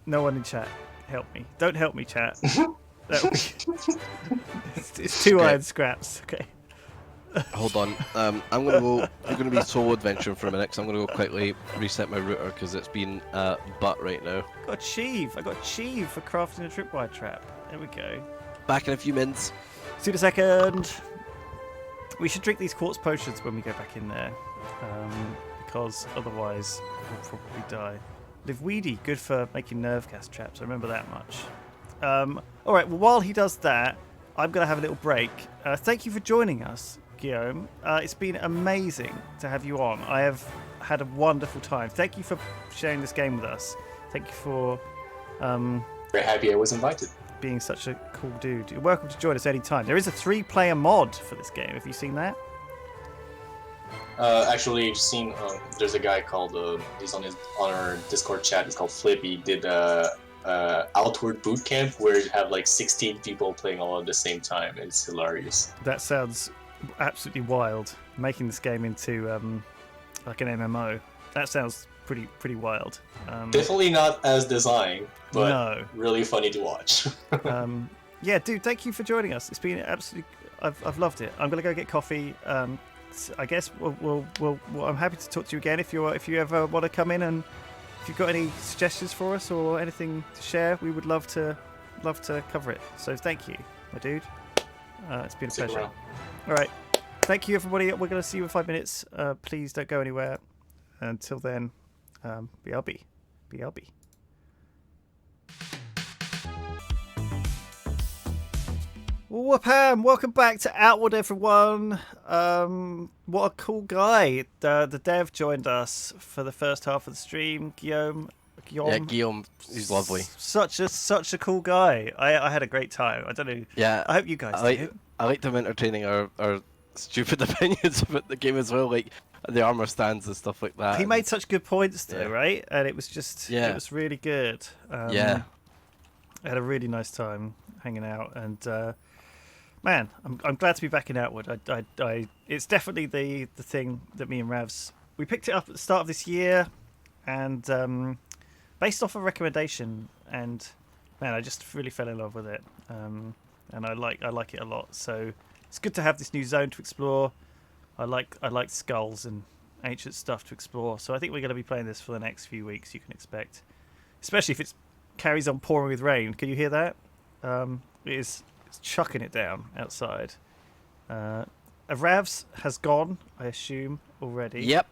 S1: No one in chat, help me. Don't help me, chat. It's two iron scraps, okay.
S2: Hold on. I'm gonna go. We're gonna be solo adventuring for a minute, because I'm gonna go quickly reset my router because it's been butt right now.
S1: I got achieve for crafting a tripwire trap. There we go.
S2: Back in a few minutes.
S1: See you in a second. We should drink these quartz potions when we go back in there, because otherwise we'll probably die. Live weedy, good for making nerve gas traps. I remember that much. All right. Well, while he does that, I'm gonna have a little break. Thank you for joining us, Guillaume. It's been amazing to have you on. I have had a wonderful time. Thank you for sharing this game with us. Thank you for
S3: very happy I was invited.
S1: Being such a cool dude. You're welcome to join us anytime. There is a 3-player mod for this game. Have you seen that?
S3: Actually, I've seen there's a guy called he's on our Discord chat. It's called Flip. He did Outward Bootcamp where you have like 16 people playing all at the same time. It's hilarious.
S1: That sounds absolutely wild. Making this game into like an MMO. That sounds pretty wild.
S3: Definitely not as designed, but really funny to watch.
S1: Yeah, dude, thank you for joining us. It's been absolutely. I've loved it. I'm gonna go get coffee. I guess I'm happy to talk to you again if you ever want to come in, and if you've got any suggestions for us or anything to share, we would love to cover it. So thank you, my dude. It's been a pleasure.
S3: Around.
S1: All right, thank you everybody. We're gonna see you in 5 minutes. Please don't go anywhere. Until then, BRB. Whoopam! Welcome back to Outward, everyone. What a cool guy. The dev joined us for the first half of the stream. Guillaume.
S2: Yeah, Guillaume. He's lovely.
S1: Such a cool guy. I had a great time. I don't know.
S2: Yeah.
S1: I hope you guys do.
S2: I liked him entertaining our stupid opinions about the game as well, like the armor stands and stuff like that.
S1: He made such good points though, right? And it was just, it was really good. I had a really nice time hanging out, and man, I'm glad to be back in Outward. It's definitely the thing that me and Ravs, we picked it up at the start of this year, and based off a recommendation, and man, I just really fell in love with it, and I like it a lot. So it's good to have this new zone to explore. I like skulls and ancient stuff to explore. So I think we're going to be playing this for the next few weeks. You can expect, especially if it carries on pouring with rain. Can you hear that? It's chucking it down outside. Ravs has gone, I assume, already.
S2: Yep.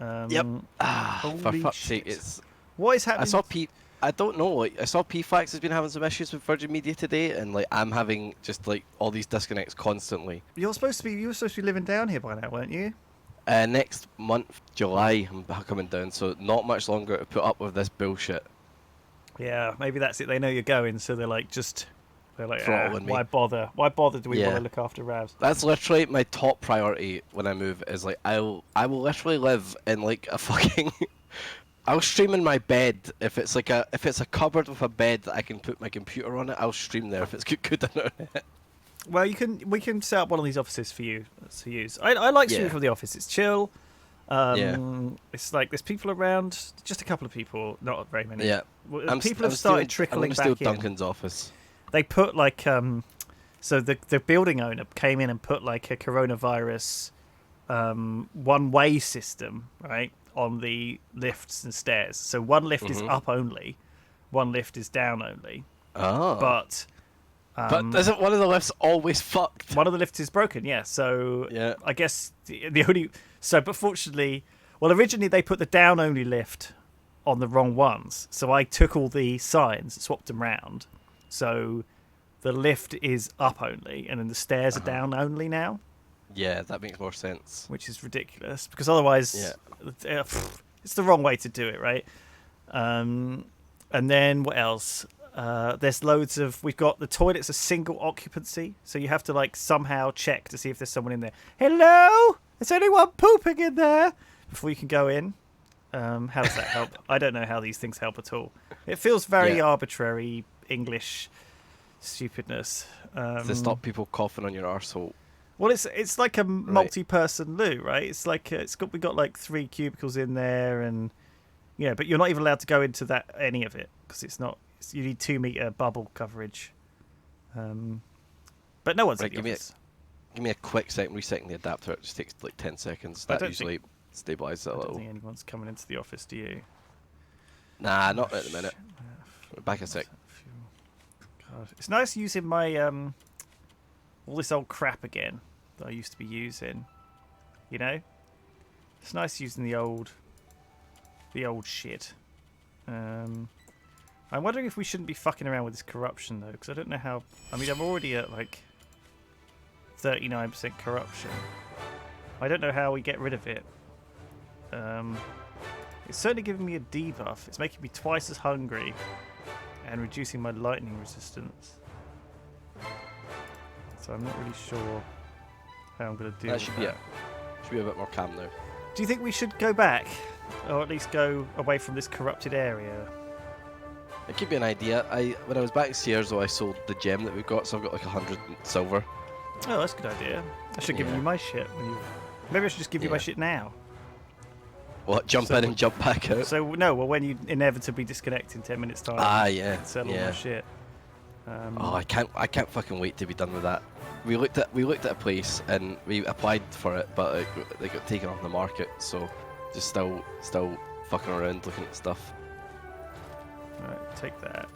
S1: Holy
S2: for fuck's
S1: shit.
S2: sake,
S1: What is happening?
S2: I don't know. Like, I saw PFAX has been having some issues with Virgin Media today, and like I'm having just like all these disconnects constantly.
S1: You were supposed to be living down here by now, weren't you?
S2: Next month, July, I'm coming down, so not much longer to put up with this bullshit.
S1: Yeah, maybe that's it. They know you're going, so they're like,
S2: throttling me.
S1: Why bother? Why bother? Do we want to look after Ravs?
S2: That's literally my top priority when I move. Is like I will literally live in like a fucking. I'll stream in my bed if it's a cupboard with a bed that I can put my computer on it. I'll stream there if it's good internet.
S1: Well, we can set up one of these offices for you to use. I like streaming from the office. It's chill. It's like there's people around, just a couple of people, not very many.
S2: Yeah.
S1: People have started trickling back in.
S2: Duncan's office.
S1: They put like so the building owner came in and put like a coronavirus one-way system, right, on the lifts and stairs. So one lift is up only, one lift is down only.
S2: Oh.
S1: But
S2: isn't one of the lifts always fucked?
S1: One of the lifts is broken, yeah. So
S2: yeah.
S1: I guess the only but fortunately, well, originally they put the down only lift on the wrong ones. So I took all the signs, swapped them round. So the lift is up only, and then the stairs are down only now.
S2: Yeah, that makes more sense.
S1: Which is ridiculous, because otherwise it's the wrong way to do it, right? And then what else? There's loads of... We've got the toilets are single occupancy, so you have to like somehow check to see if there's someone in there. Hello? Is anyone pooping in there? Before you can go in. How does that help? I don't know how these things help at all. It feels very arbitrary English stupidness.
S2: To stop people coughing on your arsehole.
S1: Well, it's like a multi-person loo, right? It's like we got like 3 cubicles in there, and but you're not even allowed to go into any of it because it's not. You need 2-meter bubble coverage. But no one's in the office.
S2: Give me a quick second resetting the adapter. It just takes like 10 seconds. That usually stabilises it a little.
S1: I don't think anyone's coming into the office, do you?
S2: Nah, not at the minute. Back a sec.
S1: God. It's nice using my all this old crap again that I used to be using. It's nice using the old shit. I'm wondering if we shouldn't be fucking around with this corruption though, because I don't know how. I mean, I'm already at like 39% corruption. I don't know how we get rid of it. It's certainly giving me a debuff. It's making me twice as hungry and reducing my lightning resistance. So I'm not really sure how I'm going to do that. Should be
S2: a bit more calm now.
S1: Do you think we should go back? Or at least go away from this corrupted area?
S2: It could be an idea. When I was back Sears, I sold the gem that we've got, so I've got like 100 silver.
S1: Oh, that's a good idea. I should give you my shit. Maybe I should just give you my shit now.
S2: What? Jump in and jump back out?
S1: So, no, when you inevitably disconnect in 10 minutes time. Sell all my shit.
S2: I can't fucking wait to be done with that. We looked at a place and we applied for it, but they got taken off the market. So just still fucking around looking at stuff.
S1: Right, take that.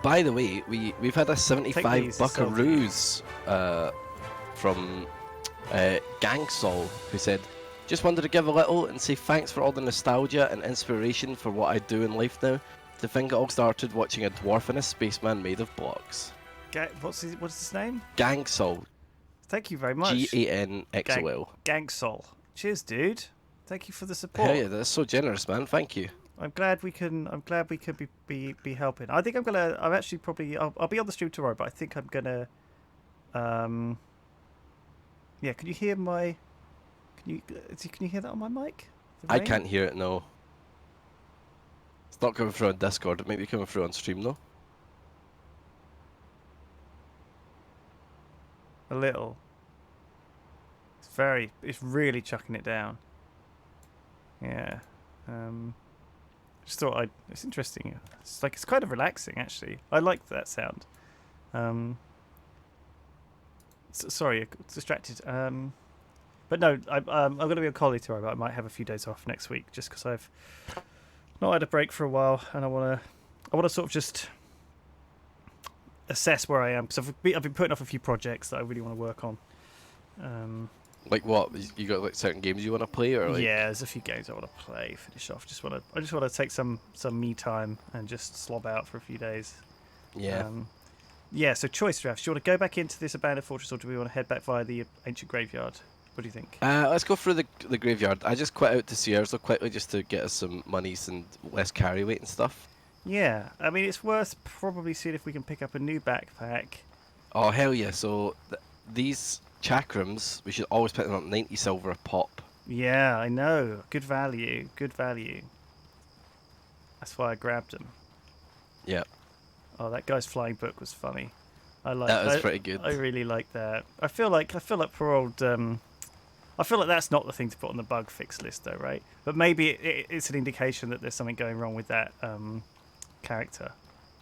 S2: By the way, we've had a 75 buckaroos from Gangsol, who said, "Just wanted to give a little and say thanks for all the nostalgia and inspiration for what I do in life now. To think it all started watching a dwarf and a spaceman made of blocks."
S1: What's his name?
S2: Gangsol.
S1: Thank you very much.
S2: Ganxol.
S1: Gangsol. Cheers, dude. Thank you for the support.
S2: Hell yeah, that's so generous, man. Thank you.
S1: I'm glad we could be helping. I think I'll be on the stream tomorrow, but I think I'm gonna can you hear my can you hear that on my mic?
S2: I can't hear it, no. It's not coming through on Discord. It might be coming through on stream though.
S1: A little. It's really chucking it down. Yeah. Just thought it's interesting. It's kind of relaxing actually. I like that sound. Sorry, I got distracted. But no, I'm going to be on college tomorrow, but I might have a few days off next week just because I've not had a break for a while, and I want to sort of just assess where I am, because I've been putting off a few projects that I really want to work on.
S2: Like what? You got like certain games you want to play, or like?
S1: Yeah, there's a few games I want to play. Finish off. I just want to take some me time and just slob out for a few days.
S2: Yeah.
S1: So choice, Ravs. Do you want to go back into this abandoned fortress, or do we want to head back via the ancient graveyard? What do you think?
S2: Let's go through the graveyard. I just quit out to Sears quickly just to get us some monies and less carry weight and stuff.
S1: Yeah, I mean, it's worth probably seeing if we can pick up a new backpack.
S2: Oh, hell yeah. So these chakrams, we should always put them up 90 silver a pop.
S1: Yeah, I know. Good value. That's why I grabbed them.
S2: Yeah.
S1: Oh, that guy's flying book was funny.
S2: That was pretty good.
S1: I really like that. I feel like poor old I feel like that's not the thing to put on the bug fix list, though, right? But maybe it's an indication that there's something going wrong with that character.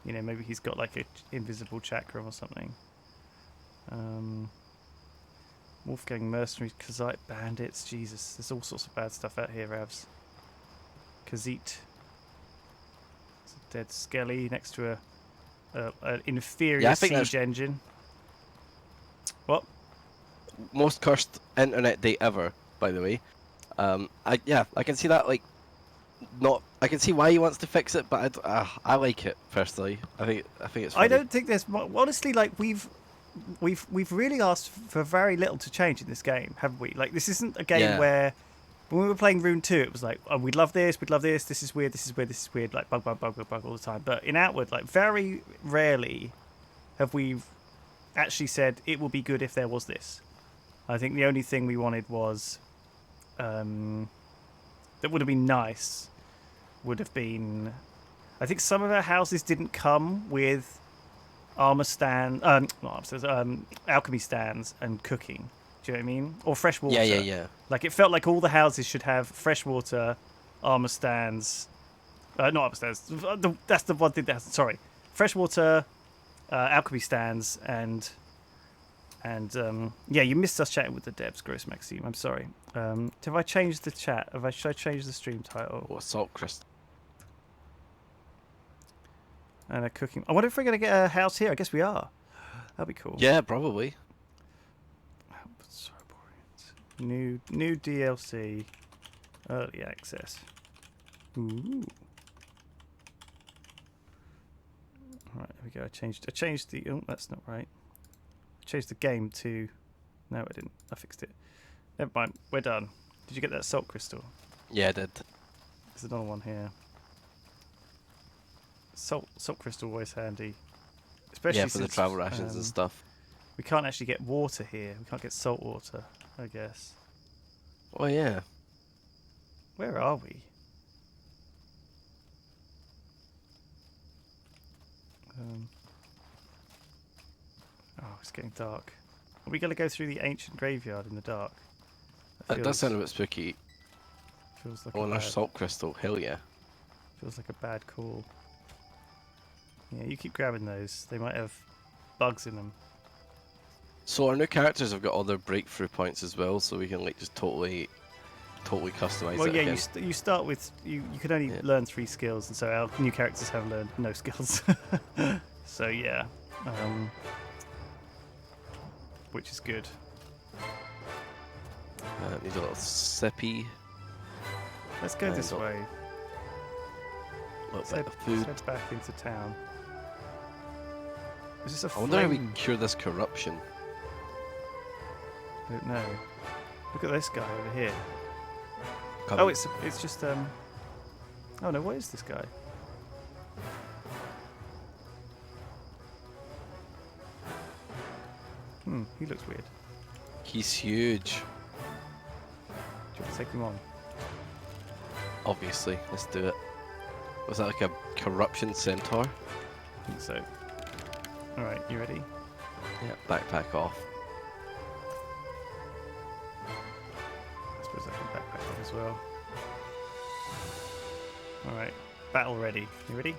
S1: You know, maybe he's got like a invisible chakra or something. Wolfgang mercenaries, Kazite bandits. Jesus, there's all sorts of bad stuff out here, Ravs. Kazite. It's a dead skelly next to an inferior siege engine. What?
S2: Most cursed internet day ever, by the way. I can see that. Like, I can see why he wants to fix it, but I like it personally. I think it's funny.
S1: I don't think there's honestly, like, we've really asked for very little to change in this game, haven't we? Like, this isn't a game where when we were playing Rune 2, it was like, oh, we'd love this, this is weird, like bug all the time. But in Outward, like, very rarely have we actually said it would be good if there was this. I think the only thing we wanted was that would have been nice would have been, I think some of our houses didn't come with armor stand, alchemy stands and cooking. Do you know what I mean? Or fresh water.
S2: Yeah.
S1: Like, it felt like all the houses should have fresh water, armor stands. Not armor stands. That's the one thing that hasn't. Sorry, fresh water, alchemy stands, and you missed us chatting with the devs, Gross Maxime. I'm sorry. Have I changed the chat? Should I change the stream title?
S2: Or salt crystal.
S1: And a cooking. I wonder if we're going to get a house here. I guess we are. That'd be cool.
S2: Yeah, probably.
S1: Soroboreans. New DLC. Early access. Ooh. Alright, there we go. I changed the... Oh, that's not right. I changed the game to... No, I didn't. I fixed it. Never mind. We're done. Did you get that salt crystal?
S2: Yeah, I did.
S1: There's another one here. Salt crystal always handy, especially
S2: for the travel rations and stuff.
S1: We can't actually get water here. We can't get salt water, I guess.
S2: Oh yeah.
S1: Where are we? Oh, it's getting dark. Are we going to go through the ancient graveyard in the dark?
S2: That does sound a bit spooky.
S1: Feels like
S2: another salt crystal. Hell yeah.
S1: Feels like a bad call. Yeah, you keep grabbing those. They might have bugs in them.
S2: So our new characters have got all their breakthrough points as well, so we can like just totally customize it.
S1: Well, yeah,
S2: again.
S1: you start with you can only learn 3 skills, and so our new characters have learned no skills. So yeah, which is good.
S2: Need a little sippy.
S1: Let's go this way.
S2: A little bit of food.
S1: Let's head back into town. Is this a
S2: I wonder how we cure this corruption.
S1: I don't know. Look at this guy over here.
S2: Come
S1: Oh, it's just Oh no, what is this guy? He looks weird.
S2: He's huge.
S1: Do you want to take him on?
S2: Obviously, let's do it. Was that like a corruption centaur?
S1: I think so. Alright, you ready?
S2: Yeah, backpack off.
S1: I suppose I can backpack off as well. Alright, battle ready. You ready?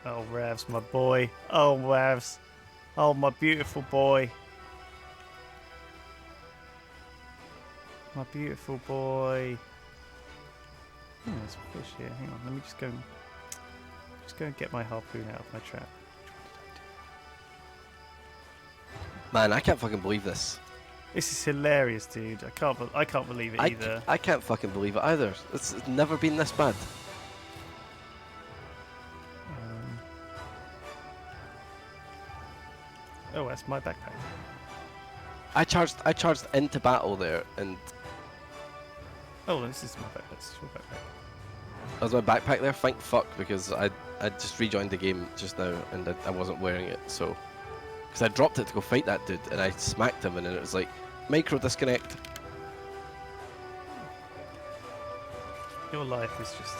S1: Oh, Ravs, my boy. Oh, Ravs. Oh, my beautiful boy. My beautiful boy. Oh, there's a fish here. Hang on, let me just go and get my harpoon out of my trap.
S2: Man, I can't fucking believe this.
S1: This is hilarious, dude. I can't believe it either.
S2: I can't fucking believe it either. It's never been this bad.
S1: Oh, that's my backpack.
S2: I charged into battle there, and
S1: Oh, this is my backpack. That's your backpack.
S2: that was my backpack there. Thank fuck, because I just rejoined the game just now, and I wasn't wearing it, so because I dropped it to go fight that dude, and I smacked him, and then it was like micro disconnect.
S1: Your life is just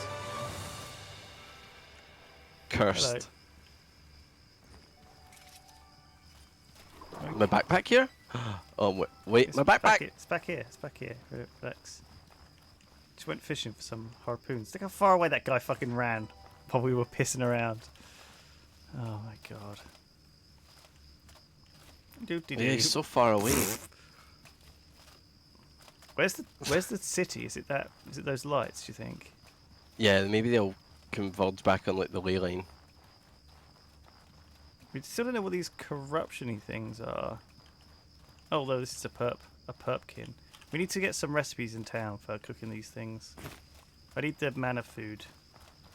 S2: Cursed.
S1: Hello.
S2: My backpack here? Oh wait, my backpack.
S1: It's back here. It's back here. Relax. Just went fishing for some harpoons. Look how far away that guy fucking ran while we were pissing around. Oh my god.
S2: Yeah, he's so far away.
S1: Where's the city? Is it those lights, do you think?
S2: Yeah, maybe they'll converge back on like the ley line.
S1: We still don't know what these corruption-y things are. Oh, although this is a perpkin. We need to get some recipes in town for cooking these things. I need the mana food.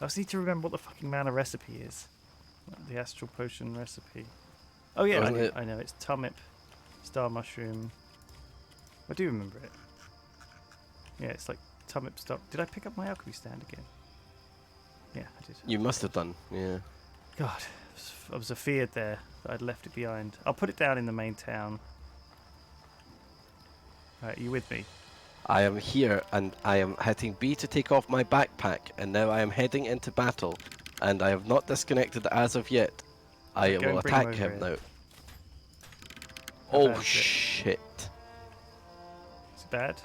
S1: I just need to remember what the fucking mana recipe is. The astral potion recipe. Oh yeah, I know. It's tumip, star mushroom. I do remember it. Yeah, it's like tumip star. Did I pick up my alchemy stand again? Yeah, I did.
S2: You must have done, yeah.
S1: God, I was afeared there that I'd left it behind. I'll put it down in the main town. Alright, are you with me?
S2: I am here, and I am hitting B to take off my backpack, and now I am heading into battle, and I have not disconnected as of yet. I will attack him now. Oh shit.
S1: Is it bad?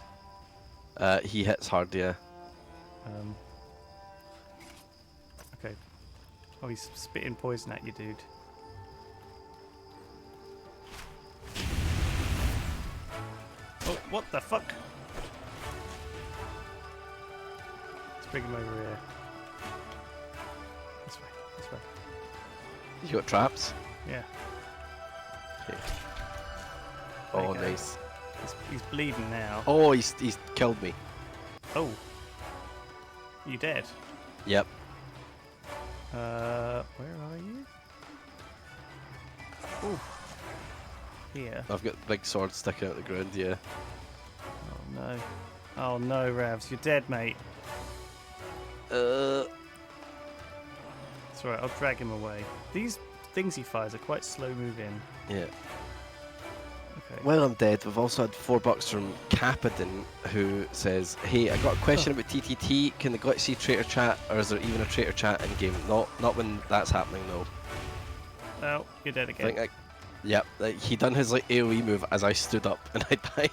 S2: He hits hard, yeah.
S1: Okay. Oh, he's spitting poison at you, dude. Oh, what the fuck? Let's bring him over here. This way, this way.
S2: You got traps?
S1: Yeah.
S2: Okay.
S1: There
S2: Oh,
S1: you go.
S2: nice.
S1: He's bleeding now.
S2: Oh, he's killed me.
S1: Oh. You dead?
S2: Yep.
S1: Where are you? Oh. Here.
S2: I've got the big sword sticking out the ground, yeah.
S1: Oh no. Oh no, Ravs, you're dead, mate.
S2: Uh.
S1: It's alright, I'll drag him away. These things he fires are quite slow moving.
S2: Yeah.
S1: Okay.
S2: Well, I'm dead. We've also had $4 from Capadin, who says, "Hey, I got a question about TTT. Can the glitch see traitor chat, or is there even a traitor chat in game? Not when that's happening, though."
S1: Oh, you're dead again.
S2: Yep. Like, he done his like AOE move as I stood up, and I died.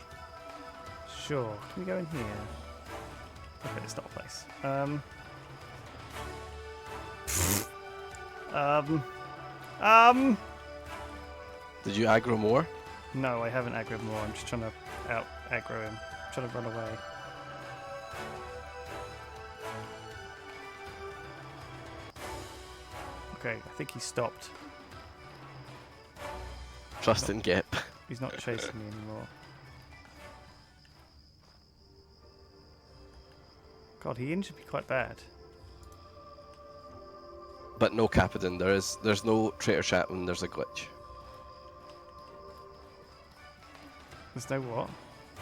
S1: Sure. Can we go in here? Okay, it's not a place.
S2: Did you aggro more?
S1: No, I haven't aggroed more. I'm just trying to out aggro him. I'm trying to run away. Okay, I think he stopped.
S2: Trust in Gep.
S1: He's not chasing me anymore. God, he injured me quite bad.
S2: But no Capadin. There's no traitor chat when there's a glitch.
S1: There's no what?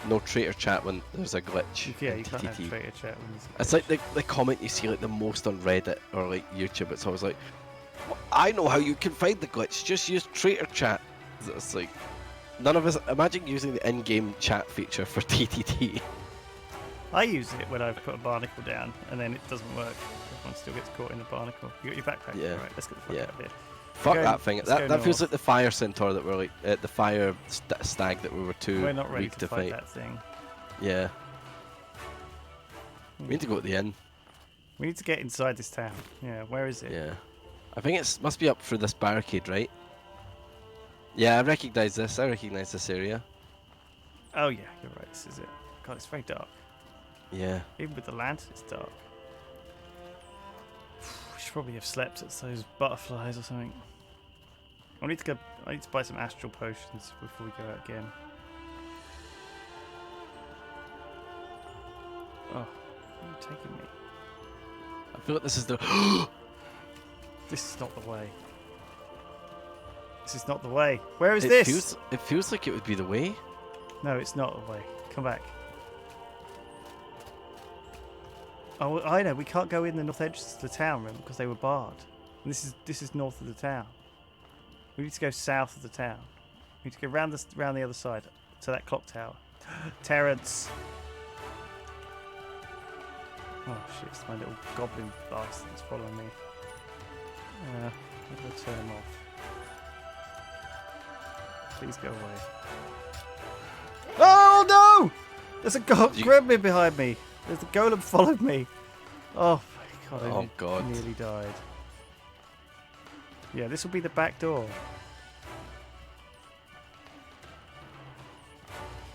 S2: No traitor chat when there's a glitch.
S1: Yeah,
S2: in
S1: you can't have
S2: TTT.
S1: traitor chat when there's a
S2: It's like the comment you see like the most on Reddit or like YouTube. It's always like, well, I know how you can find the glitch. Just use traitor chat. It's like none of us imagine using the in-game chat feature for TTT.
S1: I use it when I've put a barnacle down, and then it doesn't work. Everyone still gets caught in the barnacle. You got your backpack?
S2: Yeah.
S1: Alright, let's get the fuck out of here.
S2: Fuck
S1: Go-
S2: that thing.
S1: let's
S2: That
S1: go
S2: feels
S1: north.
S2: like the fire centaur that we're like the fire stag that we were too
S1: We're not ready
S2: weak
S1: to
S2: to
S1: fight that thing.
S2: Yeah. We need to go at the end.
S1: We need to get inside this town. Yeah, where is it?
S2: Yeah. I think it must be up through this barricade, right? Yeah, I recognise this. I recognise this area.
S1: Oh yeah, you're right. This is it. God, it's very dark.
S2: Yeah.
S1: Even with the lantern, it's dark. We should probably have slept at those butterflies or something. I need to buy some astral potions before we go out again. Oh, where are you taking me?
S2: I feel like this is the.
S1: This is not the way. This is not the way. Where is this?
S2: It feels like it would be the way.
S1: No, it's not the way. Come back. Oh, I know. We can't go in the north edges of the town, remember, because they were barred. And this is north of the town. We need to go south of the town. We need to go round the other side to that clock tower. Terrence. Oh shit! It's my little goblin bastard that's following me. How do I turn him off? Please go away. There's a gremlin behind me. There's a golem followed me. Oh my god!
S2: Oh god!
S1: I nearly died. Yeah, this will be the back door.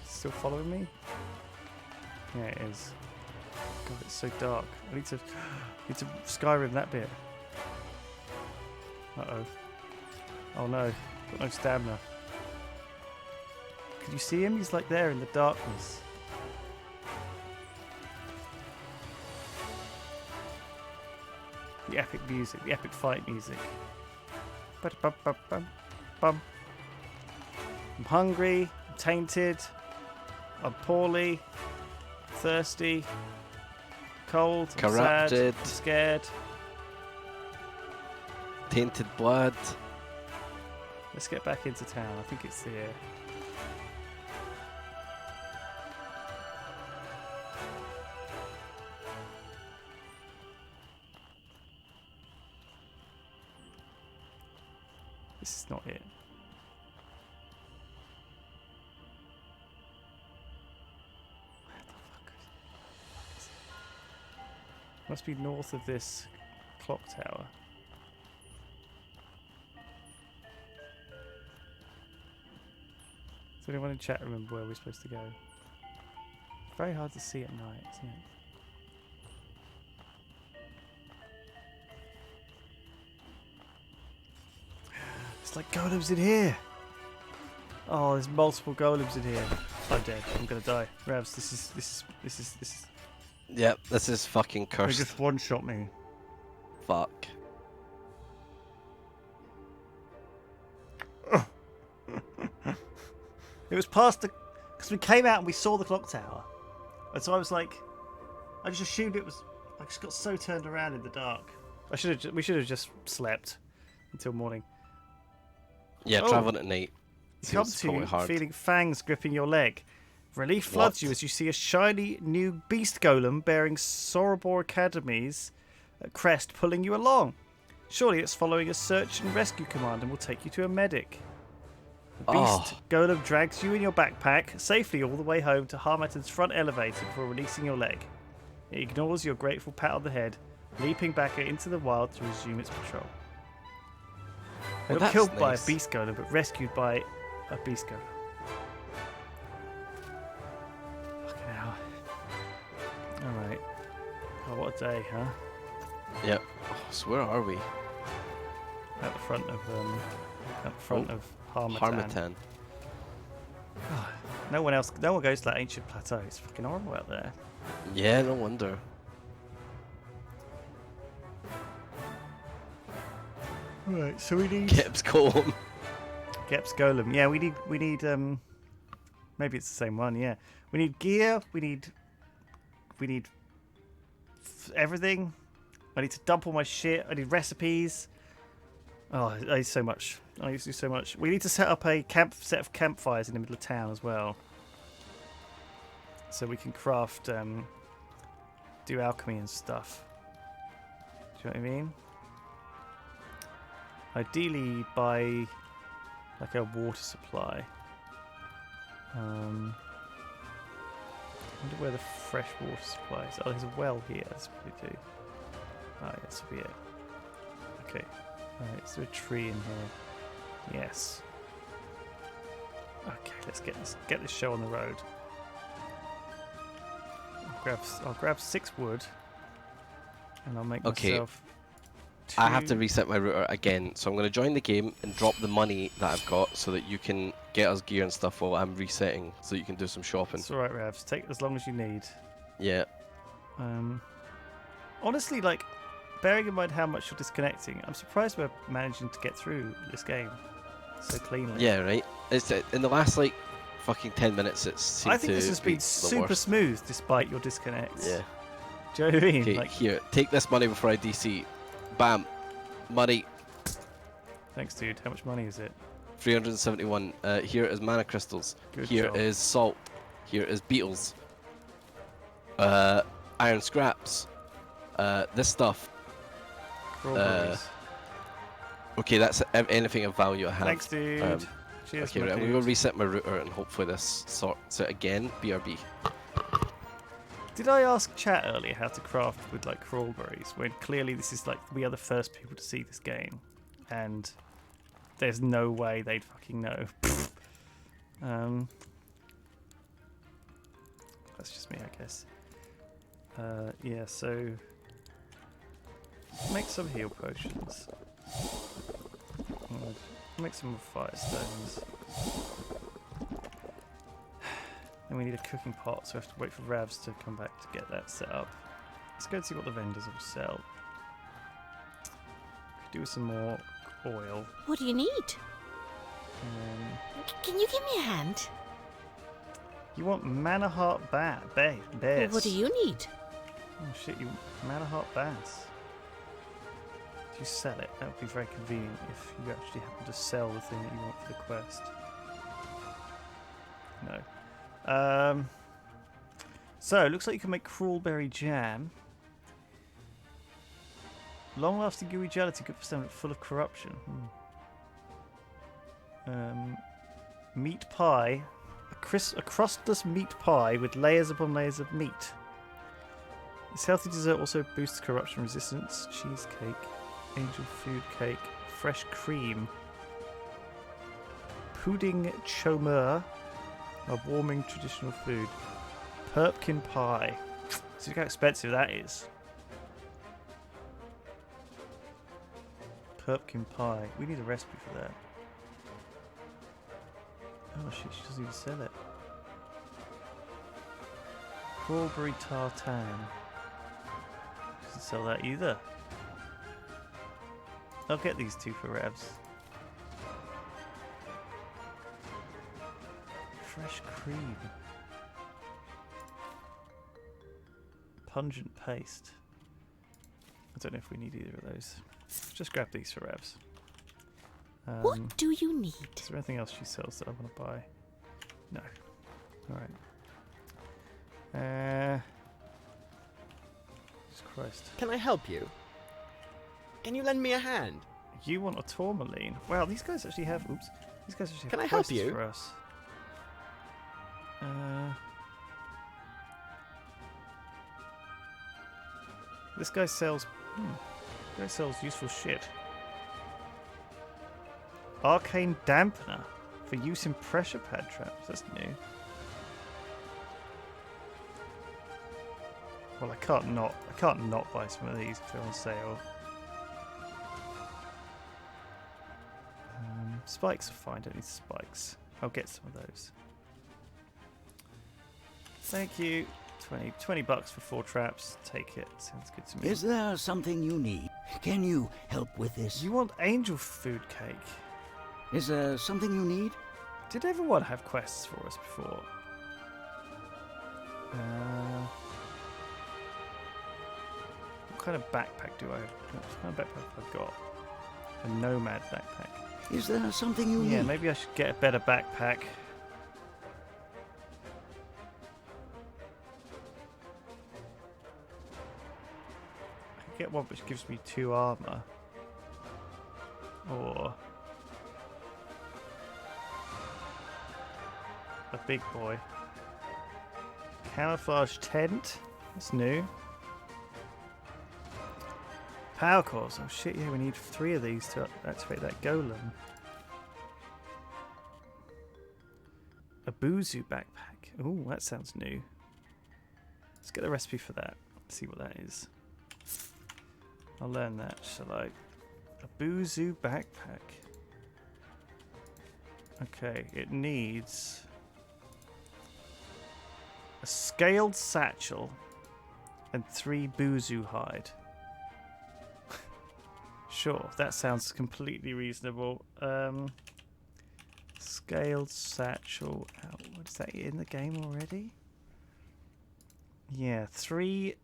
S1: Still following me? Yeah, it is. God, it's so dark. I need to Skyrim that bit. Uh-oh. Oh no, got no stamina. Can you see him? He's like there in the darkness. The epic music, the epic fight music. Bum. I'm hungry, I'm tainted, I'm poorly, thirsty, cold, I'm
S2: corrupted,
S1: sad, I'm scared.
S2: Tainted blood.
S1: Let's get back into town. I think it's here. This is not it. Where the fuck is it? Must be north of this clock tower. Does anyone in chat remember where we're supposed to go? Very hard to see at night, isn't it? It's like golems in here. Oh, there's multiple golems in here. I'm dead. I'm gonna die. Ravs, this is.
S2: Yep, this is fucking
S1: They
S2: cursed.
S1: just one-shot me.
S2: Fuck.
S1: It was past the, because we came out and we saw the clock tower, and so I was like, I just assumed it was. I just got so turned around in the dark. We should have just slept until morning.
S2: Yeah,
S1: Oh.
S2: traveling at night.
S1: You come
S2: Seems probably
S1: to
S2: hard.
S1: feeling fangs gripping your leg. Relief floods you as you see a shiny new beast golem bearing Sorobore Academy's crest pulling you along. Surely it's following a search and rescue command and will take you to a medic. The beast golem drags you in your backpack safely all the way home to Harmattan's front elevator before releasing your leg. It ignores your grateful pat on the head, leaping back into the wild to resume its patrol. They were killed by a beast golem, but rescued by a beast golem. Fucking hell. Alright. Oh, what a day, huh?
S2: Yep. Oh, so where are we?
S1: At the front of Harmattan. Oh, no one goes to that ancient plateau. It's fucking horrible out there.
S2: Yeah, no wonder.
S1: Right, so we need
S2: Kip's Golem.
S1: Gep's Golem. Yeah, we need maybe it's the same one, yeah. We need gear, we need everything. I need to dump all my shit. I need recipes. Oh, I need so much. I need to do so much. We need to set up a set of campfires in the middle of town as well. So we can craft do alchemy and stuff. Do you know what I mean? Ideally buy like a water supply. I wonder where the fresh water supply is. Oh, there's a well here. That's probably too. Oh, yeah, this will be it. Okay. Alright, is there a tree in here? Yes. Okay, let's get this show on the road. I'll grab 6 wood, and I'll make myself.
S2: I have to reset my router again, so I'm going to join the game and drop the money that I've got so that you can get us gear and stuff while I'm resetting, so you can do some shopping.
S1: It's alright, Ravs. Take as long as you need.
S2: Yeah.
S1: Honestly, like, bearing in mind how much you're disconnecting, I'm surprised we're managing to get through this game so cleanly.
S2: Yeah, right. It's in the last like fucking 10 minutes.
S1: I think this has been super smooth despite your disconnects.
S2: Yeah.
S1: Do you know what I mean?
S2: Okay,
S1: Like,
S2: here, take this money before I DC. Bam, money.
S1: thanks, dude. How much money is it?
S2: 371. Here is mana crystals.
S1: Good
S2: Here
S1: job.
S2: is salt. Here is beetles. Iron scraps. This stuff.
S1: Strawberries.
S2: Okay, that's anything of value I have.
S1: Thanks, dude. Cheers,
S2: Okay,
S1: my
S2: right, I'm
S1: dude.
S2: going to reset my router and hopefully this sorts it again. BRB.
S1: Did I ask chat earlier how to craft with like crawlberries when clearly this is like we are the first people to see this game and there's no way they'd fucking know. That's just me, I guess. Yeah, so make some heal potions. Make some more fire stones. Then we need a cooking pot, so we have to wait for Ravs to come back to get that set up. Let's go and see what the vendors will sell. Could do with some more oil.
S8: What do you need? Can you give me a hand?
S1: You want Mana Heart Bass?
S8: Well, what do you need?
S1: Oh shit, you Mana Heart Bass. Do you sell it? That would be very convenient if you actually happen to sell the thing that you want for the quest. No. So, it looks like you can make crawlberry jam. Long-lasting gooey gelatin, good for stomach, full of corruption. Meat pie. A crustless meat pie with layers upon layers of meat. This healthy dessert also boosts corruption resistance. Cheesecake, angel food cake, fresh cream. Pudding chômeur. A warming traditional food. Pumpkin pie. See how expensive that is. Pumpkin pie. We need a recipe for that. Oh shit, she doesn't even sell it. Crawlberry tartan. Doesn't sell that either. I'll get these two for Ravs. Fresh cream. Pungent paste. I don't know if we need either of those. Just grab these for Ravs.
S8: What do you need?
S1: Is there anything else she sells that I want to buy? No. Alright. Jesus Christ.
S9: Can I help you? Can you lend me a hand?
S1: You want a tourmaline? Wow, these guys actually have... Oops. These guys actually have
S9: Can I help
S1: quests
S9: you?
S1: for us. This guy sells... This guy sells useful shit. Arcane dampener for use in pressure pad traps. That's new. Well, I can't not buy some of these if they're on sale. Spikes are fine. Don't need spikes. I'll get some of those. Thank you. 20 bucks for 4 traps. Take it. Sounds good to me.
S10: Is there something you need? Can you help with this?
S1: You want angel food cake?
S10: Is there something you need?
S1: Did everyone have quests for us before? What kind of backpack do I have? What kind of backpack have I got? A nomad backpack.
S10: Is there something you need?
S1: Yeah, maybe I should get a better backpack. I could get one which gives me 2 armor. Or a big boy. Camouflage tent. That's new. Power cores. Oh shit, yeah, we need 3 of these to activate that golem. A Buzu backpack. Ooh, that sounds new. Let's get the recipe for that. See what that is. I'll learn that, shall I? A Buzu backpack. Okay, it needs a scaled satchel and 3 Buzu hide. Sure, that sounds completely reasonable. Scaled satchel. Oh, what is that in the game already? Yeah, 3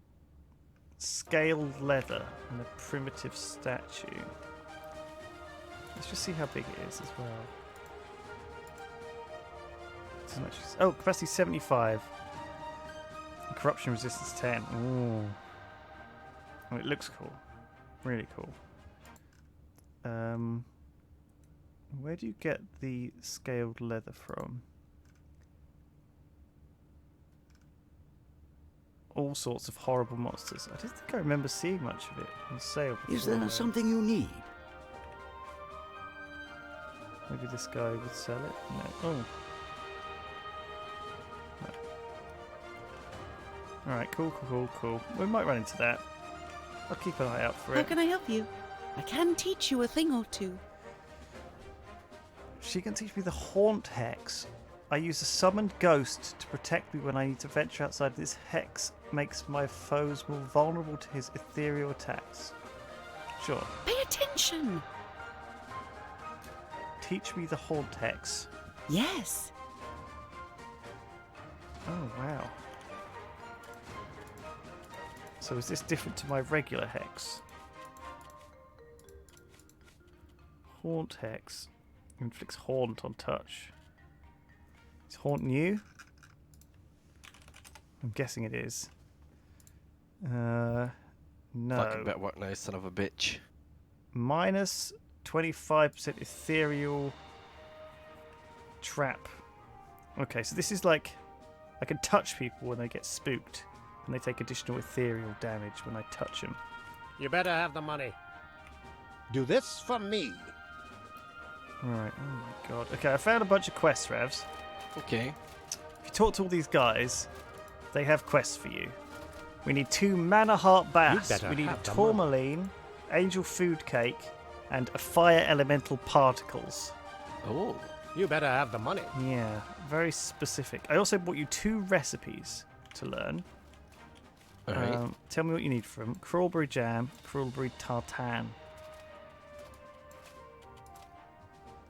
S1: scaled leather and a primitive statue. Let's just see how big it is as well. Oh, capacity 75. And corruption resistance 10. Ooh. Oh, it looks cool. Really cool. Where do you get the scaled leather from? all sorts of horrible monsters. I don't think I remember seeing much of it on sale before.
S10: Is there something you need?
S1: Maybe this guy would sell it? No. Oh. No. Alright, cool. We might run into that. I'll keep an eye out for it.
S11: How can I help you? I can teach you a thing or two.
S1: She can teach me the Haunt Hex. I use a summoned ghost to protect me when I need to venture outside. This hex makes my foes more vulnerable to his ethereal attacks. Sure.
S11: Pay attention!
S1: Teach me the Haunt Hex.
S11: Yes.
S1: Oh, wow. So is this different to my regular hex? Haunt Hex. Inflicts haunt on touch. Is haunt new? I'm guessing it is. No.
S2: Fucking bit of work now, son of a bitch.
S1: Minus 25% ethereal trap. Okay, so this is like I can touch people when they get spooked, and they take additional ethereal damage when I touch them.
S12: You better have the money.
S9: Do this for me.
S1: Right, oh my god. Okay, I found a bunch of quests, Ravs.
S2: Okay.
S1: If you talk to all these guys, they have quests for you. We need 2 Mana Heart Baths. We need a Tourmaline, Angel Food Cake, and a Fire Elemental Particles.
S2: Oh.
S12: You better have the money.
S1: Yeah, very specific. I also bought you 2 recipes to learn.
S2: Alright.
S1: Tell me what you need from Crawlberry Jam, Crawlberry Tartan.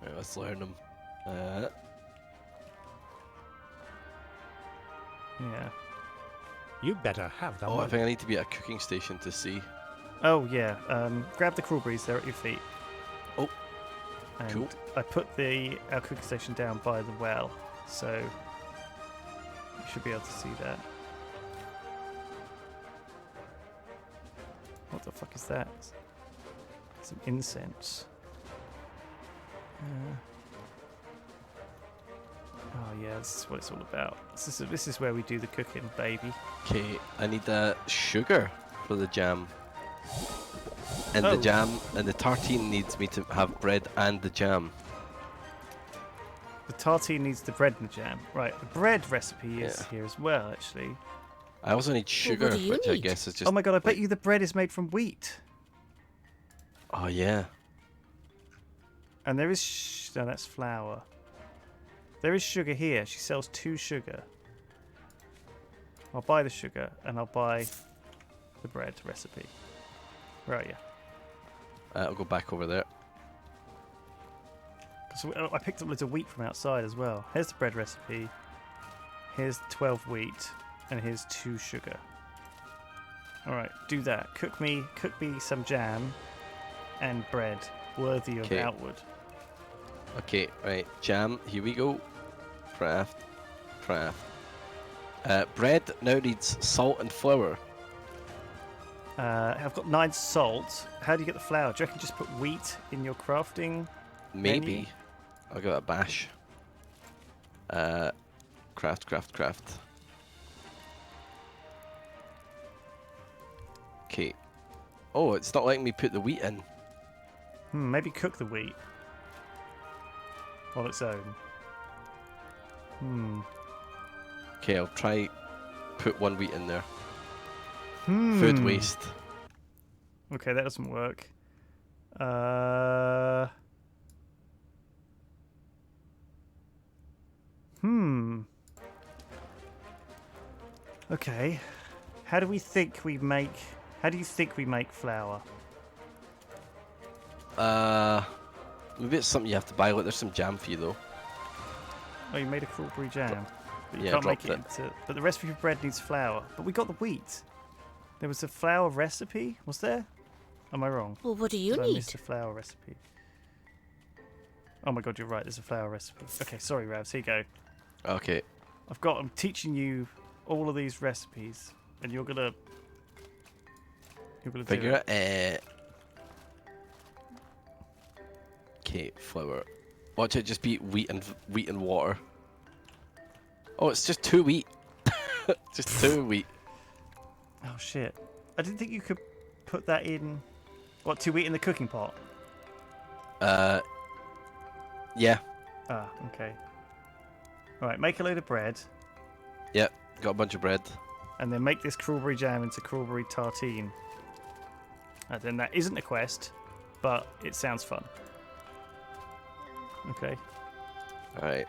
S2: Right, let's learn them.
S1: Yeah.
S12: You better have the money.
S2: I think I need to be at a cooking station to see.
S1: Oh, yeah. Grab the crawberries, they're at your feet.
S2: Oh,
S1: and
S2: cool.
S1: I put our cooking station down by the well, so you should be able to see that. What the fuck is that? Some incense. Oh yeah, this is what it's all about. This is where we do the cooking, baby.
S2: Okay, I need sugar for the jam. And the jam and the tartine needs me to have bread and the jam.
S1: The tartine needs the bread and the jam. Right, the bread recipe is here as well, actually.
S2: I also need sugar, which I guess is just...
S1: Oh my god, I bet you the bread is made from wheat.
S2: Oh yeah.
S1: And there is... no, that's flour. There is sugar here. She sells 2 sugar. I'll buy the sugar, and I'll buy the bread recipe. Where are you?
S2: I'll go back over there.
S1: So I picked up loads of wheat from outside as well. Here's the bread recipe. Here's 12 wheat, and here's 2 sugar. All right, do that. Cook me some jam and bread worthy of Outward.
S2: Okay, right, jam. Here we go. Craft. Bread now needs salt and flour.
S1: I've got 9 salt. How do you get the flour? Do you reckon just put wheat in your crafting?
S2: Maybe.
S1: Menu?
S2: I'll give it a bash. Craft. Okay. Oh, it's not letting me put the wheat in.
S1: Maybe cook the wheat on its own.
S2: Okay, I'll try put 1 wheat in there. Food waste.
S1: Okay, that doesn't work. Okay. How do you think we make flour?
S2: Maybe it's something you have to buy. Look, there's some jam for you though.
S1: Oh, you made a crawberry jam. But you
S2: Yeah,
S1: can't make
S2: dropped
S1: it into... But the recipe for bread needs flour. But we got the wheat. There was a flour recipe, was there? Am I wrong?
S8: Well, what do you
S1: I
S8: need?
S1: missed a flour recipe. Oh my god, you're right, there's a flour recipe. Okay, sorry, Ravs, here you go.
S2: Okay.
S1: I'm teaching you all of these recipes, and you're gonna
S2: Figure it. Okay, flour. Watch it just be wheat and water. Oh, it's just 2 wheat. Just 2 wheat.
S1: Oh shit! I didn't think you could put that in. What, to eat in the cooking pot?
S2: Yeah.
S1: Ah, okay. All right, make a load of bread.
S2: Yep, got a bunch of bread.
S1: And then make this crawberry jam into crawberry tartine. And then that isn't a quest, but it sounds fun. Okay.
S2: Alright.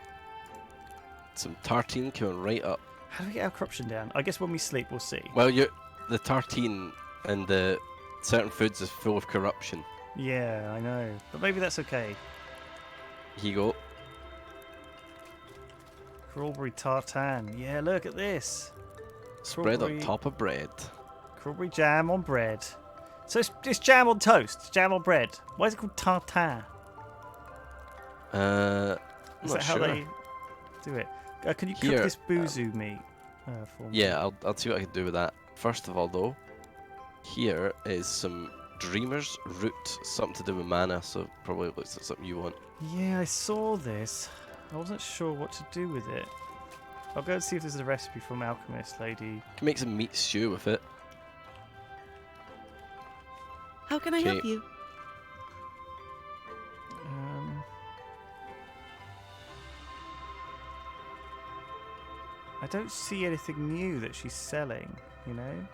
S2: Some tartine coming right up.
S1: How do we get our corruption down? I guess when we sleep, we'll see.
S2: Well, the tartine and the certain foods is full of corruption.
S1: Yeah, I know. But maybe that's okay.
S2: Here you go.
S1: Crawberry tartine. Yeah, look at this.
S2: Spread on top of bread.
S1: Crawberry jam on bread. So it's jam on toast. It's jam on bread. Why is it called tartine? Is that how they do it? Can you cook this boozoo meat for me?
S2: Yeah, I'll see what I can do with that. First of all, though, here is some Dreamer's Root. Something to do with mana, so probably looks like something you want.
S1: Yeah, I saw this. I wasn't sure what to do with it. I'll go and see if there's a recipe from Alchemist Lady.
S2: You can make some meat stew with it.
S11: How can I help you?
S1: I don't see anything new that she's selling, you know?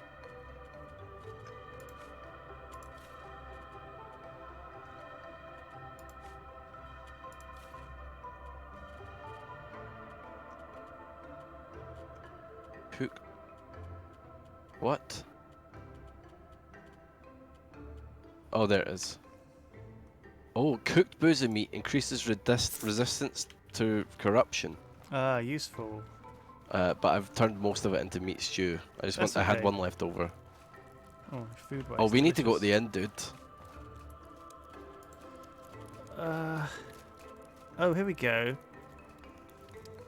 S2: Cook. What? Oh, there it is. Oh, cooked boozy meat increases resistance to corruption.
S1: Ah, useful.
S2: But I've turned most of it into meat stew. I had one left over.
S1: Oh, food waste.
S2: Oh, we need to go at the end, dude.
S1: Oh, here we go.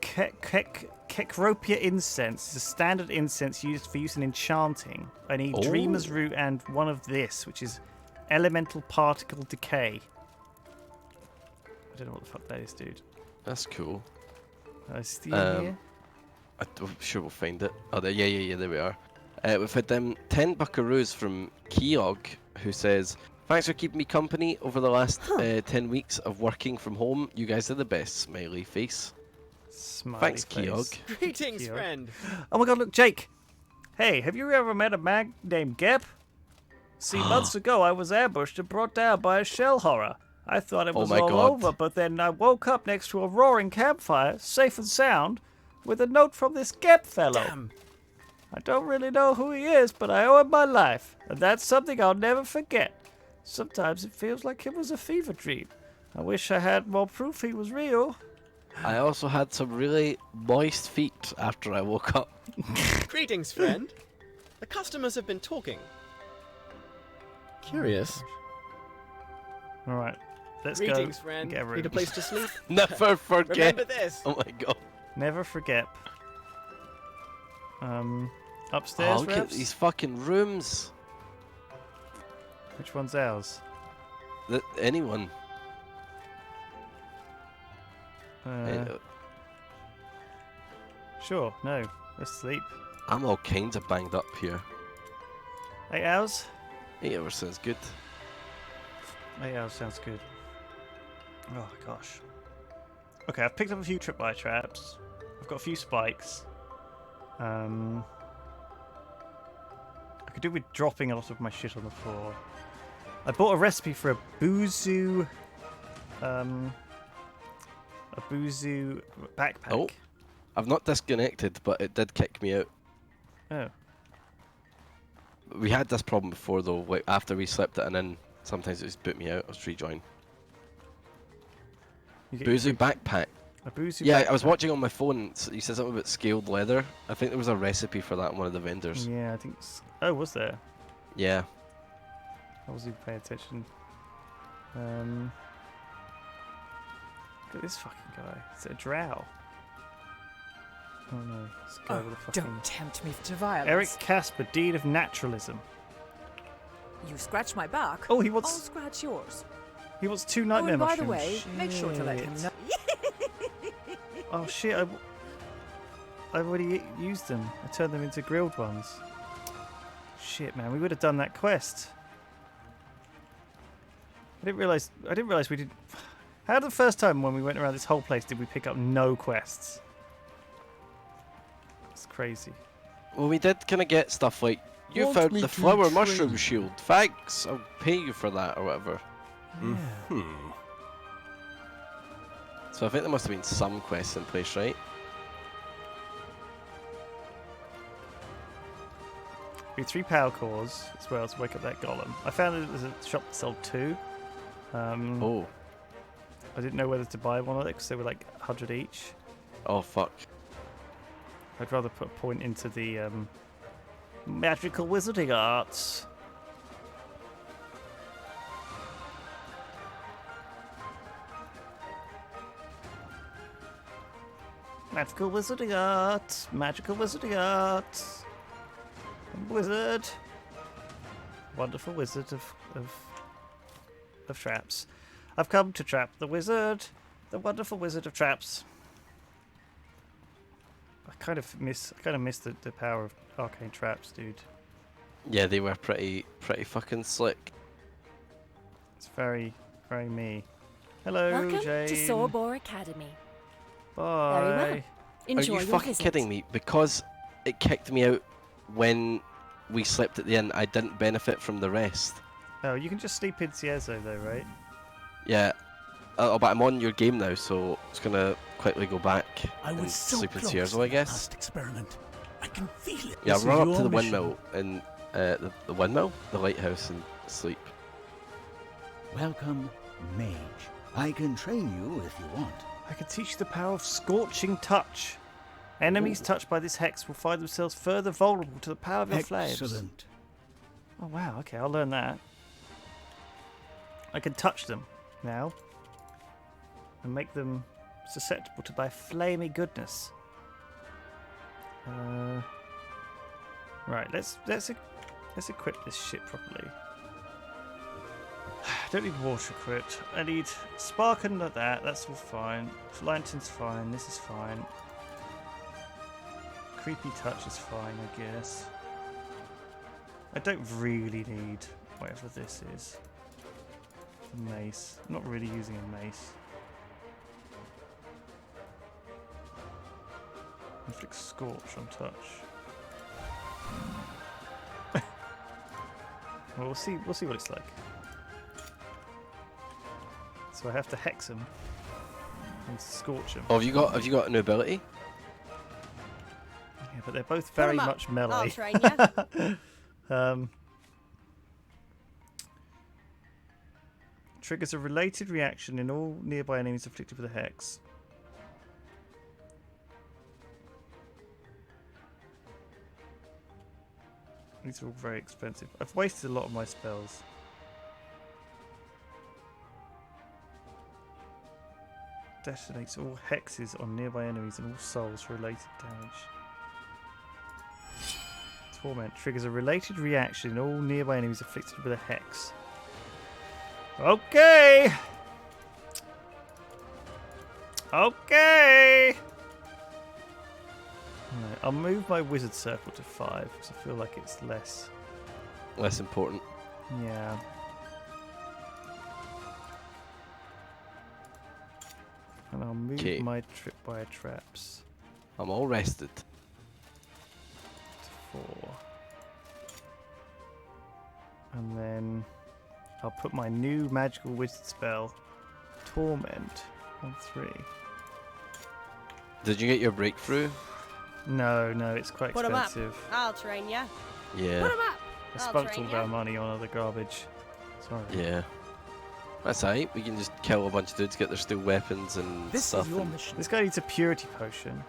S1: Kekropia incense is a standard incense used for use in enchanting. I need Dreamer's Root and one of this, which is elemental particle decay. I don't know what the fuck that is, dude.
S2: That's cool.
S1: Is the in here?
S2: I'm sure we'll find it. Oh, there, yeah, there we are. We've had 10 buckaroos from Keog, who says, "Thanks for keeping me company over the last 10 weeks of working from home. You guys are the best." Smiley face.
S1: Smiley
S2: Thanks,
S1: face.
S2: Keog.
S9: Greetings, friend.
S1: Oh my god, look, Jake. Hey, have you ever met a man named Gep? See, months ago I was ambushed and brought down by a shell horror. I thought it was all over, but then I woke up next to a roaring campfire, safe and sound, with a note from this Gep fellow.
S9: Damn.
S1: I don't really know who he is, but I owe him my life, and that's something I'll never forget. Sometimes it feels like it was a fever dream. I wish I had more proof he was real.
S2: I also had some really moist feet after I woke up.
S9: Greetings, friend. The customers have been talking. Curious.
S1: Alright, let's
S9: Greetings,
S1: go.
S9: friend.
S1: Get a room.
S9: Need a place to sleep?
S2: Never forget.
S9: Remember this.
S2: Oh my god.
S1: Never forget. Upstairs,
S2: Oh, look at
S1: Ravs?
S2: these fucking rooms.
S1: Which one's ours?
S2: Anyone.
S1: Sure, no. Let's sleep.
S2: I'm all kinds of banged up here.
S1: 8 hours?
S2: 8 hours sounds good.
S1: 8 hours sounds good. Oh gosh. Okay, I've picked up a few tripwire traps. I've got a few spikes. I could do with dropping a lot of my shit on the floor. I bought a recipe for a boozoo backpack.
S2: Oh, I've not disconnected, but it did kick me out.
S1: Oh.
S2: We had this problem before though, like after we slept it and then sometimes it just boot me out. Let's rejoin. Boozoo backpack.
S1: A boozoo
S2: yeah,
S1: backpack.
S2: I was watching on my phone. You said something about scaled leather. I think there was a recipe for that in one of the vendors.
S1: Yeah, I think. Oh, was there?
S2: Yeah.
S1: I wasn't even paying attention. Look at this fucking guy. Is it a drow? Oh no, this guy with a fucking...
S6: Don't tempt me to violence.
S1: Eric Casper, Dean of Naturalism.
S6: You scratch my back.
S1: Oh, he wants...
S6: I'll scratch yours.
S1: He wants 2 nightmare
S6: and by
S1: mushrooms.
S6: the way, make sure to let him know.
S1: Oh shit, I've already used them. I turned them into grilled ones. shit, man. We would have done that quest. I didn't realize we did. How the first time when we went around this whole place did we pick up no quests? It's crazy.
S2: Well, we did kind of get stuff like, you found the flower mushroom shield. Thanks, I'll pay you for that or whatever.
S1: Yeah.
S2: So I think there must have been some quests in place, right?
S1: We had 3 power cores as well to wake up that golem. I found that there's a shop that sold 2.
S2: Oh.
S1: I didn't know whether to buy one of it because they were like 100 each.
S2: Oh, fuck.
S1: I'd rather put a point into the magical wizarding arts. Magical wizarding arts. Magical wizarding arts. Wizard. Wonderful wizard of traps. I've come to trap the wizard. The wonderful wizard of traps. I kind of miss the power of arcane traps, dude.
S2: Yeah, they were pretty fucking slick.
S1: It's very, very me. Hello,
S5: Welcome
S1: Jane.
S5: to Sorobore Academy.
S1: Bye.
S5: Very well. Enjoy
S2: Are you
S5: your
S2: fucking
S5: visit.
S2: kidding me? Because it kicked me out when we slept at the inn, I didn't benefit from the rest.
S1: Oh, you can just sleep in Ciezo though, right?
S2: Yeah. But I'm on your game now, so I'm just gonna quickly go back
S4: I
S2: and
S4: was so
S2: sleep in
S4: close
S2: Cierzo,
S4: to
S2: I
S4: the
S2: guess.
S4: last experiment. I can feel it.
S2: Yeah,
S4: This
S2: run
S4: is
S2: up to
S4: your
S2: the
S4: mission.
S2: windmill and the windmill, the lighthouse, and sleep.
S10: Welcome, mage. I can train you if you want.
S1: I can teach you the power of scorching touch. Enemies touched by this hex will find themselves further vulnerable to the power of your flames.
S10: Excellent.
S1: Oh wow, okay, I'll learn that. I can touch them now and make them susceptible to my flamey goodness. Right, let's equip this shit properly. I don't need water crit. I need spark and that. That's all fine. Lantern's fine. This is fine. Creepy touch is fine, I guess. I don't really need whatever this is. A mace. I'm not really using a mace. Inflict scorch on touch. Well, we'll see what it's like. So I have to hex him and scorch him.
S2: Oh, have you got an ability?
S1: Yeah, but they're both very much melee.
S6: I'll train ya.
S1: Triggers a related reaction in all nearby enemies afflicted with a hex. These are all very expensive. I've wasted a lot of my spells. Detonates all hexes on nearby enemies and all souls for related damage. Torment triggers a related reaction in all nearby enemies afflicted with a hex. Okay! Okay! Right, I'll move my wizard circle to 5 because I feel like it's
S2: less important.
S1: Yeah. And I'll move my tripwire traps.
S2: I'm all rested.
S1: To 4. And then I'll put my new magical wizard spell, Torment, on 3.
S2: Did you get your breakthrough?
S1: No, it's quite
S6: Put 'em up.
S1: expensive.
S6: I'll train ya.
S2: Yeah.
S6: Put 'em up.
S1: I
S6: I'll
S1: spunked
S6: train
S1: all
S6: ya.
S1: our money on other garbage. Sorry.
S2: Yeah. That's alright. We can just kill a bunch of dudes, get their steel weapons and
S4: This
S2: stuff.
S4: is your mission.
S1: This guy needs a purity potion.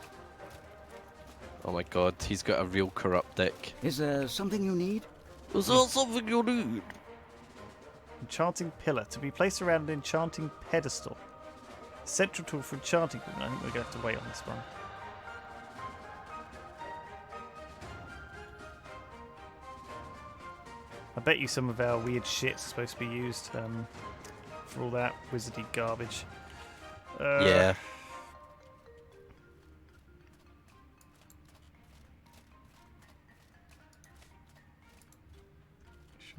S2: Oh my god, he's got a real corrupt dick.
S10: Is there something you need?
S2: Is there something you need?
S1: Enchanting pillar to be placed around an enchanting pedestal. Central tool for enchanting equipment. I think we're going to have to wait on this one. I bet you some of our weird shit's supposed to be used for all that wizardy garbage.
S2: Yeah.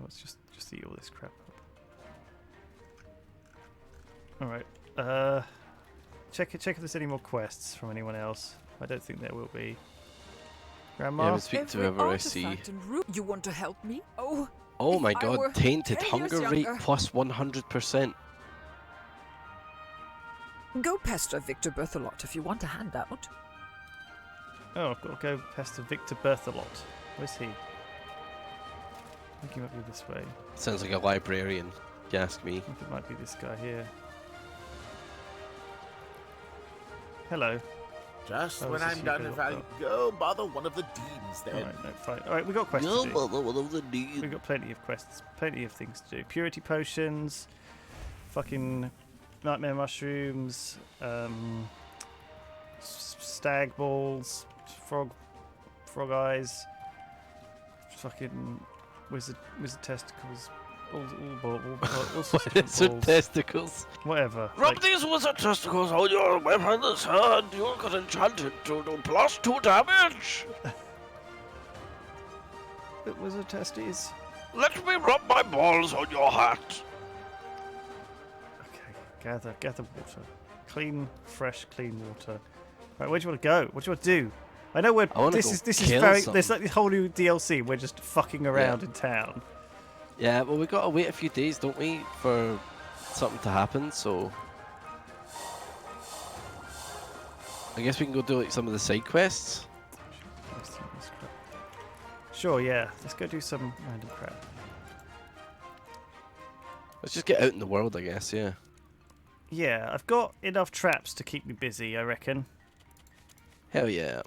S1: let's just eat all this crap up. Alright. Check if there's any more quests from anyone else. I don't think there will be. Grandma?
S2: Yeah, we speak to whoever I see.
S11: You want to help me? Oh.
S2: Oh my
S11: I
S2: god,
S11: were
S2: tainted
S11: 10
S2: hunger
S11: years
S2: rate
S11: younger.
S2: plus 100%.
S11: Go pester Victor Berthelot if you want a handout.
S1: Oh, I've got to go pester Victor Berthelot. Where's he? I think he might be this way.
S2: Sounds like a librarian, if you ask me.
S1: I think it might be this guy here. Hello.
S7: Just
S1: Oh,
S7: when
S1: is this
S7: I'm
S1: you
S7: done,
S1: go
S7: if I
S1: up?
S7: go bother one of the deans then.
S1: Alright, no, fine. Alright, we've got quests to do. We've got plenty of quests, plenty of things to do. Purity potions, fucking nightmare mushrooms, stag balls, frog eyes, fucking wizard testicles, all sorts of different
S2: Wizard
S1: balls.
S2: testicles.
S1: Whatever.
S13: Rub these wizard testicles on your weapon's hand. You'll get enchanted to do +2 damage.
S1: Wizard testes.
S13: Let me rub my balls on your hat.
S1: Okay, gather water. Clean, fresh, clean water. Right, where do you want to go? What do you want to do? I know we're. This is very. There's like this whole new DLC. We're just fucking around in town.
S2: Yeah, well, we gotta wait a few days, don't we, for something to happen, so... I guess we can go do, like, some of the side quests?
S1: Sure, yeah. Let's go do some random crap.
S2: Let's just get out in the world, I guess, yeah.
S1: Yeah, I've got enough traps to keep me busy, I reckon.
S2: Hell yeah.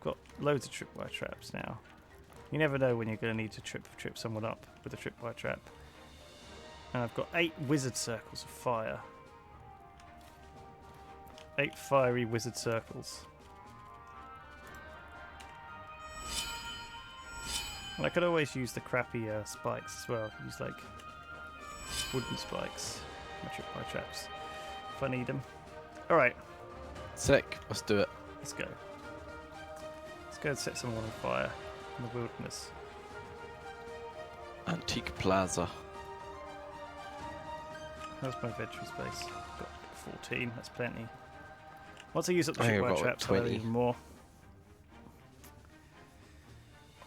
S1: Got loads of tripwire traps now. You never know when you're going to need to trip someone up with a tripwire trap. And I've got 8 wizard circles of fire. 8 fiery wizard circles. And I could always use the crappy spikes as well. Use like wooden spikes. My tripwire traps. If I need them. Alright.
S2: Sick. Let's do it.
S1: Let's go. Go and set someone on fire in the wilderness.
S2: Antique Plaza.
S1: That's my veteran space. Got 14, that's plenty. Once I use up the
S2: I think I've
S1: tripwire
S2: got like
S1: traps, I'll have
S2: 20.
S1: even more.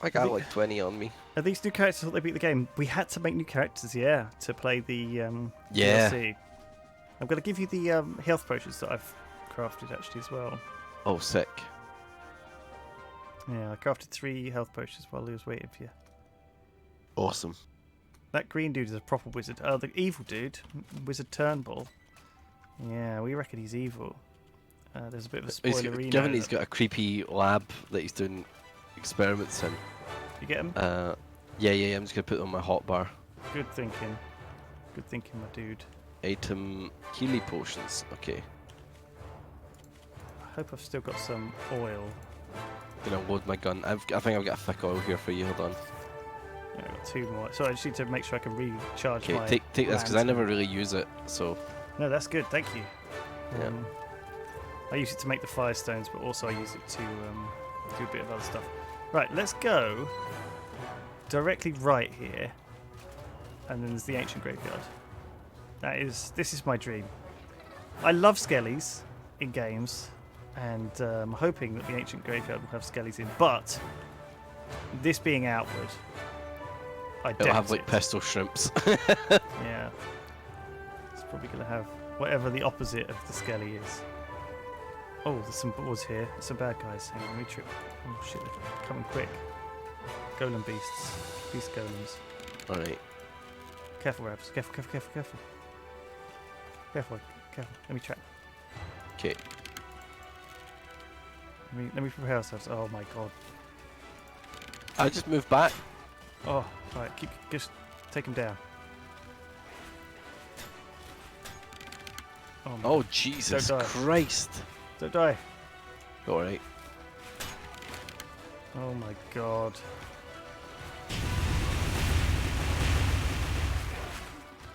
S2: I got like 20 on me.
S1: Are these new characters that they beat the game? We had to make new characters, yeah, to play the
S2: Yeah.
S1: DLC. I'm going to give you the health potions that I've crafted actually as well.
S2: Oh, sick.
S1: Yeah, I crafted 3 health potions while I was waiting for you.
S2: Awesome.
S1: That green dude is a proper wizard. Oh, the evil dude, Wizard Turnbull. Yeah, we reckon he's evil. There's a bit of a spoilerino.
S2: Given he's got a creepy lab that he's doing experiments in.
S1: You get him?
S2: Yeah, I'm just gonna put it on my hotbar.
S1: Good thinking. Good thinking, my dude.
S2: Item Healy potions. Okay.
S1: I hope I've still got some oil.
S2: Gonna load my gun. I think I've got a thick oil here for you. Hold on.
S1: Yeah, I've got 2 more. So I just need to make sure I can recharge my.
S2: Okay, take this because I
S1: lantern.
S2: never really use it. So.
S1: No, that's good. Thank you.
S2: Yeah.
S1: I use it to make the firestones, but also I use it to do a bit of other stuff. Right, let's go directly right here, and then there's the ancient graveyard. This is my dream. I love skellies in games, and I'm hoping that the ancient graveyard will have skellies in. But this being outward,
S2: It'll have like pistol shrimps.
S1: Yeah, it's probably gonna have whatever the opposite of the skelly is. Oh, there's some boars here. Some bad guys. Hang on, trip. Oh shit, they're coming quick. Golem beasts. Beast golems.
S2: Alright.
S1: Careful, Ravs. Careful. Careful. Let me track.
S2: Okay.
S1: Let me prepare ourselves. Oh my god.
S2: I just moved back.
S1: Oh, alright, just take him down.
S2: Oh Jesus Christ.
S1: Don't die.
S2: Alright.
S1: Oh my god.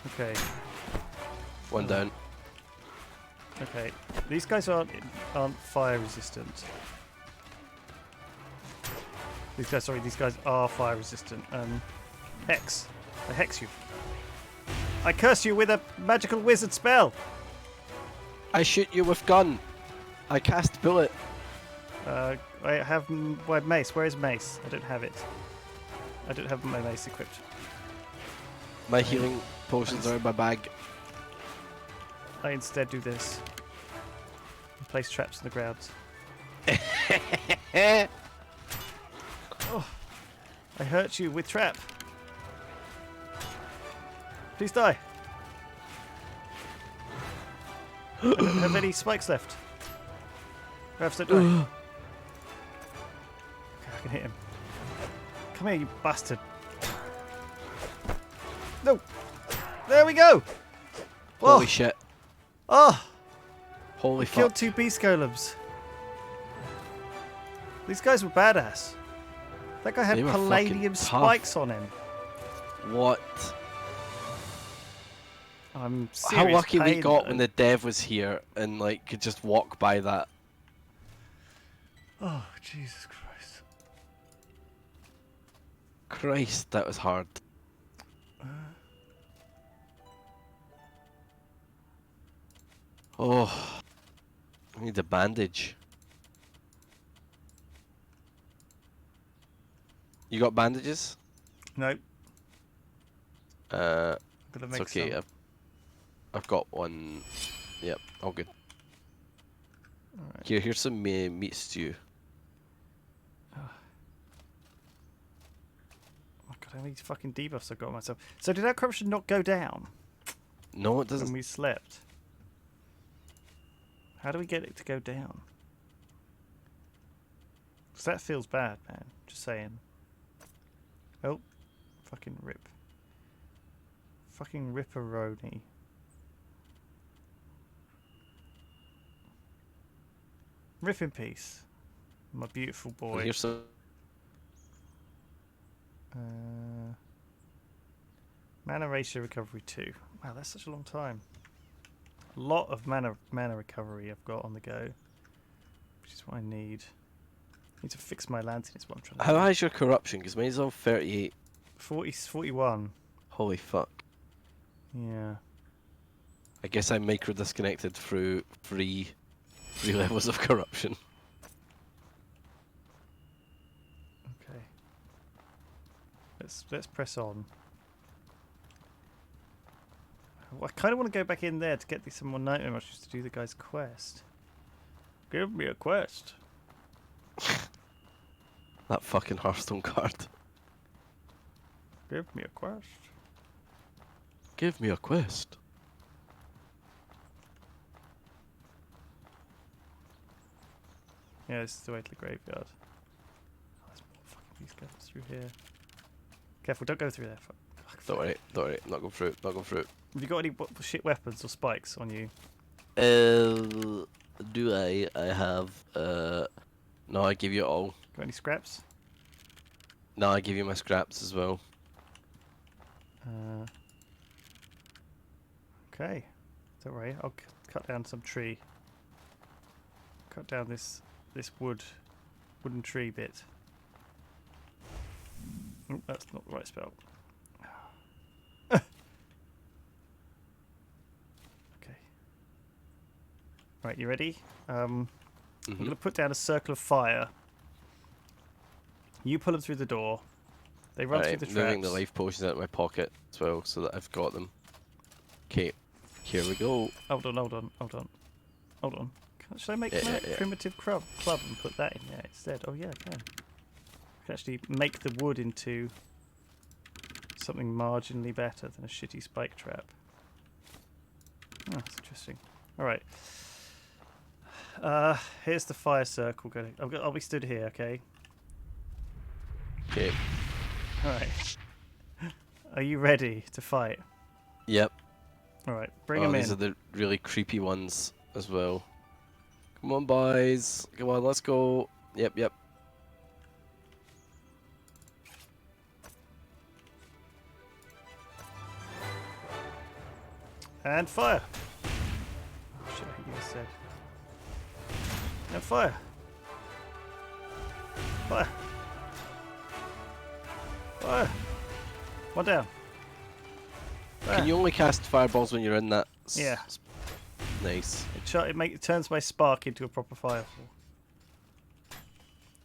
S1: Okay.
S2: One down.
S1: Okay. These guys aren't fire resistant. These guys are fire resistant. Hex. I hex you. I curse you with a magical wizard spell.
S2: I shoot you with gun. I cast bullet.
S1: I have my mace. Where is mace? I don't have it. I don't have my mace equipped.
S2: My healing potions are in my bag.
S1: I instead do this. And place traps in the ground. Oh, I hurt you with trap. Please die. I don't have any spikes left. Ravs, don't die. Okay, I can hit him. Come here, you bastard. No. There we go.
S2: Holy shit.
S1: Oh.
S2: Holy fuck.
S1: Killed 2 beast golems. These guys were badass. That guy had
S2: They were
S1: palladium
S2: fucking tough.
S1: spikes on him.
S2: What?
S1: I'm
S2: How lucky we
S1: pain,
S2: got
S1: though.
S2: when the dev was here and like could just walk by that.
S1: Oh, Jesus Christ.
S2: Christ, that was hard. Oh, I need a bandage. You got bandages?
S1: No.
S2: It's
S1: make
S2: okay.
S1: some.
S2: I've got one. Yep, all good.
S1: Alright.
S2: Here's some meat stew.
S1: Oh my god, how many fucking debuffs I've got on myself. So did our corruption not go down?
S2: No, it doesn't.
S1: When we slept. How do we get it to go down? Because that feels bad, man. Just saying. Oh. Fucking rip. Fucking ripperoni. Rip in peace. My beautiful boy.
S2: Here's some.
S1: Mana ratio recovery 2. Wow, that's such a long time. A lot of mana recovery I've got on the go, which is what I need. I need to fix my lantern. Is what I'm trying to
S2: How
S1: do.
S2: high is your corruption? Because mine's on 38.
S1: 41.
S2: Holy fuck.
S1: Yeah.
S2: I guess I micro disconnected through three levels of corruption.
S1: Okay. Let's press on. Well, I kind of want to go back in there to get some more nightmare rushes to do the guy's quest. Give me a quest.
S2: That fucking Hearthstone card.
S1: Give me a quest.
S2: Give me a quest.
S1: Yeah, this is the way to the graveyard. Oh, there's more fucking these guys through here. Careful, don't go through there. Fuck.
S2: Don't worry, not going through it, not going through it.
S1: Have you got any shit weapons or spikes on you?
S2: Do I? I have, no, I give you it all.
S1: Got any scraps?
S2: No, I give you my scraps as well.
S1: Okay. Don't worry, I'll cut down some tree. Cut down this wooden tree bit. Oh, that's not the right spell. Okay. Right, you ready? I'm going to put down a circle of fire. You pull them through the door. They run through the traps.
S2: Moving the life potions out of my pocket as well, so that I've got them. Okay, here we go.
S1: Hold on. Should I make a primitive club and put that in there instead? Oh yeah, I can. I can actually make the wood into something marginally better than a shitty spike trap. Oh, that's interesting. Alright. Here's the fire circle. I'll be stood here, okay?
S2: Okay.
S1: Alright. Are you ready to fight?
S2: Yep.
S1: Alright, bring them in.
S2: These are the really creepy ones as well. Come on, boys. Come on, let's go. Yep.
S1: And fire! Oh shit, I think you said. And fire! Fire! One down.
S2: Can you only cast fireballs when you're in that?
S1: Yeah.
S2: Nice.
S1: It turns my spark into a proper fireball.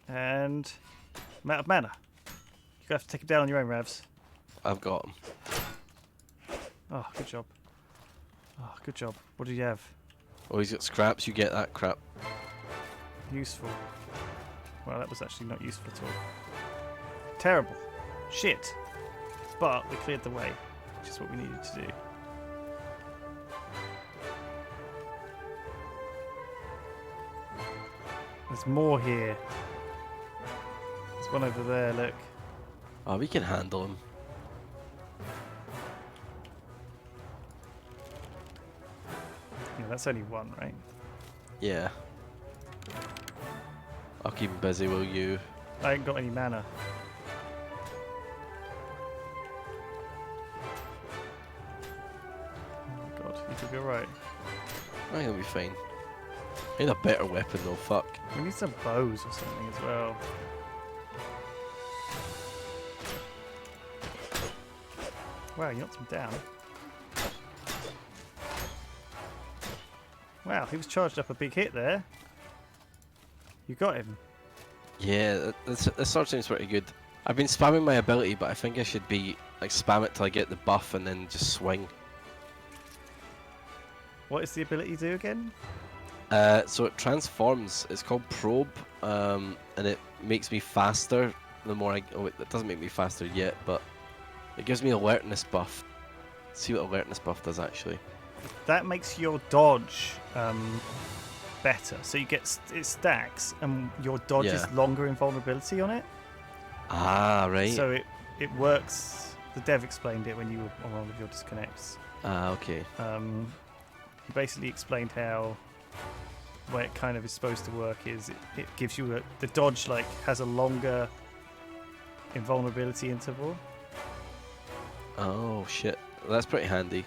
S1: And I'm out of mana. You have to take it down on your own, Ravs.
S2: I've got him.
S1: Oh, good job. Oh, good job. What do you have?
S2: Oh, he's got scraps. You get that crap.
S1: Useful. Well, that was actually not useful at all. Terrible. Shit. But we cleared the way, which is what we needed to do. There's more here. There's one over there, look.
S2: Oh, we can handle him.
S1: Yeah, that's only one, right?
S2: Yeah. I'll keep him busy, will you?
S1: I ain't got any mana. Oh my god, you could be alright.
S2: I think he'll be fine. I need a better weapon though, fuck.
S1: We need some bows or something as well. Wow, you knocked him down. Wow, he was charged up a big hit there. You got him.
S2: Yeah, this sword seems pretty good. I've been spamming my ability, but I think I should be like spam it till I get the buff and then just swing.
S1: What does the ability do again?
S2: So it transforms. It's called probe, and it makes me faster. The more I it doesn't make me faster yet, but it gives me alertness buff. Let's see what alertness buff does actually.
S1: That makes your dodge better. So you get it stacks, and your dodge is longer in vulnerability on it.
S2: Ah, right.
S1: So it works. The dev explained it when you were on one of your disconnects.
S2: Ah, okay.
S1: He basically explained how the way it kind of is supposed to work is it gives you the dodge like has a longer invulnerability interval.
S2: Oh shit, well, that's pretty handy.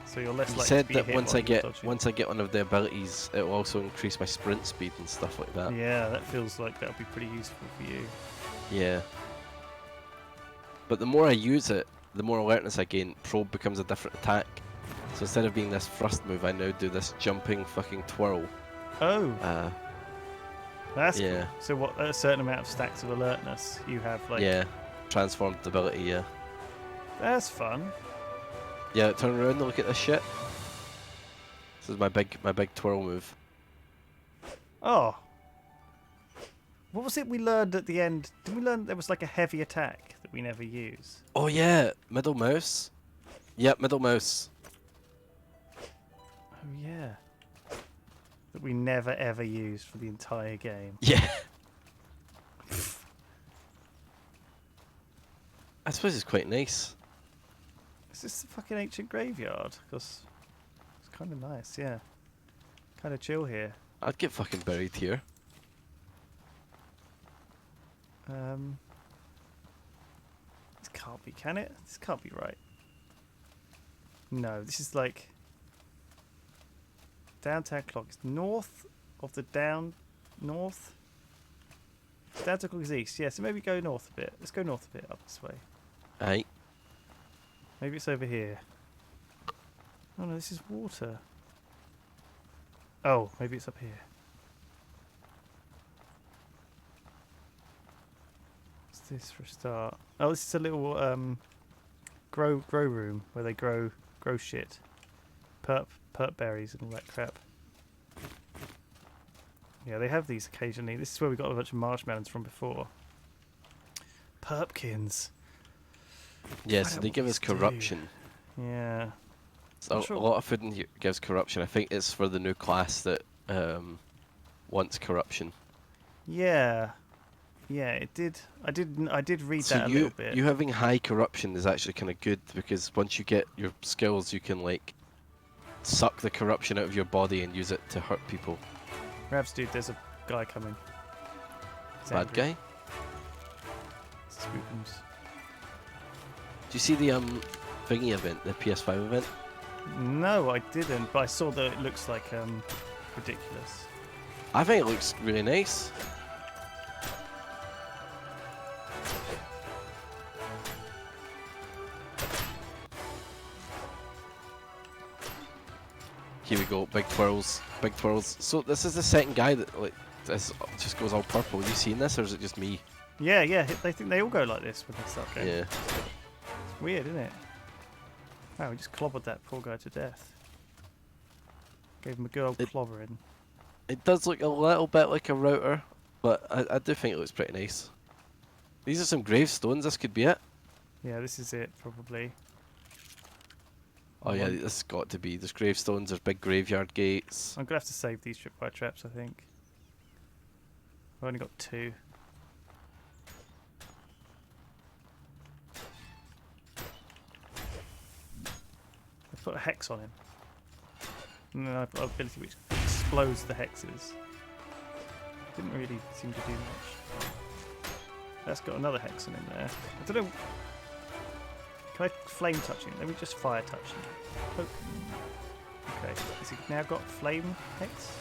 S1: So you're less
S2: He
S1: likely
S2: said
S1: to be
S2: that
S1: hit
S2: once
S1: while
S2: I
S1: you're
S2: get
S1: dodging.
S2: one of the abilities, it will also increase my sprint speed and stuff like that.
S1: Yeah, that feels like that'll be pretty useful for you.
S2: Yeah. But the more I use it, the more alertness I gain. Probe becomes a different attack. So instead of being this thrust move, I now do this jumping fucking twirl.
S1: Oh. That's
S2: yeah.
S1: Cool. So what? A certain amount of stacks of alertness you have, like.
S2: Yeah. Transformed ability. Yeah.
S1: That's fun.
S2: Yeah. Turn around and look at this shit. This is my big twirl move.
S1: Oh. What was it we learned at the end? Did we learn there was like a heavy attack that we never use?
S2: Oh yeah, middle mouse. Yep, middle mouse.
S1: Oh yeah. That we never ever used for the entire game.
S2: Yeah. I suppose it's quite nice.
S1: Is this the fucking ancient graveyard? Because it's kind of nice, yeah. Kind of chill here.
S2: I'd get fucking buried here.
S1: This can't be, can it? This can't be right. No, this is like downtown clock. It's north of the north. Downtown clock is east. Yeah, so maybe go north a bit. Let's go north a bit up this way.
S2: Aye.
S1: Maybe it's over here. Oh no, this is water. Oh, maybe it's up here. What's this for a start? Oh, this is a little grow room where they grow shit. Perp berries and all that crap. Yeah, they have these occasionally. This is where we got a bunch of marshmallows from before. Perpkins.
S2: Yeah, so they give us corruption.
S1: Yeah.
S2: So a lot of food in here gives corruption. I think it's for the new class that wants corruption.
S1: Yeah. Yeah, it did. I did read
S2: So
S1: that a little bit.
S2: you having high corruption is actually kind of good because once you get your skills, you can like suck the corruption out of your body and use it to hurt people.
S1: Ravs, dude, there's a guy coming. He's
S2: Bad
S1: angry.
S2: guy?
S1: Spookums.
S2: Do you see the thingy event, the PS5 event?
S1: No, I didn't, but I saw that it looks like ridiculous.
S2: I think it looks really nice. Here we go, big twirls, big twirls. So this is the second guy that like this just goes all purple. Have you seen this, or is it just me?
S1: Yeah, yeah. They think they all go like this when they start going.
S2: Yeah.
S1: It's weird, isn't it? Wow, we just clobbered that poor guy to death. Gave him a good old clobbering.
S2: It does look a little bit like a router, but I do think it looks pretty nice. These are some gravestones. This could be it.
S1: Yeah, this is it probably.
S2: Oh yeah, this has got to be. There's gravestones. There's big graveyard gates.
S1: I'm gonna have to save these tripwire traps, I think. I've only got 2. I've put a hex on him. And then I've got an ability which explodes the hexes. Didn't really seem to do much. That's got another hex on him there. I don't know. Can I flame touch him? Let me just fire touch him. Oh. Okay, has he now got flame hex?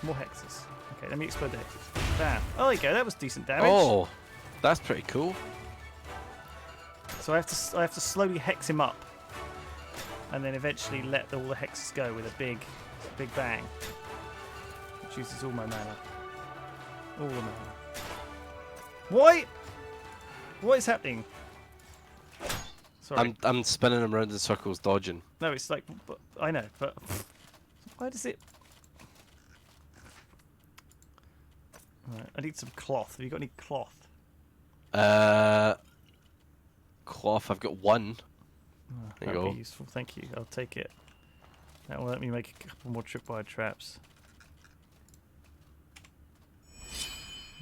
S1: More hexes. Okay, let me explode the hexes. Bam. Oh, there you go. That was decent damage.
S2: Oh, that's pretty cool.
S1: So I have to slowly hex him up, and then eventually let all the hexes go with a big bang, which uses all my mana. All the mana. Why? What is happening? Sorry.
S2: I'm spinning him around in circles, dodging.
S1: No, it's like I know, but why does it? Right, I need some cloth. Have you got any cloth?
S2: Cloth. I've got 1. There you
S1: That'd
S2: go.
S1: be useful. Thank you. I'll take it. That will let me make a couple more tripwire traps.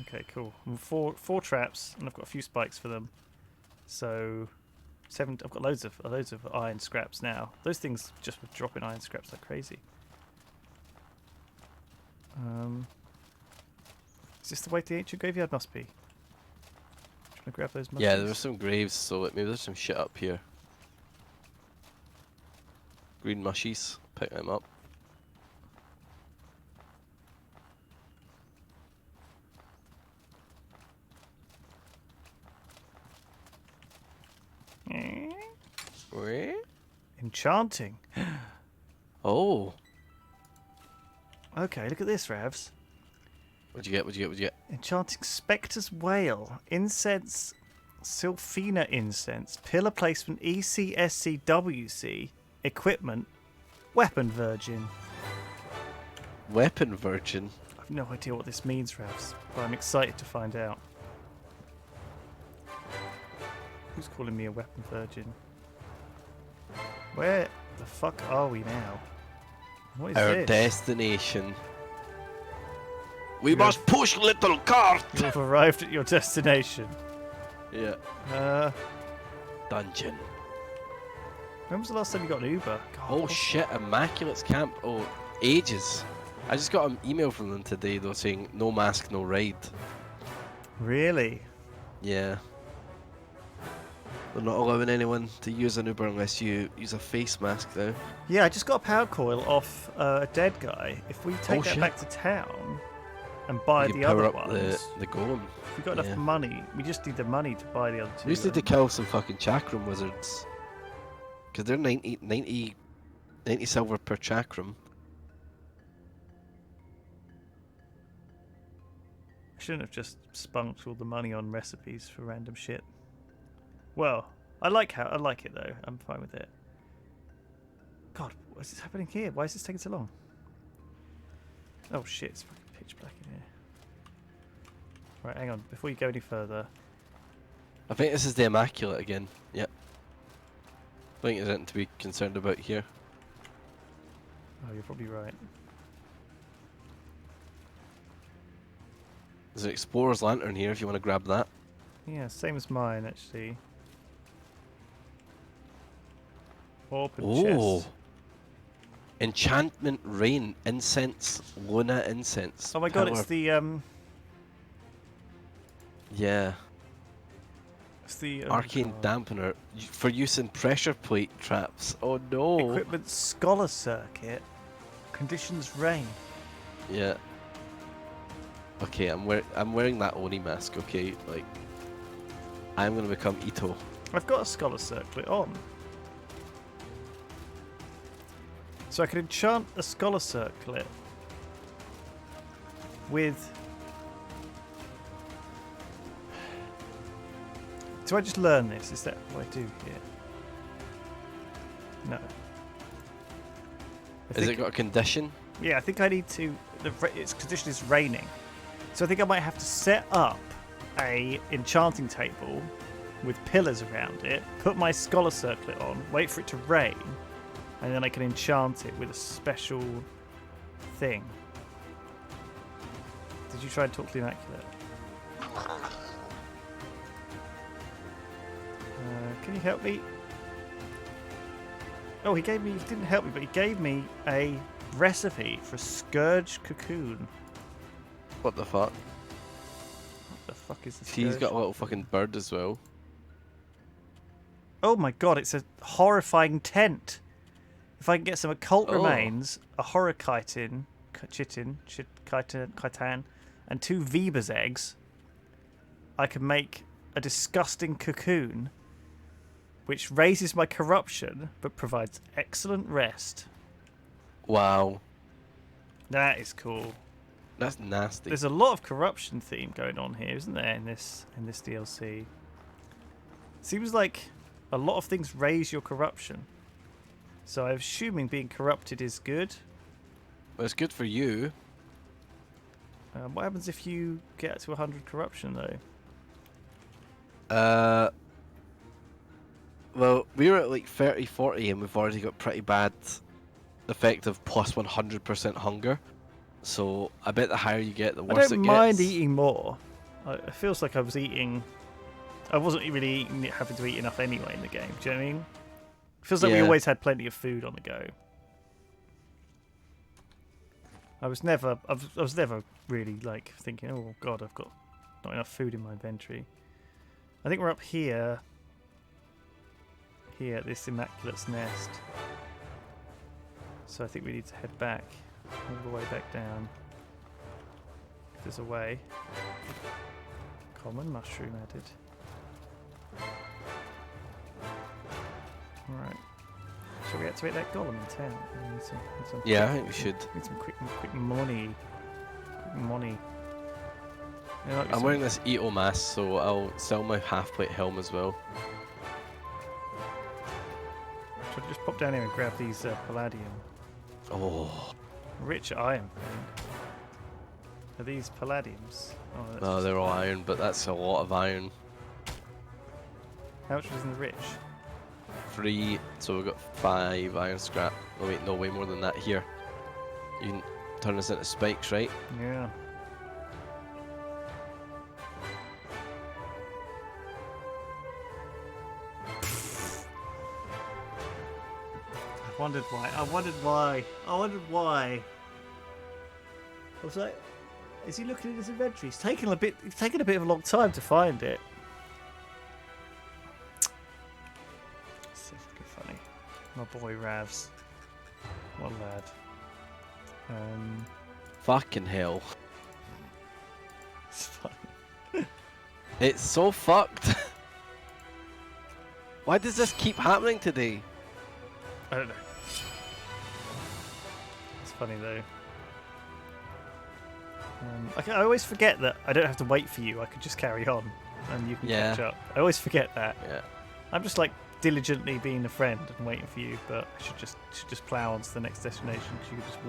S1: Okay, cool. Four traps, and I've got a few spikes for them. So 7. I've got loads of iron scraps now. Those things just were dropping iron scraps like crazy. Is this the way to the ancient graveyard? Must be. Trying to grab those mushrooms.
S2: Yeah, there were some graves, so maybe there's some shit up here. Green mushies, pick them up.
S1: Enchanting.
S2: Oh.
S1: Okay, look at this, Ravs.
S2: What'd you get? What'd you get? What'd you get?
S1: Enchanting Spectre's Wail. Incense. Sylphina Incense. Pillar Placement. ECSCWC. Equipment. Weapon Virgin.
S2: Weapon Virgin?
S1: I have no idea what this means, Ravs, but I'm excited to find out. Who's calling me a Weapon Virgin? Where the fuck are we now? What is
S2: Our
S1: this?
S2: destination.
S13: We must push, little cart!
S1: You have arrived at your destination.
S2: Yeah. Dungeon.
S1: When was the last time you got an Uber? God,
S2: Oh shit, Immaculate's camp. Oh, ages. I just got an email from them today though saying no mask, no ride.
S1: Really?
S2: Yeah. They're not allowing anyone to use an Uber unless you use a face mask now.
S1: Yeah, I just got a power coil off a dead guy. If we take that
S2: shit.
S1: back to town and buy
S2: You can
S1: the
S2: power
S1: other
S2: up
S1: ones,
S2: the golem.
S1: if we've got enough
S2: Yeah.
S1: money, we just need the money to buy the other 2.
S2: We just need to kill some fucking chakram wizards. Because they're 90 silver per chakram.
S1: I shouldn't have just spunked all the money on recipes for random shit. Well, I like it though. I'm fine with it. God, what is happening here? Why is this taking so long? Oh shit, it's fucking pitch black in here. Right, hang on. Before you go any further.
S2: I think this is the Immaculate again. Yep. I think there's nothing to be concerned about here.
S1: Oh, you're probably right.
S2: There's an Explorer's Lantern here if you want to grab that.
S1: Yeah, same as mine actually. Open
S2: Oh!
S1: chest.
S2: Enchantment Rain Incense Luna Incense.
S1: Oh my god,
S2: Power.
S1: it's the
S2: Yeah.
S1: It's the
S2: Arcane Dampener for use in pressure plate traps. Oh no!
S1: Equipment Scholar Circuit. Conditions rain.
S2: Yeah. Okay, I'm wearing that Oni mask. Okay, like I'm gonna become Ito.
S1: I've got a Scholar Circuit on. So I can enchant a scholar circlet with... Do I just learn this? Is that what I do here? No.
S2: Has it got a condition?
S1: Yeah, I think I need to... Its condition is raining. So I think I might have to set up a enchanting table with pillars around it, put my scholar circlet on, wait for it to rain, and then I can enchant it with a special thing. Did you try and talk to the Immaculate? Can you help me? Oh, he didn't help me, but he gave me a recipe for a scourge cocoon.
S2: What the fuck?
S1: What the fuck is this?
S2: She's got a little fucking bird as well.
S1: Oh my god, it's a horrifying tent. If I can get some occult remains, a horror chitin, and 2 Weber's eggs, I can make a disgusting cocoon which raises my corruption but provides excellent rest.
S2: Wow.
S1: That is cool.
S2: That's nasty.
S1: There's a lot of corruption theme going on here, isn't there, in this DLC? Seems like a lot of things raise your corruption. So I'm assuming being corrupted is good.
S2: Well, it's good for you.
S1: What happens if you get to 100 corruption, though?
S2: Well, we were at like 30, 40 and we've already got pretty bad effect of plus 100% hunger. So I bet the higher you get, the worse it gets.
S1: I don't mind eating more. It feels like I wasn't really having to eat enough anyway in the game. Do you know what I mean? It feels like we always had plenty of food on the go. I was never really like thinking, oh god, I've got not enough food in my inventory. I think we're up here. Here at this Immaculate's Nest. So I think we need to head back. All the way back down. If there's a way. Common mushroom added. Alright. Shall we activate that golem in 10? We need some
S2: yeah, I think we should.
S1: Need some quick money. Quick money.
S2: I'm wearing this Ito mask, so I'll sell my half-plate helm as well.
S1: Should I just pop down here and grab these palladium?
S2: Oh.
S1: Rich iron. Are these palladiums? Oh,
S2: no, they're all iron, but that's a lot of iron.
S1: How much was in the rich?
S2: 3, so we've got 5 iron scrap. Oh wait, no, way more than that. Here. You can turn this into spikes, right?
S1: Yeah. I wondered why. I was like, is he looking at his inventory? It's taken a bit of a long time to find it. It's so fucking funny. My boy Ravs. What a lad.
S2: Fucking hell.
S1: It's funny.
S2: It's so fucked. Why does this keep happening today?
S1: I don't know. It's funny though. I always forget that I don't have to wait for you. I could just carry on, and you can catch up. I always forget that.
S2: Yeah.
S1: I'm just like diligently being a friend and waiting for you, but I should just plow on to the next destination because you could just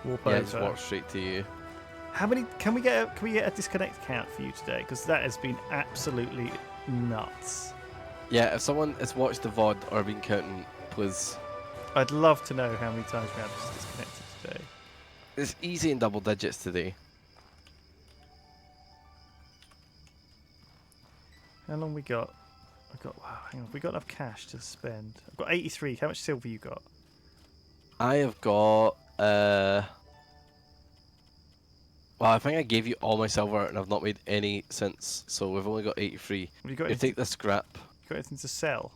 S1: warp over.
S2: Yeah, just walk straight to you.
S1: How many can we get a disconnect count for you today? Because that has been absolutely nuts.
S2: Yeah, if someone has watched the VOD or been counting, please.
S1: I'd love to know how many times we had disconnected today.
S2: It's easy in double digits today.
S1: How long we got? Wow, hang on. We got enough cash to spend. I've got 83. How much silver you got?
S2: I have got well, I think I gave you all my silver and I've not made any since, so we've only got 83.
S1: Have you got
S2: You take the scrap.
S1: You got anything to sell?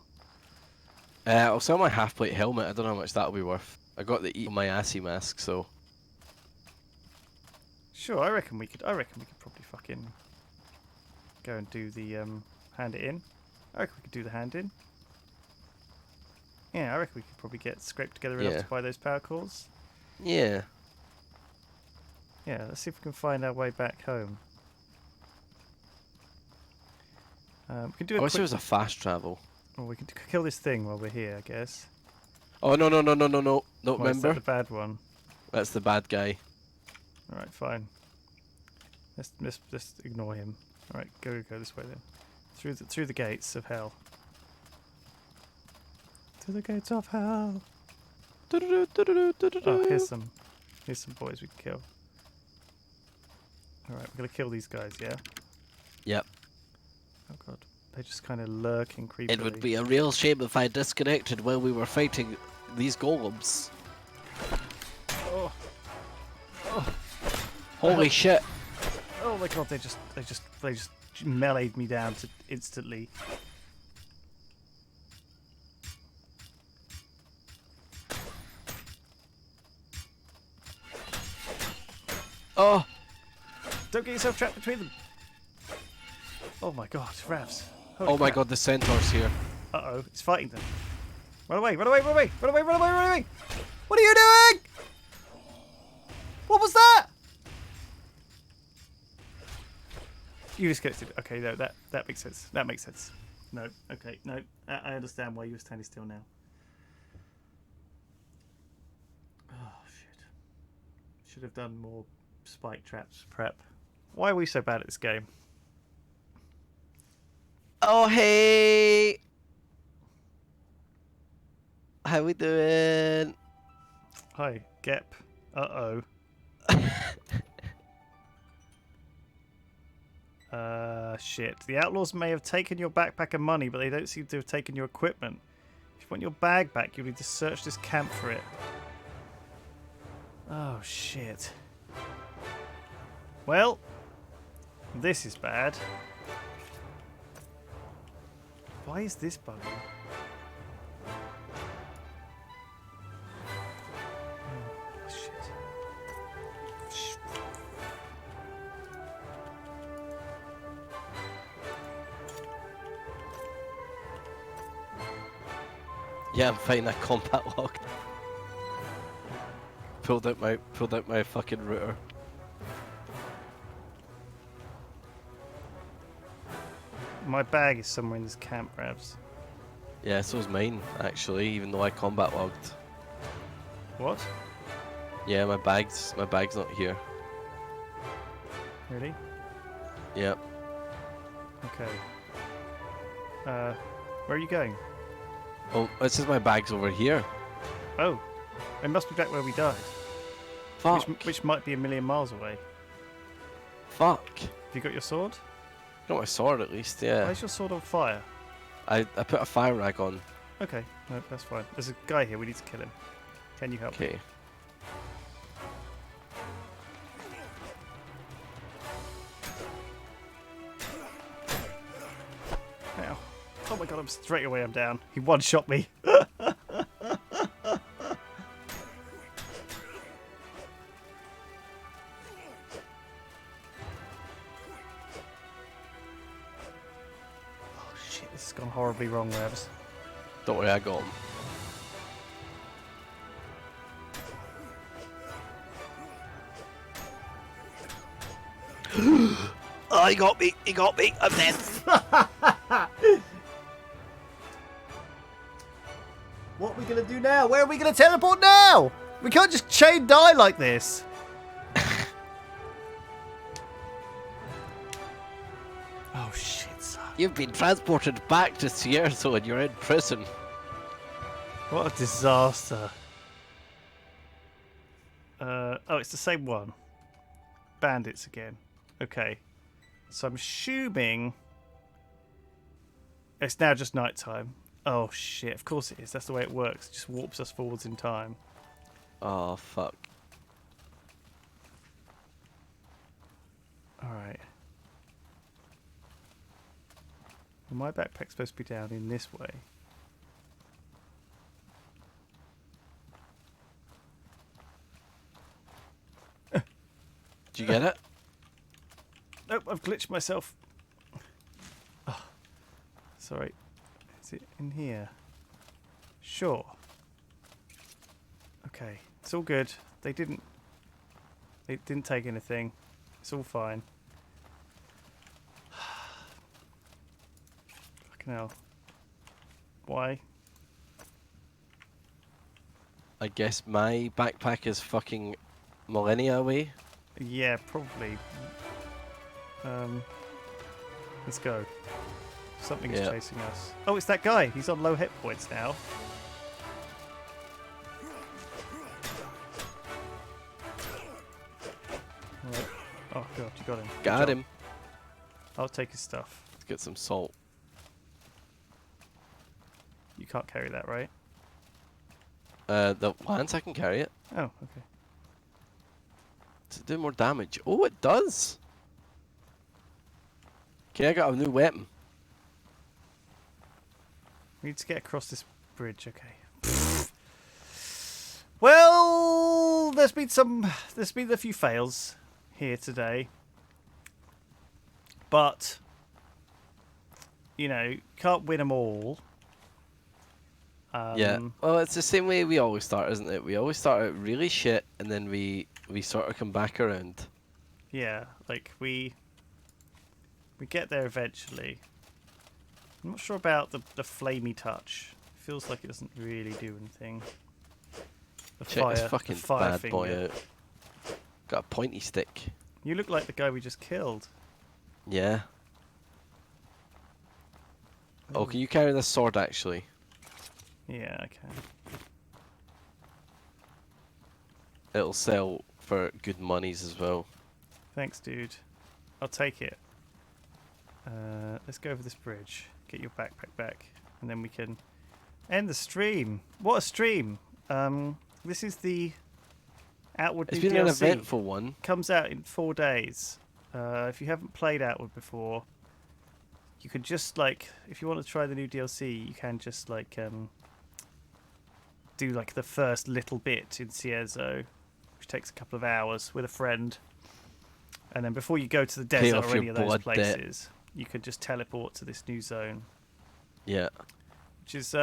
S2: I'll sell my half-plate helmet. I don't know how much that'll be worth. I got the eat my assy mask, so.
S1: Sure, I reckon we could probably fucking go and do the hand it in. I reckon we could do the hand in. Yeah, I reckon we could probably get scraped together enough to buy those power cores.
S2: Yeah.
S1: Yeah, let's see if we can find our way back home. We can do a
S2: I wish there was a fast travel.
S1: Well, we can kill this thing while we're here, I guess.
S2: Oh, no. No,
S1: Well,
S2: remember?
S1: is that the bad one?
S2: That's the bad guy.
S1: Alright, fine. Let's ignore him. Alright, go this way then. Through the gates of hell. To the gates of hell. Oh, here's some boys we can kill. Alright, we're gonna kill these guys, yeah?
S2: Yep.
S1: Oh god. They're just kind of lurking creepily.
S2: It would be a real shame if I disconnected while we were fighting these golems.
S1: Oh.
S2: Holy shit.
S1: Oh my god, they just meleeed me down to instantly.
S2: Oh!
S1: Don't get yourself trapped between them. Oh my god, Ravs.
S2: Oh my god, the centaur's here.
S1: Uh-oh, it's fighting them. Run away, run away, run away, run away, run away, run away! What are you doing? What was that? You disconnected. Okay, no, that makes sense. That makes sense. No, okay, no. I understand why you were standing still now. Oh, shit. Should have done more spike traps prep. Why are we so bad at this game?
S2: Oh, hey! How we doing?
S1: Hi, Gep. Uh-oh. Shit. The outlaws may have taken your backpack and money, but they don't seem to have taken your equipment. If you want your bag back, you'll need to search this camp for it. Oh, shit. Well, this is bad. Why is this bugging? Oh, shit.
S2: Yeah, I'm fighting a combat log. Pulled out my fucking router.
S1: My bag is somewhere in this camp, Ravs.
S2: Yeah, so is mine, actually, even though I combat logged.
S1: What?
S2: Yeah, my bag's not here.
S1: Really?
S2: Yep.
S1: Okay. Where are you going?
S2: Oh, it says my bag's over here.
S1: Oh. It must be back where we died.
S2: Fuck.
S1: Which might be a million miles away.
S2: Fuck.
S1: Have you got your sword?
S2: Got my sword at least, yeah.
S1: Why is your sword on fire?
S2: I put a fire rag on.
S1: Okay, no, that's fine. There's a guy here, we need to kill him. Can you help?
S2: Okay.
S1: Ow. Oh my god, straight away I'm down. He one-shot me. This has gone horribly wrong, Ravs.
S2: Don't worry, I got him.
S13: Oh, he got me, I'm dead.
S1: What are we going to do now? Where are we going to teleport now? We can't just chain die like this. Oh shit, son.
S2: You've been transported back to Sierra and you're in prison.
S1: What a disaster. Oh, it's the same one. Bandits again. Okay. So I'm assuming it's now just night time. Oh shit, of course it is. That's the way it works. It just warps us forwards in time.
S2: Oh, fuck.
S1: Alright. Well, my backpack's supposed to be down in this way.
S2: Did you get it?
S1: Nope, I've glitched myself. Oh, sorry. Is it in here? Sure. Okay, it's all good. They didn't take anything. It's all fine. Fucking hell. Why?
S2: I guess my backpack is fucking millennia away.
S1: Yeah, probably. Let's go. Something is chasing us. Oh, it's that guy. He's on low hit points now. Right. Oh god, you got him.
S2: Got him.
S1: I'll take his stuff.
S2: Let's get some salt.
S1: You can't carry that, right?
S2: The lance, I can carry it.
S1: Oh, okay.
S2: Does it do more damage? Oh, it does! Okay, I got a new weapon.
S1: We need to get across this bridge, okay. Well, there's been a few fails here today. But, you know, can't win them all.
S2: Yeah, well, it's the same way we always start, isn't it? We always start out really shit, and then we sort of come back around.
S1: Yeah, like we get there eventually. I'm not sure about the flamey touch. Feels like it doesn't really do anything.
S2: Check this fucking bad
S1: finger.
S2: boy out. Got a pointy stick.
S1: You look like the guy we just killed.
S2: Yeah. Oh, can you carry this sword actually?
S1: Yeah, I can.
S2: It'll sell for good monies as well.
S1: Thanks, dude. I'll take it. Let's go over this bridge. Get your backpack back, and then we can end the stream. What a stream! This is the Outward
S2: It's
S1: new
S2: been an
S1: DLC.
S2: eventful one.
S1: Comes out in 4 days. If you haven't played Outward before, you could just like, if you want to try the new DLC, you can just like do like the first little bit in Cierzo, which takes a couple of hours with a friend, and then before you go to the desert or any of those places, you could just teleport to this new zone.
S2: Yeah.
S1: Which is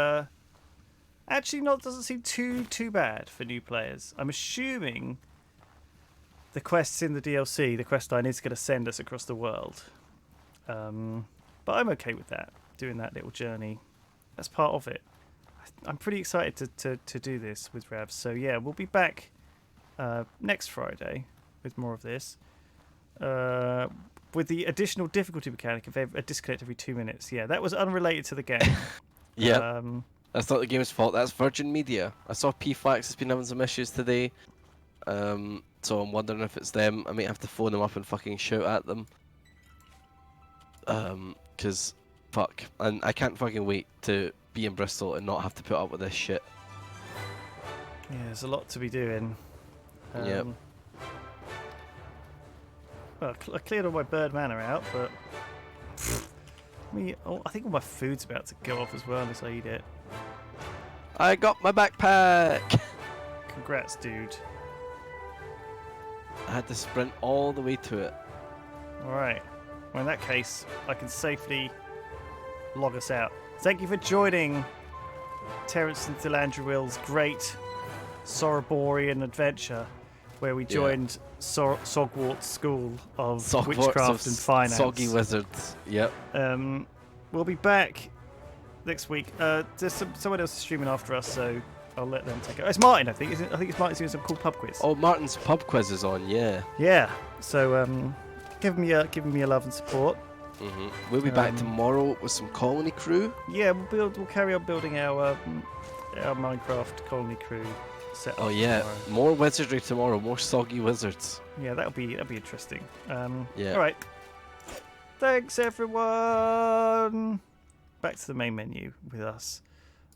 S1: actually doesn't seem too bad for new players. I'm assuming the quests in the DLC, the quest line is going to send us across the world. But I'm okay with that, doing that little journey. That's part of it. I'm pretty excited to do this with Ravs. So yeah, we'll be back next Friday with more of this. With the additional difficulty mechanic of a disconnect every 2 minutes. Yeah, that was unrelated to the game.
S2: Yeah. That's not the game's fault. That's Virgin Media. I saw P-Flax has been having some issues today. So I'm wondering if it's them. I might have to phone them up and fucking shout at them. Cause fuck, and I can't fucking wait to be in Bristol and not have to put up with this shit.
S1: Yeah, there's a lot to be doing.
S2: Yep.
S1: Well, I cleared all my bird manor out, but I think all my food's about to go off as well unless I eat it.
S2: I got my backpack!
S1: Congrats, dude.
S2: I had to sprint all the way to it.
S1: Alright. Well, in that case, I can safely log us out. Thank you for joining Terence and Delandrewill's great Soroborian adventure, where we joined Sogwart's School of Witchcraft and Finance.
S2: Soggy Wizards, yep.
S1: We'll be back next week. There's someone else streaming after us, so I'll let them take it. It's Martin, I think. I think it's Martin's doing some cool pub quiz.
S2: Oh, Martin's pub quiz is on, yeah.
S1: Yeah. So give me your love and support.
S2: We'll be back tomorrow with some colony crew.
S1: Yeah, we'll carry on building our Minecraft colony crew setup.
S2: Oh yeah,
S1: tomorrow.
S2: more wizardry tomorrow. More soggy wizards.
S1: Yeah, that'll be interesting.
S2: Yeah.
S1: All right. Thanks everyone. Back to the main menu with us.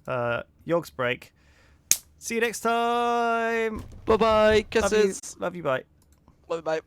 S1: Yogs break. See you next time.
S2: Bye bye. Kisses.
S1: Love you. Bye.
S2: Bye bye.